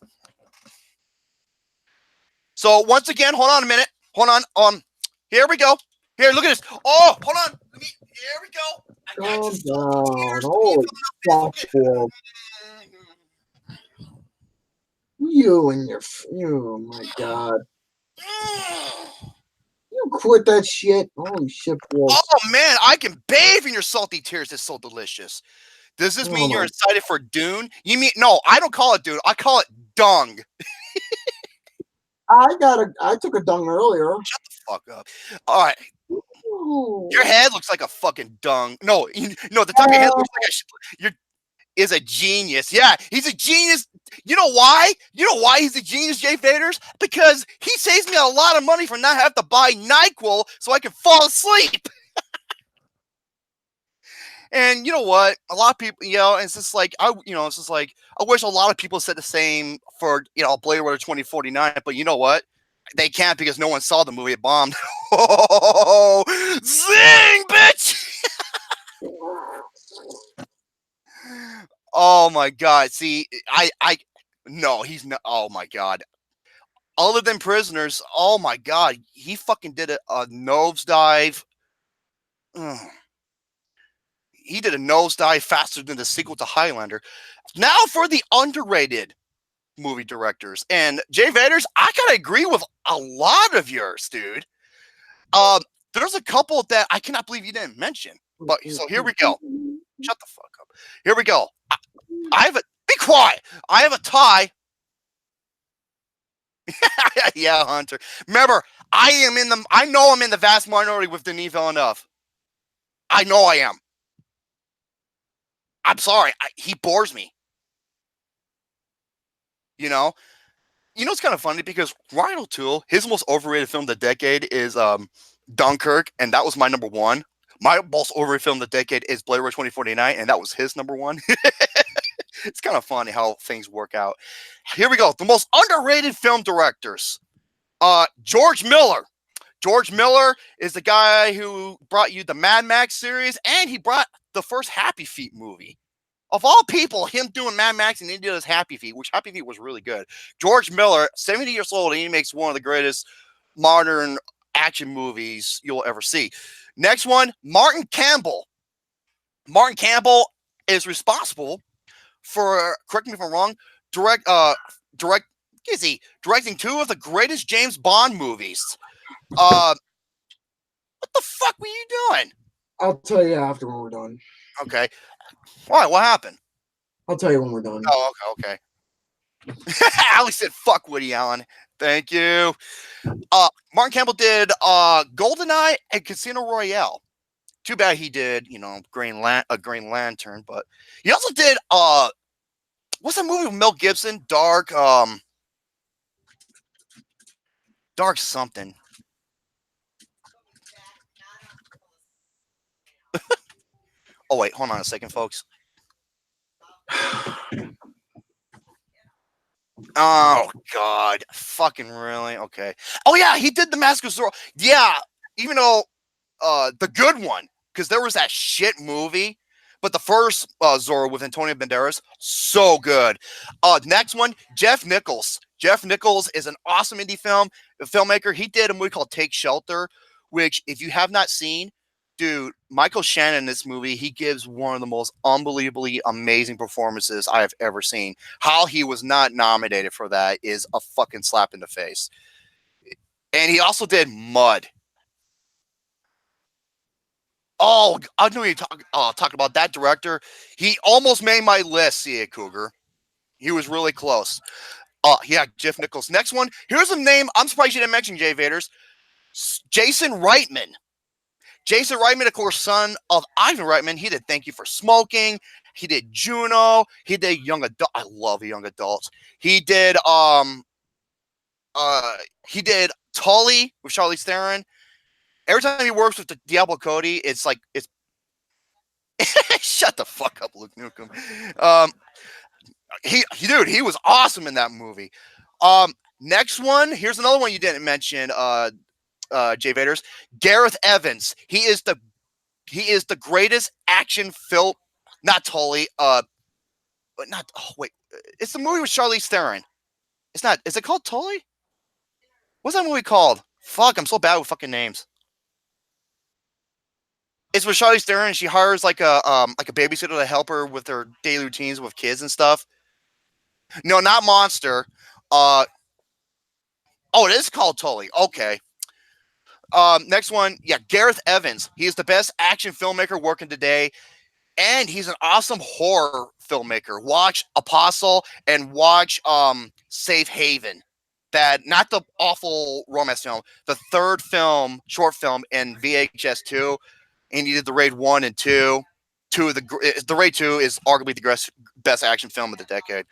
So once again, hold on a minute. Hold on. Here we go. Here, look at this. Oh, hold on. Here we go. Calm down. Holy fuck, boy. You, my God. You quit that shit. Holy shit, boy. Oh, man, I can bathe in your salty tears. It's so delicious. Does this mean you're excited for Dune? You mean, no, I don't call it Dune. I call it dung. I took a dung earlier. Shut the fuck up. All right. Ooh. Your head looks like a fucking dung. No, the top of your head looks like is a genius. Yeah, he's a genius. You know why? You know why he's a genius, Jay Vaters? Because he saves me a lot of money for not having to buy NyQuil so I can fall asleep. And you know what? A lot of people, it's just like I wish a lot of people said the same for Blade Runner 2049. But you know what? They can't because no one saw the movie. It bombed. Oh, zing, bitch! Oh my God! See, No, he's not. Oh my god. Other than Prisoners, oh my god, he fucking did a nosedive. Ugh. He did a nosedive faster than the sequel to Highlander. Now for the underrated movie directors. And Jay Vaters, I gotta agree with a lot of yours, dude. There's a couple that I cannot believe you didn't mention. But so here we go. Shut the fuck up. Here we go. I have a be quiet. I have a tie. Yeah, Hunter. Remember, I know I'm in the vast minority with Denis Villeneuve. I know I am. I'm sorry. He bores me. You know? It's kind of funny because Ryan O'Toole, his most overrated film of the decade is Dunkirk, and that was my number one. My most overrated film of the decade is Blade Runner 2049, and that was his number one. It's kind of funny how things work out. Here we go. The most underrated film directors. George Miller. George Miller is the guy who brought you the Mad Max series, and he brought the first Happy Feet movie. Of all people, him doing Mad Max and he did his Happy Feet, which Happy Feet was really good. George Miller, 70 years old, and he makes one of the greatest modern action movies you'll ever see. Next one, Martin Campbell. Martin Campbell is responsible for, correct me if I'm wrong, directing two of the greatest James Bond movies. What the fuck were you doing? I'll tell you after when we're done. Okay. Why? What happened? I'll tell you when we're done. Oh, okay. Ali said, "Fuck Woody Allen." Thank you. Martin Campbell did GoldenEye and Casino Royale. Too bad he did, Green Lantern, but he also did what's that movie with Mel Gibson? Dark something. Oh wait, hold on a second, folks. Oh god, fucking really? Okay. Oh yeah, he did the Mask of Zorro. Yeah, even though the good one, because there was that shit movie, but the first Zorro with Antonio Banderas, so good. Next one, Jeff Nichols. Jeff Nichols is an awesome indie filmmaker. He did a movie called Take Shelter, which if you have not seen, dude, Michael Shannon in this movie, he gives one of the most unbelievably amazing performances I have ever seen. How he was not nominated for that is a fucking slap in the face. And he also did Mud. Oh, I knew you talking about that director. He almost made my list, see it, Cougar. He was really close. Yeah, Jeff Nichols. Next one. Here's a name I'm surprised you didn't mention, Jay Vaters. Jason Reitman. Jason Reitman, of course, son of Ivan Reitman. He did Thank You for Smoking. He did Juno. He did Young Adult. I love young adults. He did Tully with Charlize Theron. Every time he works with the Diablo Cody, it's shut the fuck up, Luke Nukem. He was awesome in that movie. Next one, here's another one you didn't mention, Jay Vaters. Gareth Evans. He is the greatest action film. Not Tully. It's the movie with Charlize Theron. It's not. Is it called Tully? What's that movie called? Fuck, I'm so bad with fucking names. It's with Charlize Theron, and she hires like a babysitter to help her with her daily routines with kids and stuff. No, not Monster. It is called Tully. Okay. Next one, yeah, Gareth Evans. He is the best action filmmaker working today, and he's an awesome horror filmmaker. Watch Apostle and watch Safe Haven. Not the awful romance film, the third short film in VHS 2. And he did the Raid 1 and 2. The Raid 2 is arguably the best action film of the decade.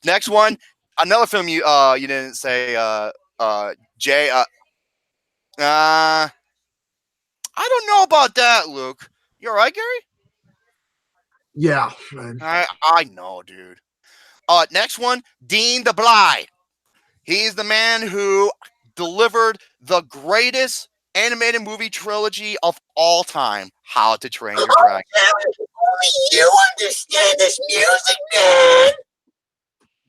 Next one, another film you didn't say, Jay. I don't know about that, Luke. You all right, Gary? Yeah, man. I know, dude. Next one, Dean DeBly. He's the man who delivered the greatest animated movie trilogy of all time, How to Train Your Dragon. Only you understand this music, man.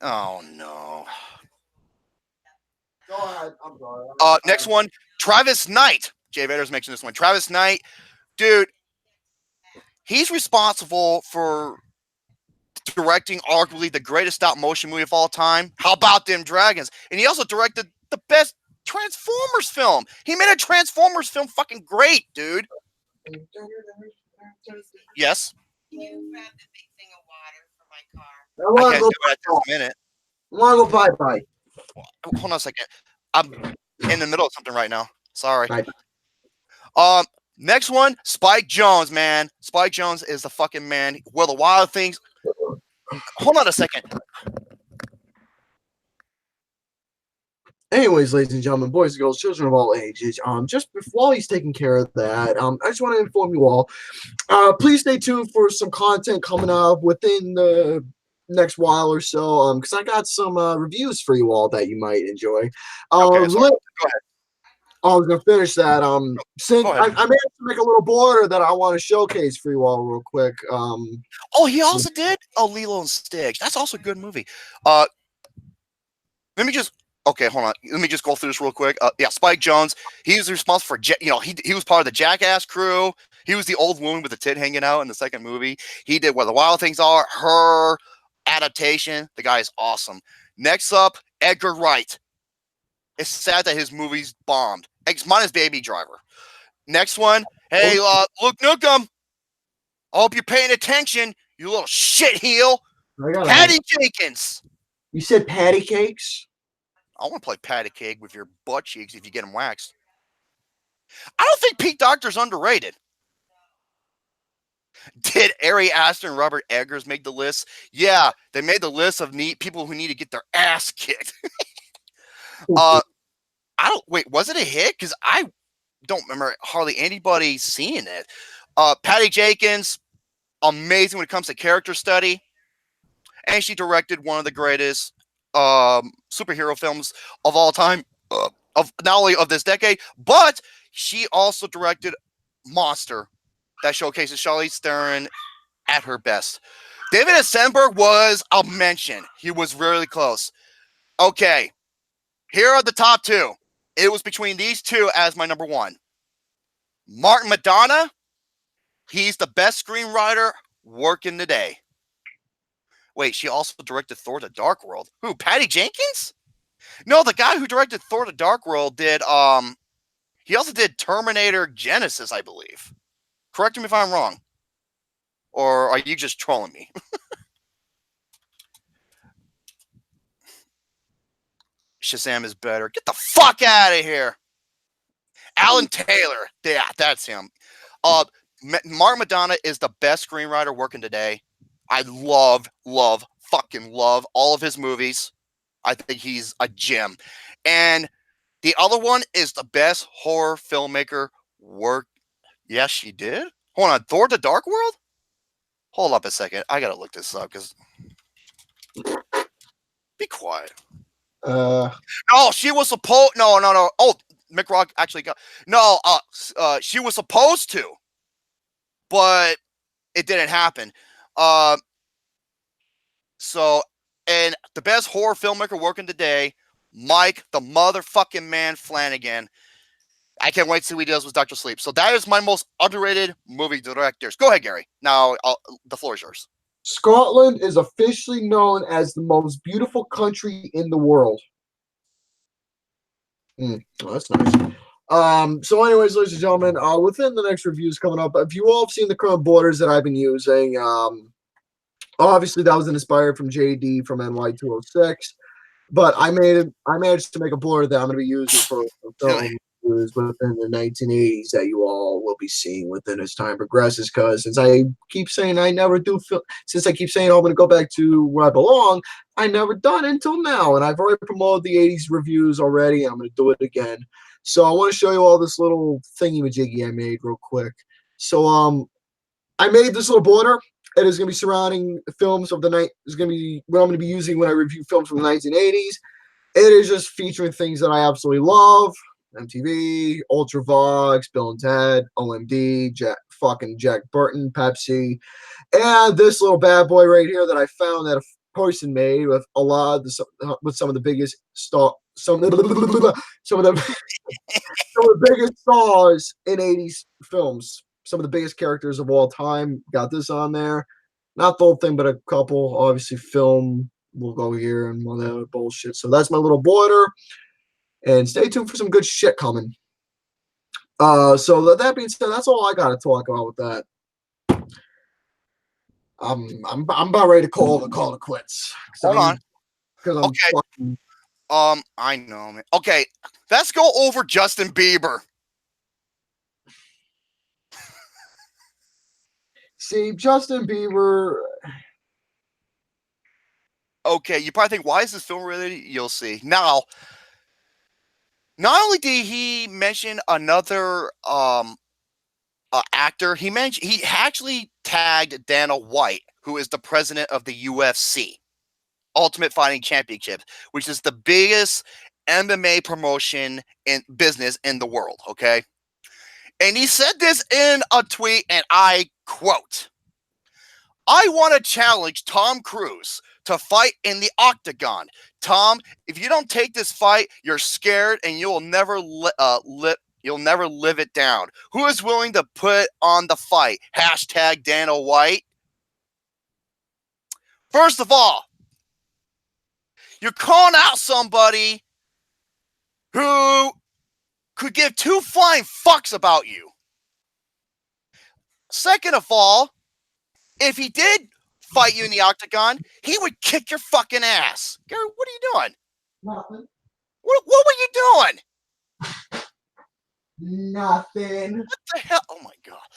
Oh no. Go ahead. I'm sorry. Next one, Travis Knight. Jay Vaters mentioned this one. Travis Knight, dude, he's responsible for directing arguably the greatest stop motion movie of all time. How about them dragons? And he also directed the best Transformers film. He made a Transformers film fucking great, dude. Yes. Can you grab the big thing of water for my car? I can't do it at this minute. I want to go bye-bye. Hold on a second. I'm in the middle of something right now. Sorry. Bye. Next one, Spike Jonze, man. Spike Jonze is the fucking man. Well, the Wild Things. Hold on a second. Anyways, ladies and gentlemen, boys and girls, children of all ages, just while he's taking care of that, I just want to inform you all, please stay tuned for some content coming up within the next while or so, because I got some reviews for you all that you might enjoy. Okay, go ahead. I was gonna finish that. Since I managed to make a little border that I want to showcase for you all real quick. Oh, he also did Lilo and Stitch. That's also a good movie. Let me just. Okay, hold on. Let me just go through this real quick. Yeah, Spike Jonze. He was responsible for, he was part of the Jackass crew. He was the old woman with the tit hanging out in the second movie. He did Where the Wild Things Are, Her, adaptation. The guy is awesome. Next up, Edgar Wright. It's sad that his movies bombed. Mine is Baby Driver. Next one, hey, Luke Nukem. I hope you're paying attention, you little shit heel. Patty Jenkins. You said patty cakes? I want to play patty cake with your butt cheeks if you get them waxed. I don't think Pete Docter's underrated. Did Ari Aster and Robert Eggers make the list? Yeah, they made the list of people who need to get their ass kicked. Was it a hit? Because I don't remember hardly anybody seeing it. Patty Jenkins, amazing when it comes to character study. And she directed one of the greatest superhero films of all time, of not only of this decade, but she also directed Monster, that showcases Charlize Theron at her best. David S. Sandberg was a mention. He was really close. Okay, here are the top two. It was between these two as my number one. Martin Madonna, he's the best screenwriter working today. Wait, she also directed Thor: The Dark World. Who, Patty Jenkins? No, the guy who directed Thor: The Dark World did, he also did Terminator Genesis, I believe. Correct me if I'm wrong. Or are you just trolling me? Shazam is better. Get the fuck out of here. Alan Taylor. Yeah, that's him. Mark Madonna is the best screenwriter working today. I fucking love all of his movies. I think he's a gem. And the other one is the best horror filmmaker work. Yes, she did. Hold on. Thor: The Dark World? Hold up a second. I gotta look this up because. Be quiet. No, she was supposed. No. Oh, Mick Rock actually got. No, she was supposed to, but it didn't happen. So, and the best horror filmmaker working today, Mike the motherfucking man Flanagan. I can't wait to see what he does with Dr. Sleep. So that is my most underrated movie directors. Go ahead, Gary. Now the floor is yours. Scotland is officially known as the most beautiful country in the world. Oh, that's nice. So anyways, ladies and gentlemen, within the next reviews coming up, if you all have seen the current borders that I've been using, obviously that was inspired from JD from NY206, but I managed to make a border that I'm going to be using for film within the 1980s that you all will be seeing within as time progresses. Because since I keep saying I'm going to go back to where I belong, I never done it until now, and I've already promoted the 80s reviews already. I'm going to do it again. So I want to show you all this little thingy-majiggy I made real quick. So I made this little border. It is going to be surrounding films of the night. Is going to be what I'm going to be using when I review films from the 1980s. It is just featuring things that I absolutely love: MTV, Ultravox, Bill and Ted, OMD, Jack Burton, Pepsi, and this little bad boy right here that I found at person made with a lot of with some of the biggest some of the some of the biggest stars in 80s films. Some of the biggest characters of all time got this on there. Not the whole thing, but a couple. Obviously, film will go here and all that other bullshit. So that's my little border. And stay tuned for some good shit coming. So that being said, that's all I got to talk about with that. I'm about ready to call it quits. Hold on. Because I'm Okay. fucking. I know, man. Okay, let's go over Justin Bieber. See, Justin Bieber. Okay, you probably think, why is this film related? You'll see. Now, not only did he mention another actor, he actually tagged Dana White, who is the president of the UFC, Ultimate Fighting Championship, which is the biggest MMA promotion in business in the world, okay? And he said this in a tweet, and I quote, "I want to challenge Tom Cruise to fight in the octagon. Tom, if you don't take this fight, you're scared and you'll never live it down. Who is willing to put on the fight? Hashtag Dana White." First of all, you're calling out somebody who could give two flying fucks about you. Second of all, if he did fight you in the octagon, he would kick your fucking ass. Gary, what are you doing? Nothing. What were you doing? Nothing. What the hell? Oh my god.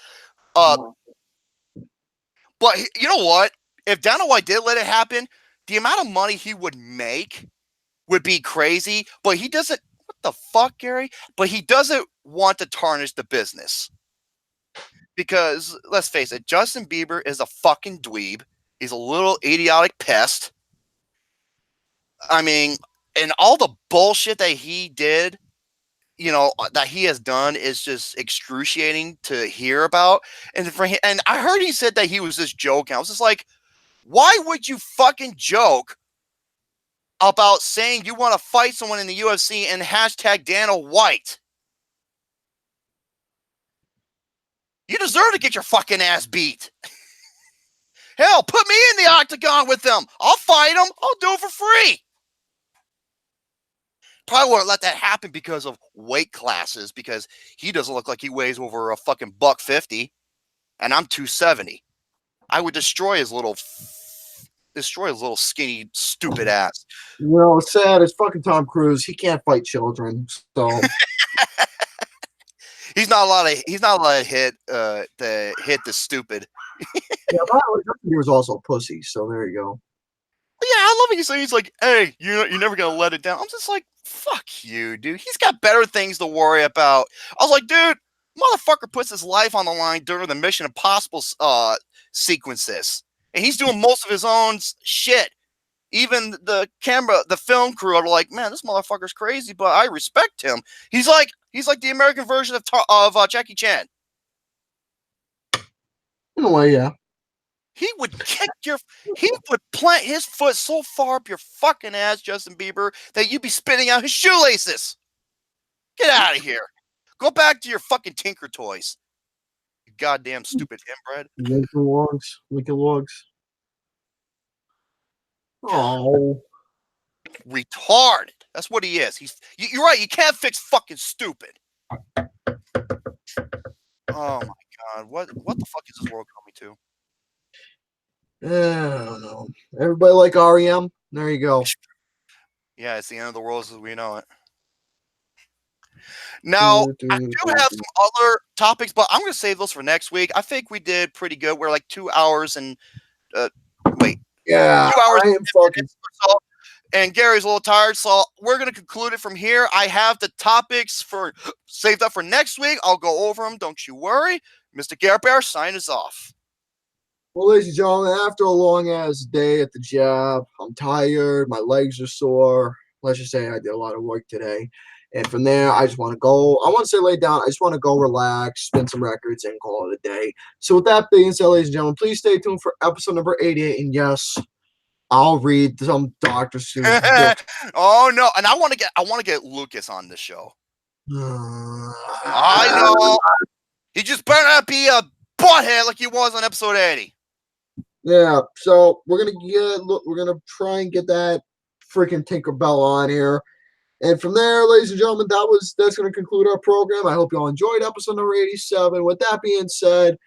But you know what? If Dana White did let it happen, the amount of money he would make would be crazy. But he doesn't. What the fuck, Gary? But he doesn't want to tarnish the business. Because, let's face it, Justin Bieber is a fucking dweeb. He's a little idiotic pest. I mean, and all the bullshit that he did, you know, that he has done is just excruciating to hear about. And and I heard he said that he was just joking. I was just like, why would you fucking joke about saying you want to fight someone in the UFC and hashtag Dana White? You deserve to get your fucking ass beat. Hell, put me in the octagon with them. I'll fight them. I'll do it for free. Probably won't let that happen because of weight classes, because he doesn't look like he weighs over a fucking $150, and I'm 270. I would destroy his little skinny, stupid ass. You know, it's sad. It's fucking Tom Cruise. He can't fight children, so. He's not allowed to hit the stupid. Yeah, but he was also a pussy, so there you go. But yeah, I love it. He's like, hey, you're never gonna let it down. I'm just like, fuck you, dude. He's got better things to worry about. I was like, dude, motherfucker puts his life on the line during the Mission Impossible sequences, and he's doing most of his own shit. Even the film crew are like, man, this motherfucker's crazy, but I respect him. He's like the American version of Jackie Chan. In a way, yeah. He would he would plant his foot so far up your fucking ass, Justin Bieber, that you'd be spitting out his shoelaces. Get out of here. Go back to your fucking Tinker Toys. You goddamn stupid inbred. Lincoln Logs. Oh. Retarded. That's what he is. You're right. You can't fix fucking stupid. Oh my god. What the fuck is this world coming to? I don't know. Everybody like REM? There you go. Yeah, it's the end of the world as we know it. Now, I do have some other topics, but I'm going to save those for next week. I think we did pretty good. We're like 2 hours and yeah, 2 hours I am fucking. So, and Gary's a little tired, so we're going to conclude it from here. I have the topics saved up for next week. I'll go over them. Don't you worry. Mr. Garrett Bear, sign us off. Well, ladies and gentlemen, after a long-ass day at the job, I'm tired. My legs are sore. Let's just say I did a lot of work today. And from there, I just want to go. I want to say lay down. I just want to go relax, spin some records, and call it a day. So with that being said, ladies and gentlemen, please stay tuned for episode number 88. And yes, I'll read some Dr. Seuss Oh no, and I want to get Lucas on the show. book. I know. He just better not be a butthead like he was on episode 80. Yeah, so we're gonna try and get that freaking Tinkerbell on here. And from there, ladies and gentlemen, that's gonna conclude our program. I hope you all enjoyed episode number 87. With that being said,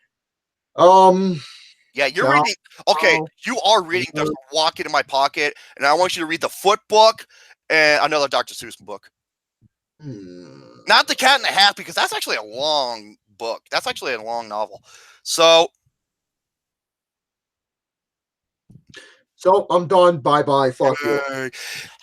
Yeah, you're now- reading. Okay, you are reading. There's a Walk Into My Pocket, and I want you to read the Foot book and another Dr. Seuss book. Not the Cat in the Hat, because that's actually a long book. That's actually a long novel. So I'm done. Bye bye. Fuck you.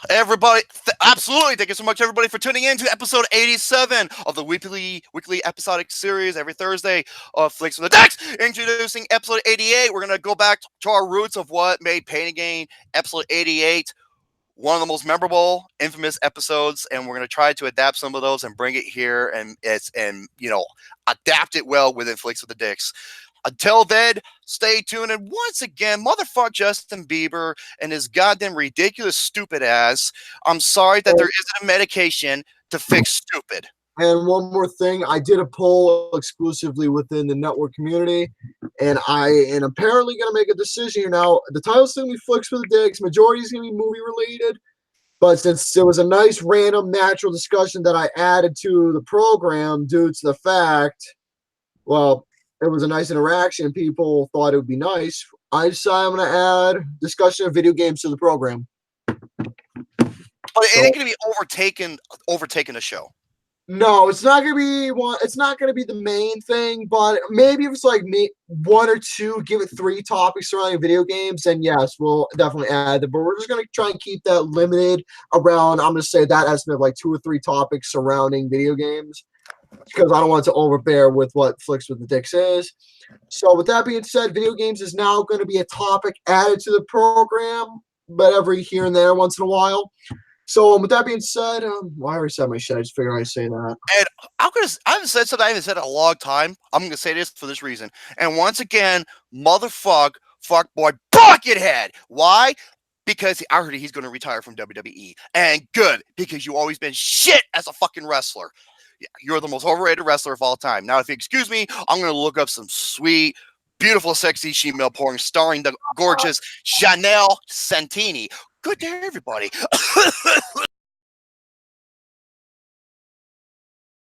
everybody, absolutely. Thank you so much, everybody, for tuning in to episode 87 of the weekly episodic series every Thursday of Flicks from the Decks. Introducing episode 88. We're gonna go back to our roots of what made Pain and Gain episode 88 one of the most memorable, infamous episodes, and we're gonna try to adapt some of those and bring it here and adapt it well within Flicks with the Dicks. Until then, stay tuned. And once again, motherfuck Justin Bieber and his goddamn ridiculous stupid ass. I'm sorry that there isn't a medication to fix stupid. And one more thing, I did a poll exclusively within the network community, and I am apparently going to make a decision here now. The title's going to be Flicks with the Dicks. Majority is going to be movie related, but since it was a nice, random, natural discussion that I added to the program due to the fact, well, it was a nice interaction. People thought it would be nice. I decided I'm going to add discussion of video games to the program. But it ain't going to be overtaking the show. No, it's not gonna be one. It's not gonna be the main thing, but maybe if it's like one or two, give it 3 topics surrounding video games, then yes, we'll definitely add them. But we're just gonna try and keep that limited around. I'm gonna say that estimate of like 2 or 3 topics surrounding video games, because I don't want to overbear with what Flicks with the Dicks is. So with that being said, video games is now going to be a topic added to the program, but every here and there, once in a while. So with that being said, I already said my shit. I just figured I'd say that. And I haven't said something I haven't said in a long time. I'm gonna say this for this reason. And once again, fuck boy, Buckethead. Why? Because I heard he's gonna retire from WWE. And good, because you've always been shit as a fucking wrestler. Yeah, you're the most overrated wrestler of all time. Now, if you excuse me, I'm gonna look up some sweet, beautiful, sexy female porn starring the gorgeous Janelle Santini. Good day, everybody.